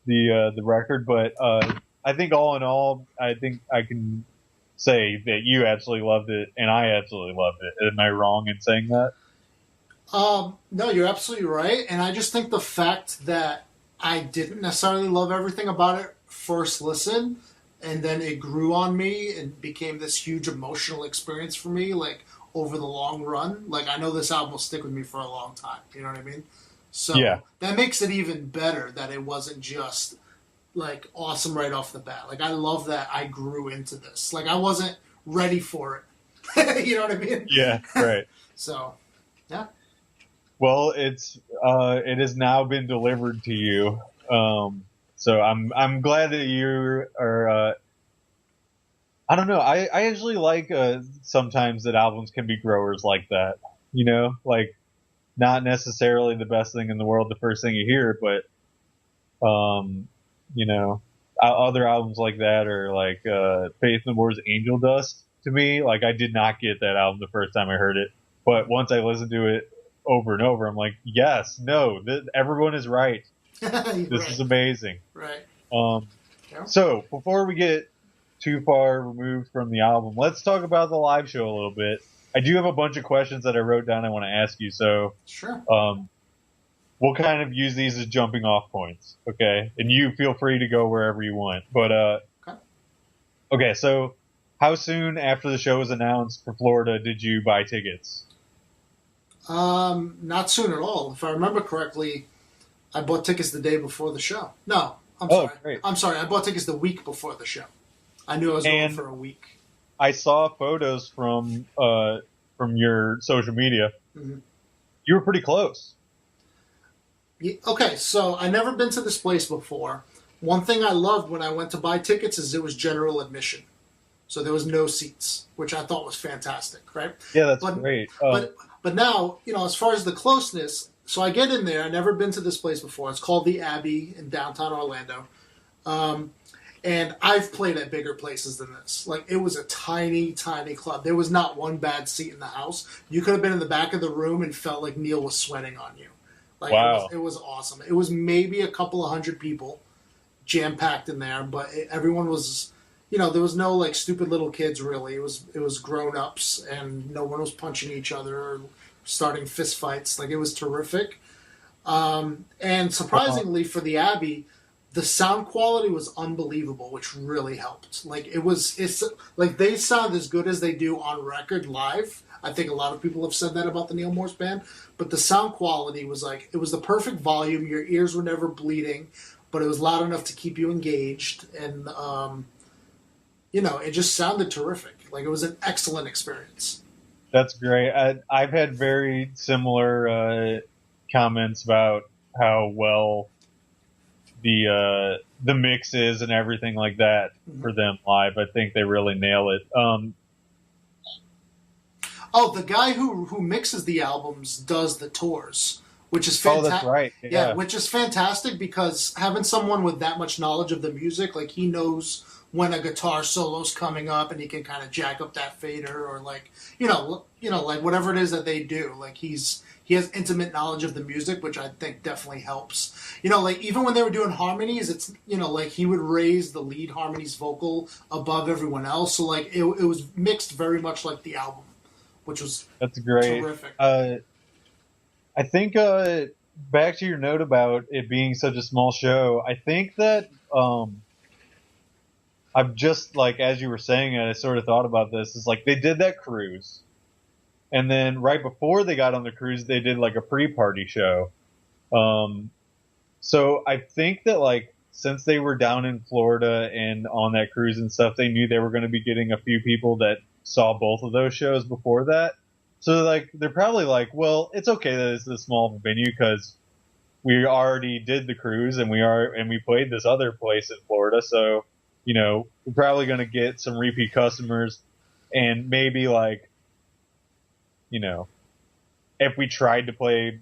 the record. But I think all in all, I think I can say that you absolutely loved it and I absolutely loved it. Am I wrong in saying that? No, you're absolutely right. And I just think the fact that I didn't necessarily love everything about it first listen, and then it grew on me and became this huge emotional experience for me, like, over the long run. Like, I know this album will stick with me for a long time. You know what I mean? So yeah. That makes it even better that it wasn't just, like, awesome right off the bat. Like, I love that I grew into this. Like, I wasn't ready for it. You know what I mean? Yeah, right. So, yeah. Well, it's it has now been delivered to you. So I'm glad that you are. I don't know. I actually like sometimes that albums can be growers like that. You know, like not necessarily the best thing in the world the first thing you hear, but you know, other albums like that are like Faith No More's Angel Dust. To me, like I did not get that album the first time I heard it, but once I listened to it over and over, I'm like, yes, no, everyone is right. This is amazing. Right. Yeah. So before we get too far removed from the album, let's talk about the live show a little bit. I do have a bunch of questions that I wrote down I want to ask you. So sure. We'll kind of use these as jumping off points, okay? And you feel free to go wherever you want. But okay. So how soon after the show was announced for Florida did you buy tickets? Not soon at all. If I remember correctly, I bought tickets the day before the show. No, I'm sorry. Great. I'm sorry. I bought tickets the week before the show. I knew I was going for a week. I saw photos from your social media. Mm-hmm. You were pretty close. Yeah, okay, so I never been to this place before. One thing I loved when I went to buy tickets is it was general admission. So there was no seats, which I thought was fantastic, right? Yeah, that's great. But now, you know, as far as the closeness, so I get in there. I've never been to this place before. It's called the Abbey in downtown Orlando. And I've played at bigger places than this. Like, it was a tiny, tiny club. There was not one bad seat in the house. You could have been in the back of the room and felt like Neal was sweating on you. Like, wow. It was awesome. It was maybe a couple of hundred people jam-packed in there, but everyone was, you know, there was no, like, stupid little kids, really. It was grown-ups, and no one was punching each other or starting fist fights. Like, it was terrific. And surprisingly for the Abbey, the sound quality was unbelievable, which really helped. Like, it's like they sound as good as they do on record live. I think a lot of people have said that about the Neal Morse Band, but the sound quality was like, it was the perfect volume. Your ears were never bleeding, but it was loud enough to keep you engaged. And, you know, it just sounded terrific. Like, it was an excellent experience. That's great. I've had very similar comments about how well the mix is and everything like that for them live. I think they really nail it. The guy who mixes the albums does the tours, which is fantastic. Oh, that's right. Yeah, which is fantastic because having someone with that much knowledge of the music, like he knows when a guitar solo's coming up and he can kind of jack up that fader or like, you know, like whatever it is that they do. Like he has intimate knowledge of the music, which I think definitely helps. You know, like even when they were doing harmonies, it's, you know, like he would raise the lead harmonies vocal above everyone else. So like it was mixed very much like the album, which was that's great. Terrific. I think back to your note about it being such a small show, I think that I've just like as you were saying it, I sort of thought about this. Is like they did that cruise. And then right before they got on the cruise, they did like a pre-party show. So I think that like since they were down in Florida and on that cruise and stuff, they knew they were going to be getting a few people that saw both of those shows before that. So like they're probably like, well, it's okay that it's a small venue because we already did the cruise and we played this other place in Florida. So, you know, we're probably going to get some repeat customers and maybe like, you know, if we tried to play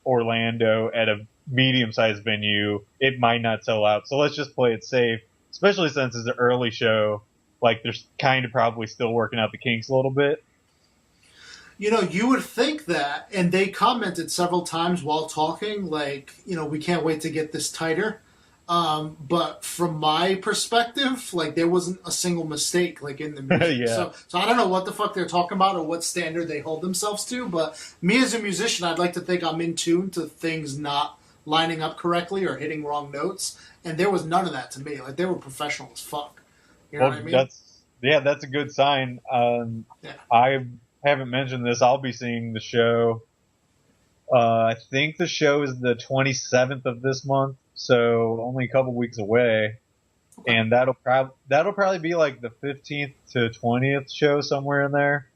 Orlando at a medium-sized venue, it might not sell out. So let's just play it safe, especially since it's an early show. Like, they're kind of probably still working out the kinks a little bit. You know, you would think that, and they commented several times while talking, like, you know, we can't wait to get this tighter. But from my perspective, like there wasn't a single mistake like in the music. Yeah. So I don't know what the fuck they're talking about or what standard they hold themselves to. But me as a musician, I'd like to think I'm in tune to things not lining up correctly or hitting wrong notes. And there was none of that to me. Like they were professional as fuck. You know what I mean? That's a good sign. Yeah. I haven't mentioned this. I'll be seeing the show. I think the show is the 27th of this month. So only a couple weeks away, okay. And that'll probably be like the 15th to 20th show somewhere in there.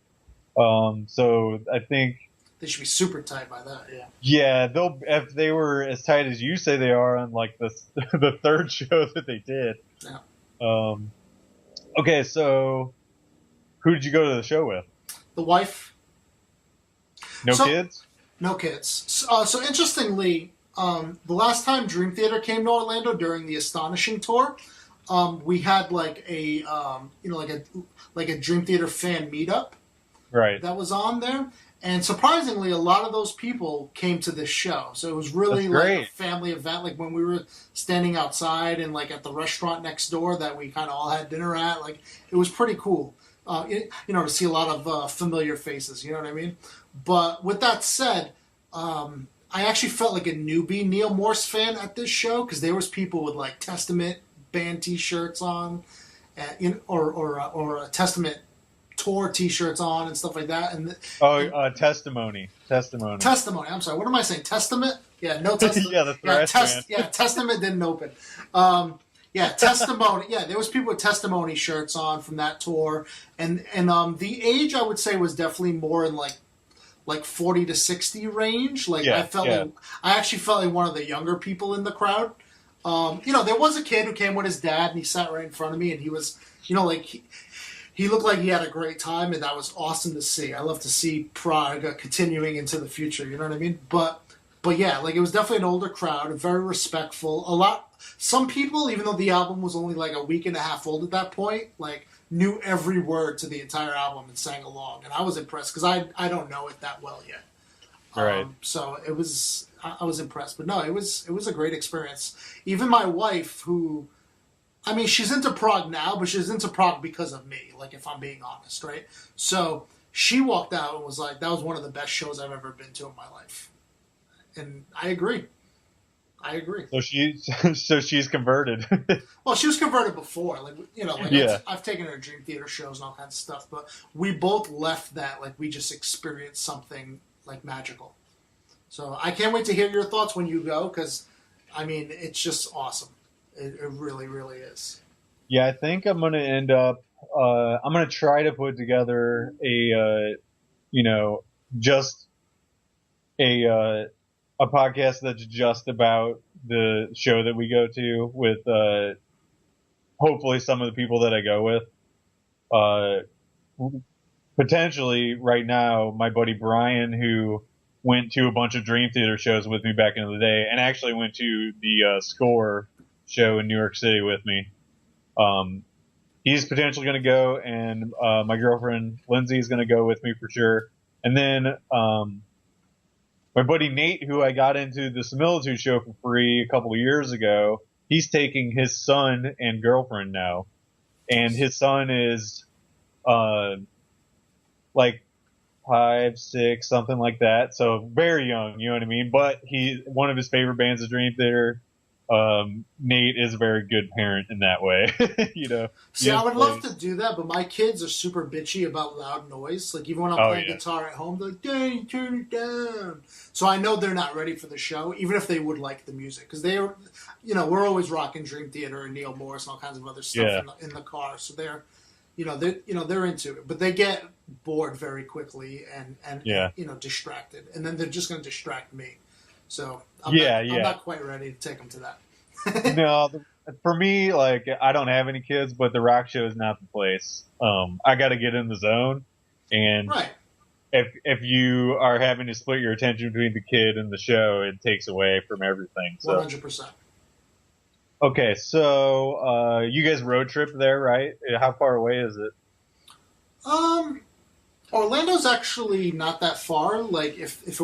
So I think They should be super tight by that. Yeah. Yeah, they'll if they were as tight as you say they are on like the third show that they did. Yeah. Okay, so who did you go to the show with? The wife. No kids? No kids. So interestingly, the last time Dream Theater came to Orlando during the Astonishing tour, we had like a like a Dream Theater fan meetup. Right. That was on there. And surprisingly, a lot of those people came to this show. So it was really like a family event. Like when we were standing outside and like at the restaurant next door that we kind of all had dinner at, like it was pretty cool, to see a lot of familiar faces. You know what I mean? But with that said, I actually felt like a newbie Neal Morse fan at this show because there was people with like Testament band T-shirts on, or a Testament tour T-shirts on and stuff like that. And Testimony. I'm sorry. What am I saying? Testament? Yeah, no Testament. Yeah, the thrash band. Yeah, Testament didn't open. Testimony. Yeah, there was people with Testimony shirts on from that tour, and the age I would say was definitely more in like 40 to 60 range. Like I actually felt like one of the younger people in the crowd. There was a kid who came with his dad, and he sat right in front of me, and he was, he looked like he had a great time, and that was awesome to see. I love to see Prague continuing into the future, you know what I mean? But yeah, like it was definitely an older crowd, very respectful. Some people, even though the album was only like a week and a half old at that point, like knew every word to the entire album and sang along. And I was impressed because I don't know it that well yet. Right. So I was impressed. But no, it was a great experience. Even my wife, who, I mean, she's into prog now, but she's into prog because of me, like if I'm being honest, right? So she walked out and was like, that was one of the best shows I've ever been to in my life. And I agree. So she's converted. Well, she was converted before, I've taken her to Dream Theater shows and all kinds of stuff, but we both left that like we just experienced something like magical. So I can't wait to hear your thoughts when you go, because I mean it's just awesome. It really, really is. Yeah, I think I'm gonna end up. I'm gonna try to put together a podcast that's just about the show that we go to with hopefully some of the people that I go with. Potentially right now, my buddy Brian, who went to a bunch of Dream Theater shows with me back in the day, and actually went to the Score show in New York City with me. He's potentially going to go, and my girlfriend Lindsay is going to go with me for sure. And then my buddy Nate, who I got into the Similitude show for free a couple of years ago, he's taking his son and girlfriend now. And his son is like 5, 6, something like that. So very young, you know what I mean? But one of his favorite bands is Dream Theater. Nate is a very good parent in that way. See, I would love to do that, but my kids are super bitchy about loud noise. Like even when I'm playing guitar at home, they're like, "Daddy, turn it down." So I know they're not ready for the show, even if they would like the music, because they're, we're always rocking Dream Theater and Neal Morse and all kinds of other stuff in the car. So they're into it, but they get bored very quickly and distracted, and then they're just going to distract me. So I'm not quite ready to take them to that. No, for me, like I don't have any kids, but the rock show is not the place. I got to get in the zone, and if you are having to split your attention between the kid and the show, it takes away from everything. So 100%. Okay, so you guys road trip there, right? How far away is it? Orlando's actually not that far. Like if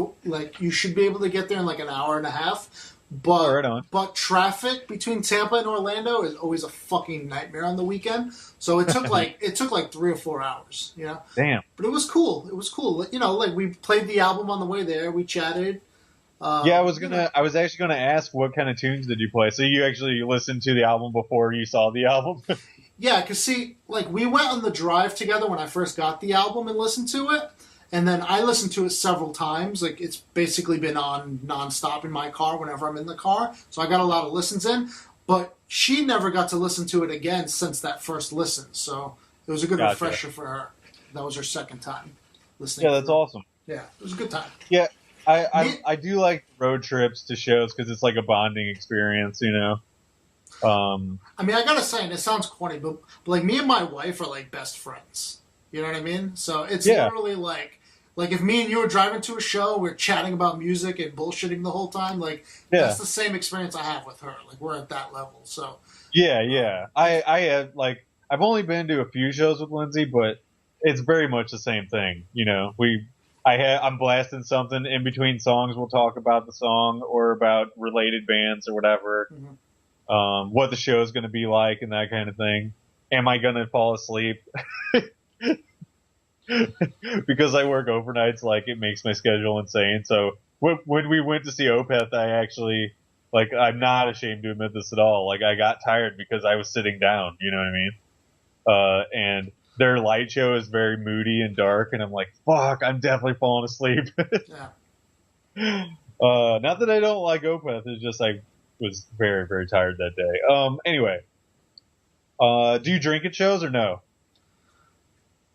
you should be able to get there in like an hour and a half. But traffic between Tampa and Orlando is always a fucking nightmare on the weekend. So it took like 3 or 4 hours. Damn. But it was cool. Like we played the album on the way there. We chatted. I was actually gonna ask what kind of tunes did you play. So you actually listened to the album before you saw the album? Yeah, because see, like we went on the drive together when I first got the album and listened to it, and then I listened to it several times. Like it's basically been on nonstop in my car whenever I'm in the car, so I got a lot of listens in. But she never got to listen to it again since that first listen, so it was a good refresher for her. That was her second time listening. Yeah, that's awesome. Yeah, it was a good time. Yeah, I do like road trips to shows because it's like a bonding experience, you know. I mean, I gotta say, and it sounds corny, but like me and my wife are like best friends. You know what I mean? So it's Yeah, literally like if me and you were driving to a show, we're chatting about music and bullshitting the whole time. Like yeah, that's the same experience I have with her. Like we're at that level. So yeah, um, yeah. I have like I've only been to a few shows with Lindsay, but it's very much the same thing. You know, I'm blasting something in between songs. We'll talk about the song or about related bands or whatever. mhm. What the show is going to be like and that kind of thing. Am I going to fall asleep? Because I work overnights, like it makes my schedule insane. So when we went to see Opeth, I actually, like, I'm not ashamed to admit this at all. Like I got tired because I was sitting down. You know what I mean? And their light show is very moody and dark, and I'm like, fuck, I'm definitely falling asleep. Yeah. Not that I don't like Opeth, it's just I was very, very tired that day. Anyway, do you drink at shows or no?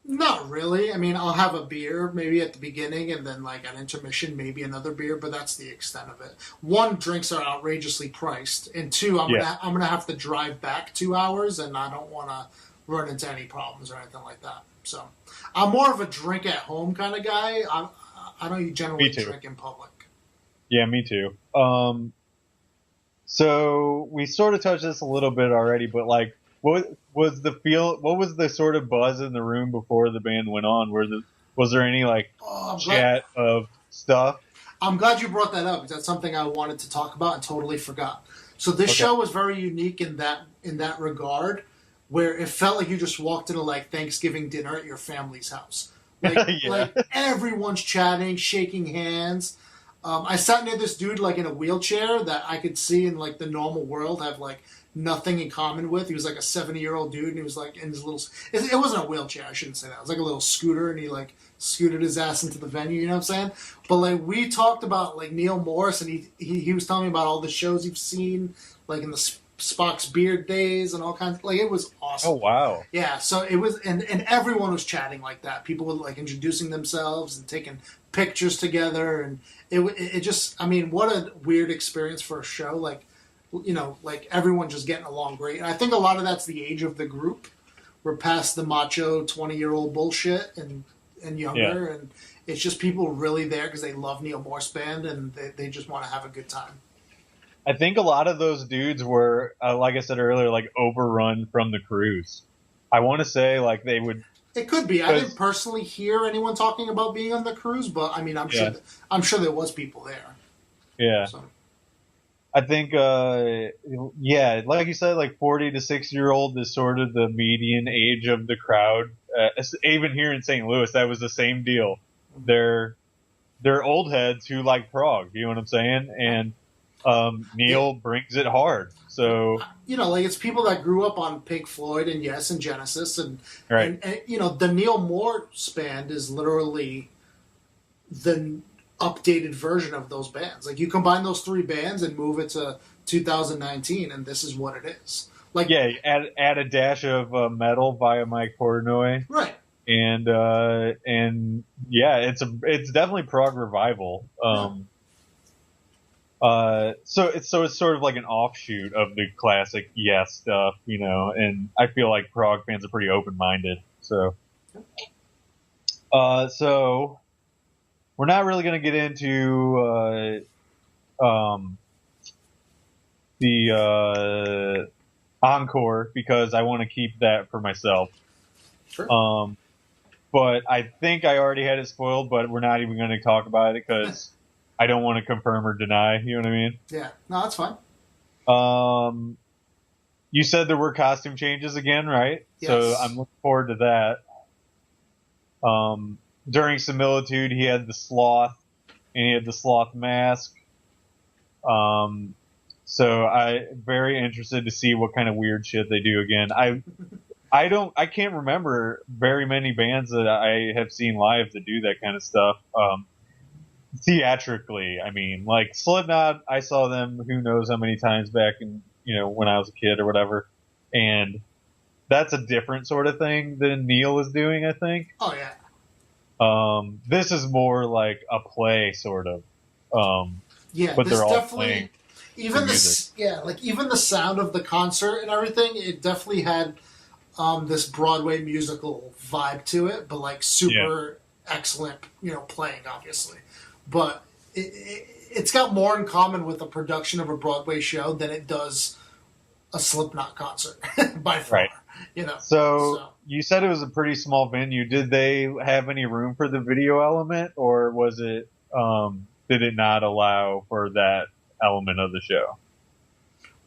Not really. I mean, I'll have a beer maybe at the beginning, and then like an intermission, maybe another beer, but that's the extent of it. One, drinks are outrageously priced, and two, Yeah. I'm gonna have to drive back 2 hours, and I don't want to run into any problems or anything like that. So, I'm more of a drink at home kind of guy. I don't generally Me too. drink in public. Yeah, me too. So we sort of touched this a little bit already, but like, what was the feel? What was the sort of buzz in the room before the band went on? Was there any like Oh, chat of stuff? I'm glad you brought that up because that's something I wanted to talk about and totally forgot. So this Okay. show was very unique in that regard, where it felt like you just walked into like Thanksgiving dinner at your family's house. Like Yeah. like everyone's chatting, shaking hands. I sat near this dude like in a wheelchair that I could see in like the normal world have like nothing in common with. He was like a 70-year-old dude, and he was like in his little. It wasn't a wheelchair. I shouldn't say that. It was like a little scooter, and he like scooted his ass into the venue. You know what I'm saying? But like we talked about like Neal Morse, and he was telling me about all the shows you've seen, like in the Spock's Beard days and all kinds. Like it was awesome. Oh wow. Yeah, so it was, and everyone was chatting like that. People were like introducing themselves and taking pictures together, and it just, I mean, what a weird experience for a show. Like, you know, like everyone just getting along great. And I think a lot of that's the age of the group. We're past the macho 20-year-old bullshit and younger, and it's just people really there because they love Neal Morse Band and they just want to have a good time. I think a lot of those dudes were, like I said earlier, like overrun from the cruise. I want to say like they would. It could be. I didn't personally hear anyone talking about being on the cruise, but I mean, I'm sure there was people there. Yeah. So. I think, yeah, like you said, like 40 to 60-year-old is sort of the median age of the crowd. Even here in St. Louis, that was the same deal. They're old heads who like prog. You know what I'm saying? And Neal brings it hard. So you know, like it's people that grew up on Pink Floyd and Yes and Genesis, and right. and you know, the Neal Morse Band is literally the updated version of those bands. Like you combine those three bands and move it to 2019, and this is what it is. Like Yeah, add a dash of metal via Mike Portnoy, right. and yeah, it's definitely prog revival. So it's sort of like an offshoot of the classic Yes stuff, you know, and I feel like prog fans are pretty open minded. So so we're not really going to get into the encore because I want to keep that for myself. Sure. But I think I already had it spoiled, but we're not even going to talk about it because I don't want to confirm or deny. You know what I mean? Yeah. No, that's fine. You said there were costume changes again, right? Yes. So I'm looking forward to that. During Similitude, he had the sloth, and he had the sloth mask. So I'm very interested to see what kind of weird shit they do again. I can't remember very many bands that I have seen live that do that kind of stuff. Theatrically, I mean, like Slipknot, I saw them who knows how many times back in, you know, when I was a kid or whatever. And that's a different sort of thing than Neal is doing, I think. Oh yeah. This is more like a play, sort of. Yeah, But this they're all definitely, playing the even music. this, yeah, like even the sound of the concert and everything, it definitely had this Broadway musical vibe to it, but like Yeah, super excellent, playing obviously. But it's got more in common with a production of a Broadway show than it does a Slipknot concert by far. right. You know, So so you said it was a pretty small venue. Did they have any room for the video element, or was it did it not allow for that element of the show?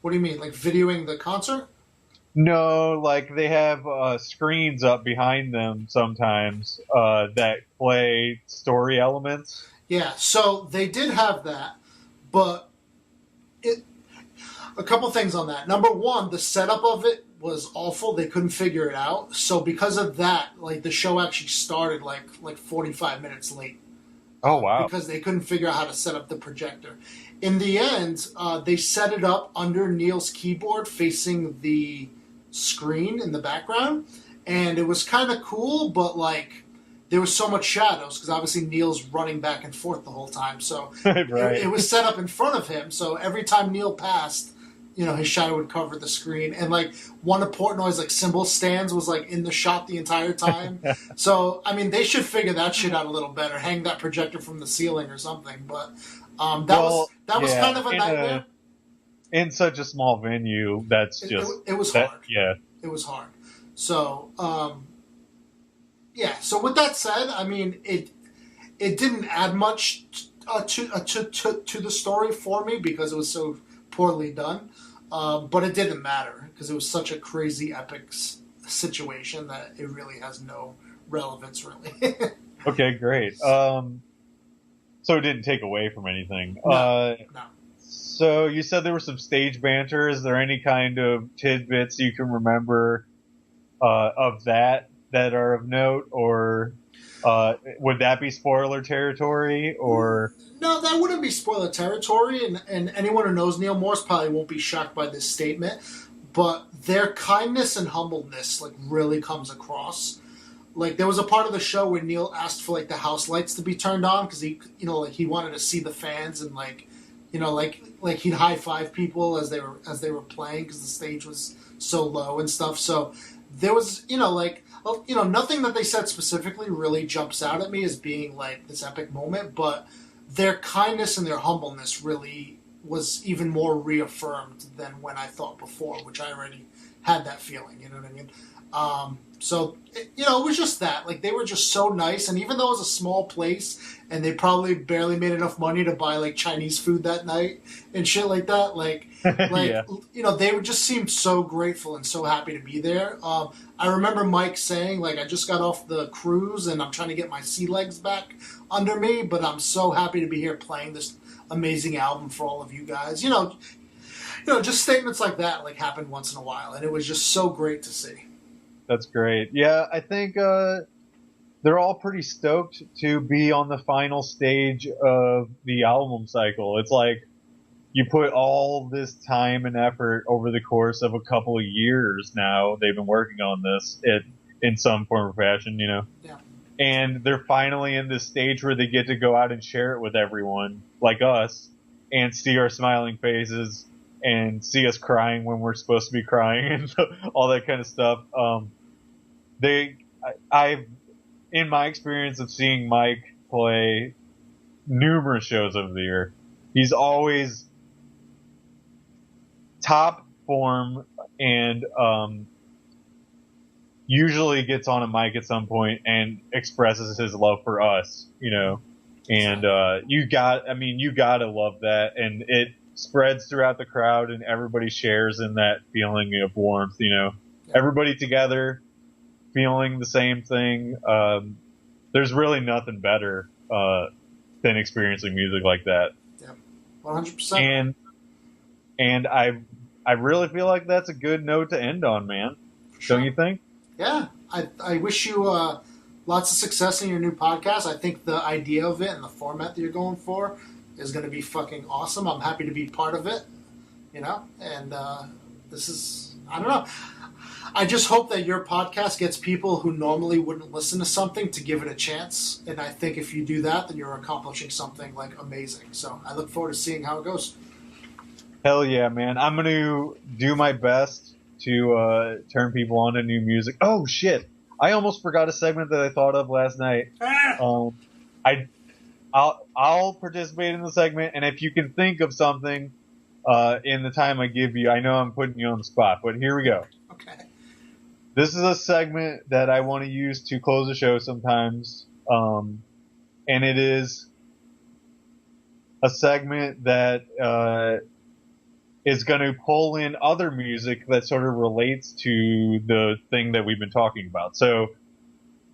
what do you mean, like videoing the concert? No, like they have screens up behind them sometimes that play story elements. Yeah, so they did have that, but it a couple things on that. Number one, the setup of it was awful. They couldn't figure it out. So because of that, like the show actually started like 45 minutes late Oh wow! because they couldn't figure out how to set up the projector. In the end, they set it up under Neal's keyboard facing the screen in the background, and it was kind of cool, but like there was so much shadows because obviously Neal's running back and forth the whole time. So Right. it was set up in front of him. So every time Neal passed, his shadow would cover the screen. And like one of Portnoy's like cymbal stands was like in the shot the entire time. So I mean, they should figure that shit out a little better. Hang that projector from the ceiling or something. But that was Yeah, kind of a nightmare. in such a small venue, that's just It was that. hard. Yeah, It was hard. So yeah. So with that said, I mean it didn't add much to the story for me because it was so poorly done. But it didn't matter because it was such a crazy epic situation that it really has no relevance, really. okay, great. So it didn't take away from anything. No. So you said there was some stage banter. Is there any kind of tidbits you can remember of that are of note, or would that be spoiler territory? Or No, that wouldn't be spoiler territory, and anyone who knows Neal Morse probably won't be shocked by this statement. But their kindness and humbleness like really comes across. Like there was a part of the show where Neal asked for like the house lights to be turned on because like he wanted to see the fans and like like he'd high five people as they were playing because the stage was so low and stuff. So there was nothing that they said specifically really jumps out at me as being like this epic moment, but their kindness and their humbleness really was even more reaffirmed than when I thought before, which I already had that feeling. You know what I mean? So it was just that. Like they were just so nice, and even though it was a small place, and they probably barely made enough money to buy like Chinese food that night and shit like that, yeah, they would just seem so grateful and so happy to be there. I remember Mike saying like, I just got off the cruise and I'm trying to get my sea legs back under me, but I'm so happy to be here playing this amazing album for all of you guys. Just statements like that like happen once in a while, and it was just so great to see. that's great. Yeah, I think they're all pretty stoked to be on the final stage of the album cycle. It's like you put all this time and effort over the course of a couple of years now. They've been working on this in some form or fashion, Yeah. And they're finally in this stage where they get to go out and share it with everyone, like us, and see our smiling faces and see us crying when we're supposed to be crying and all that kind of stuff. I've, in my experience of seeing Mike play numerous shows over the year, he's always top form and usually gets on a mic at some point and expresses his love for us, and you gotta love that, and it spreads throughout the crowd and everybody shares in that feeling of warmth, everybody together feeling the same thing. There's really nothing better than experiencing music like that. Yeah, 100%. And I really feel like that's a good note to end on, man. Sure. Don't you think? Yeah, I wish you lots of success in your new podcast. I think the idea of it and the format that you're going for is going to be fucking awesome. I'm happy to be part of it, and This is, I don't know. I just hope that your podcast gets people who normally wouldn't listen to something to give it a chance. And I think if you do that, then you're accomplishing something like amazing. So I look forward to seeing how it goes. Hell yeah, man. I'm going to do my best to turn people on to new music. Oh, shit. I almost forgot a segment that I thought of last night. I'll participate in the segment, and if you can think of something in the time I give you, I know I'm putting you on the spot, but here we go. Okay. This is a segment that I want to use to close the show sometimes, and it is a segment that is going to pull in other music that sort of relates to the thing that we've been talking about. So,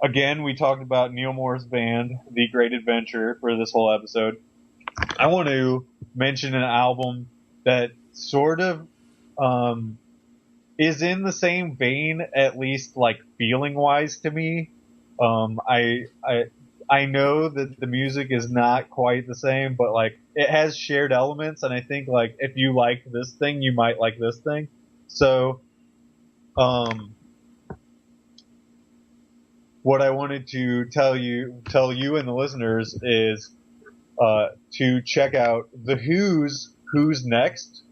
again, we talked about Neal Morse Band, The Great Adventure, for this whole episode. I want to mention an album that sort of is in the same vein, at least like feeling wise to me. I know that the music is not quite the same, but like it has shared elements, and I think like if you like this thing, you might like this thing. So, what I wanted to tell you and the listeners is to check out the Who's Next.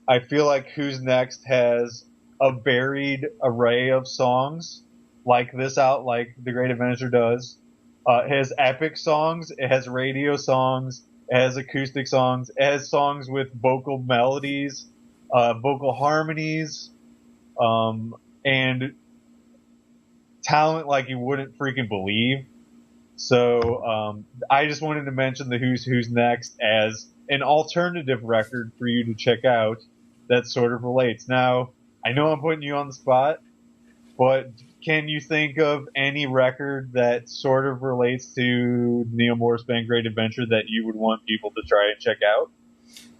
I feel like Who's Next has a varied array of songs like The Great Adventure does. It has epic songs, it has radio songs, it has acoustic songs, it has songs with vocal melodies, vocal harmonies, and talent like you wouldn't freaking believe. So I just wanted to mention the Who's Next as an alternative record for you to check out that sort of relates. Now, I know I'm putting you on the spot, but can you think of any record that sort of relates to Neal Morse Band Great Adventure that you would want people to try and check out?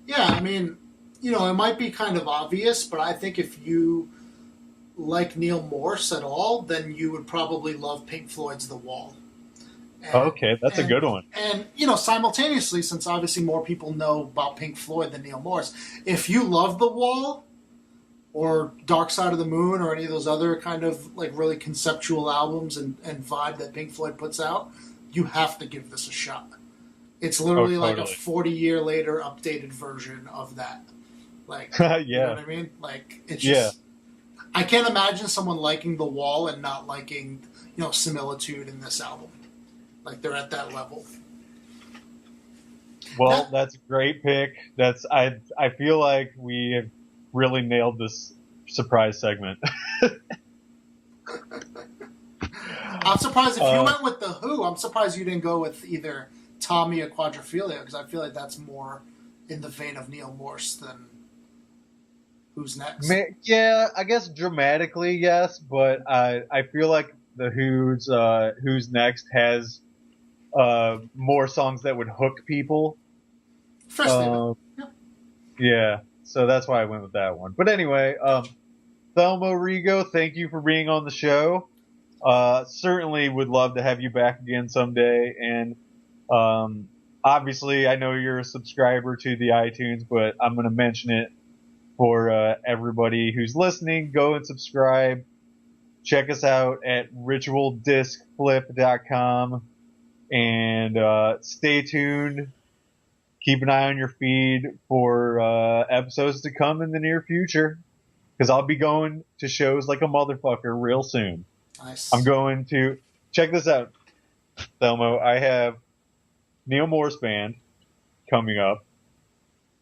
Yeah, I mean, it might be kind of obvious, but I think if you like Neal Morse at all, then you would probably love Pink Floyd's The Wall. Okay, that's a good one. And, simultaneously, since obviously more people know about Pink Floyd than Neal Morse, if you love The Wall or Dark Side of the Moon or any of those other kind of like really conceptual albums and vibe that Pink Floyd puts out, you have to give this a shot. It's literally like a 40-year later updated version of that. Like, yeah. You know what I mean? Like, it's just... I can't imagine someone liking The Wall and not liking, Similitude in this album. Like, they're at that level. Well, that's a great pick. I feel like we have really nailed this surprise segment. I'm surprised if you went with The Who, I'm surprised you didn't go with either Tommy or Quadrophenia, because I feel like that's more in the vein of Neal Morse than Who's Next. Yeah, I guess dramatically, yes, but I feel like the Who's Next has more songs that would hook people. Fresh statement. Yeah, so that's why I went with that one. But anyway, Thelma Rigo, thank you for being on the show. Certainly would love to have you back again someday. And obviously, I know you're a subscriber to the iTunes, but I'm going to mention it for everybody who's listening. Go and subscribe. Check us out at ritualdiscflip.com. And stay tuned. Keep an eye on your feed for episodes to come in the near future, because I'll be going to shows like a motherfucker real soon. Nice. I'm going to check this out, Thelmo. I have Neal Morse Band coming up.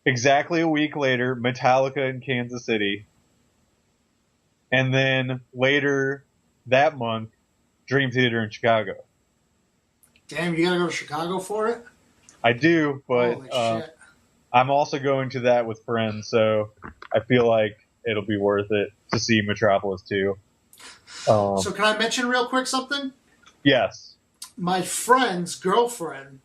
Exactly a week later, Metallica in Kansas City. And then later that month, Dream Theater in Chicago. Damn, you gotta go to Chicago for it? I do, but Holy shit. I'm also going to that with friends, so I feel like it'll be worth it to see Metropolis too. So can I mention real quick something? Yes. My friend's girlfriend,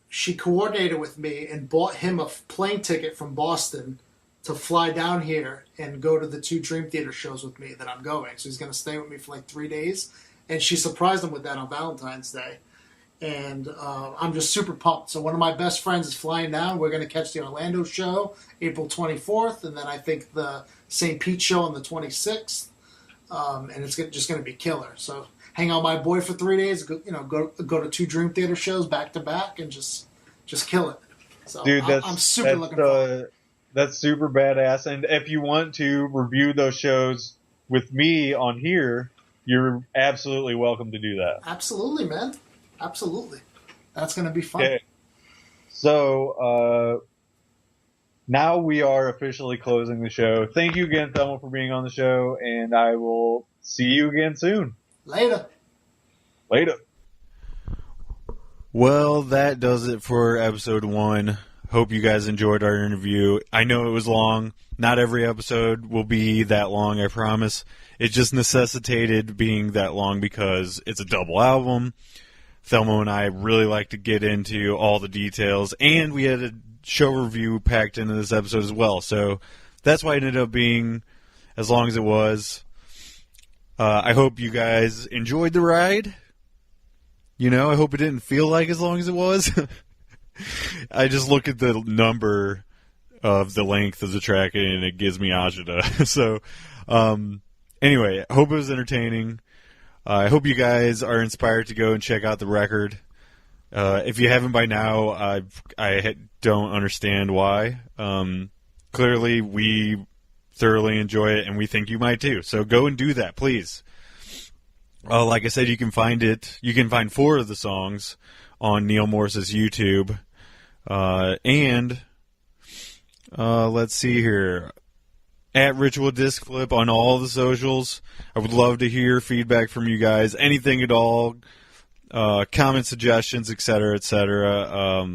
she coordinated with me and bought him a plane ticket from Boston to fly down here and go to the 2 Dream Theater shows with me that I'm going. So he's going to stay with me for like 3 days. And she surprised him with that on Valentine's Day. And I'm just super pumped. So one of my best friends is flying down. We're going to catch the Orlando show April 24th, and then I think the St. Pete show on the 26th. And it's just going to be killer. So hang out with my boy for 3 days. Go to 2 Dream Theater shows back to back, and just kill it. So Dude, I'm super looking forward. That's super badass. And if you want to review those shows with me on here, you're absolutely welcome to do that. Absolutely, man. Absolutely. That's going to be fun. Okay. So, now we are officially closing the show. Thank you again, Thelma, for being on the show, and I will see you again soon. Later. Well, that does it for episode 1. Hope you guys enjoyed our interview. I know it was long. Not every episode will be that long, I promise. It just necessitated being that long because it's a double album. Thelma and I really like to get into all the details, and we had a show review packed into this episode as well. So that's why it ended up being as long as it was. I hope you guys enjoyed the ride. I hope it didn't feel like as long as it was. I just look at the number of the length of the track and it gives me agita. So, anyway, I hope it was entertaining. I hope you guys are inspired to go and check out the record. If you haven't by now, I don't understand why. Clearly, we thoroughly enjoy it, and we think you might too. So go and do that, please. Like I said, you can find 4 of the songs on Neal Morse's YouTube. And let's see here. At Ritual Disc Flip on all the socials. I would love to hear feedback from you guys. Anything at all. Comment suggestions, etc., etc.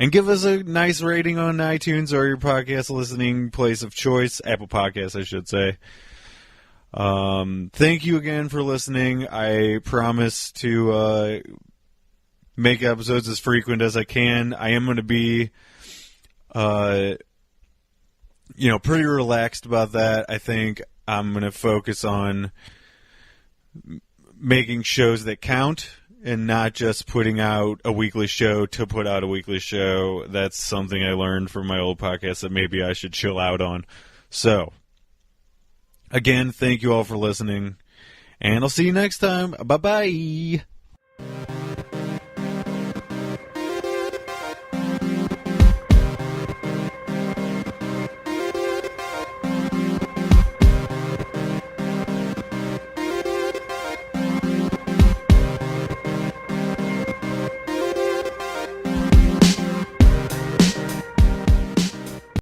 And give us a nice rating on iTunes or your podcast listening place of choice. Apple Podcasts, I should say. Thank you again for listening. I promise to make episodes as frequent as I can. I am going to be pretty relaxed about that. I think I'm going to focus on making shows that count and not just putting out a weekly show to put out a weekly show. That's something I learned from my old podcast that maybe I should chill out on. So, again, thank you all for listening, and I'll see you next time. Bye-bye.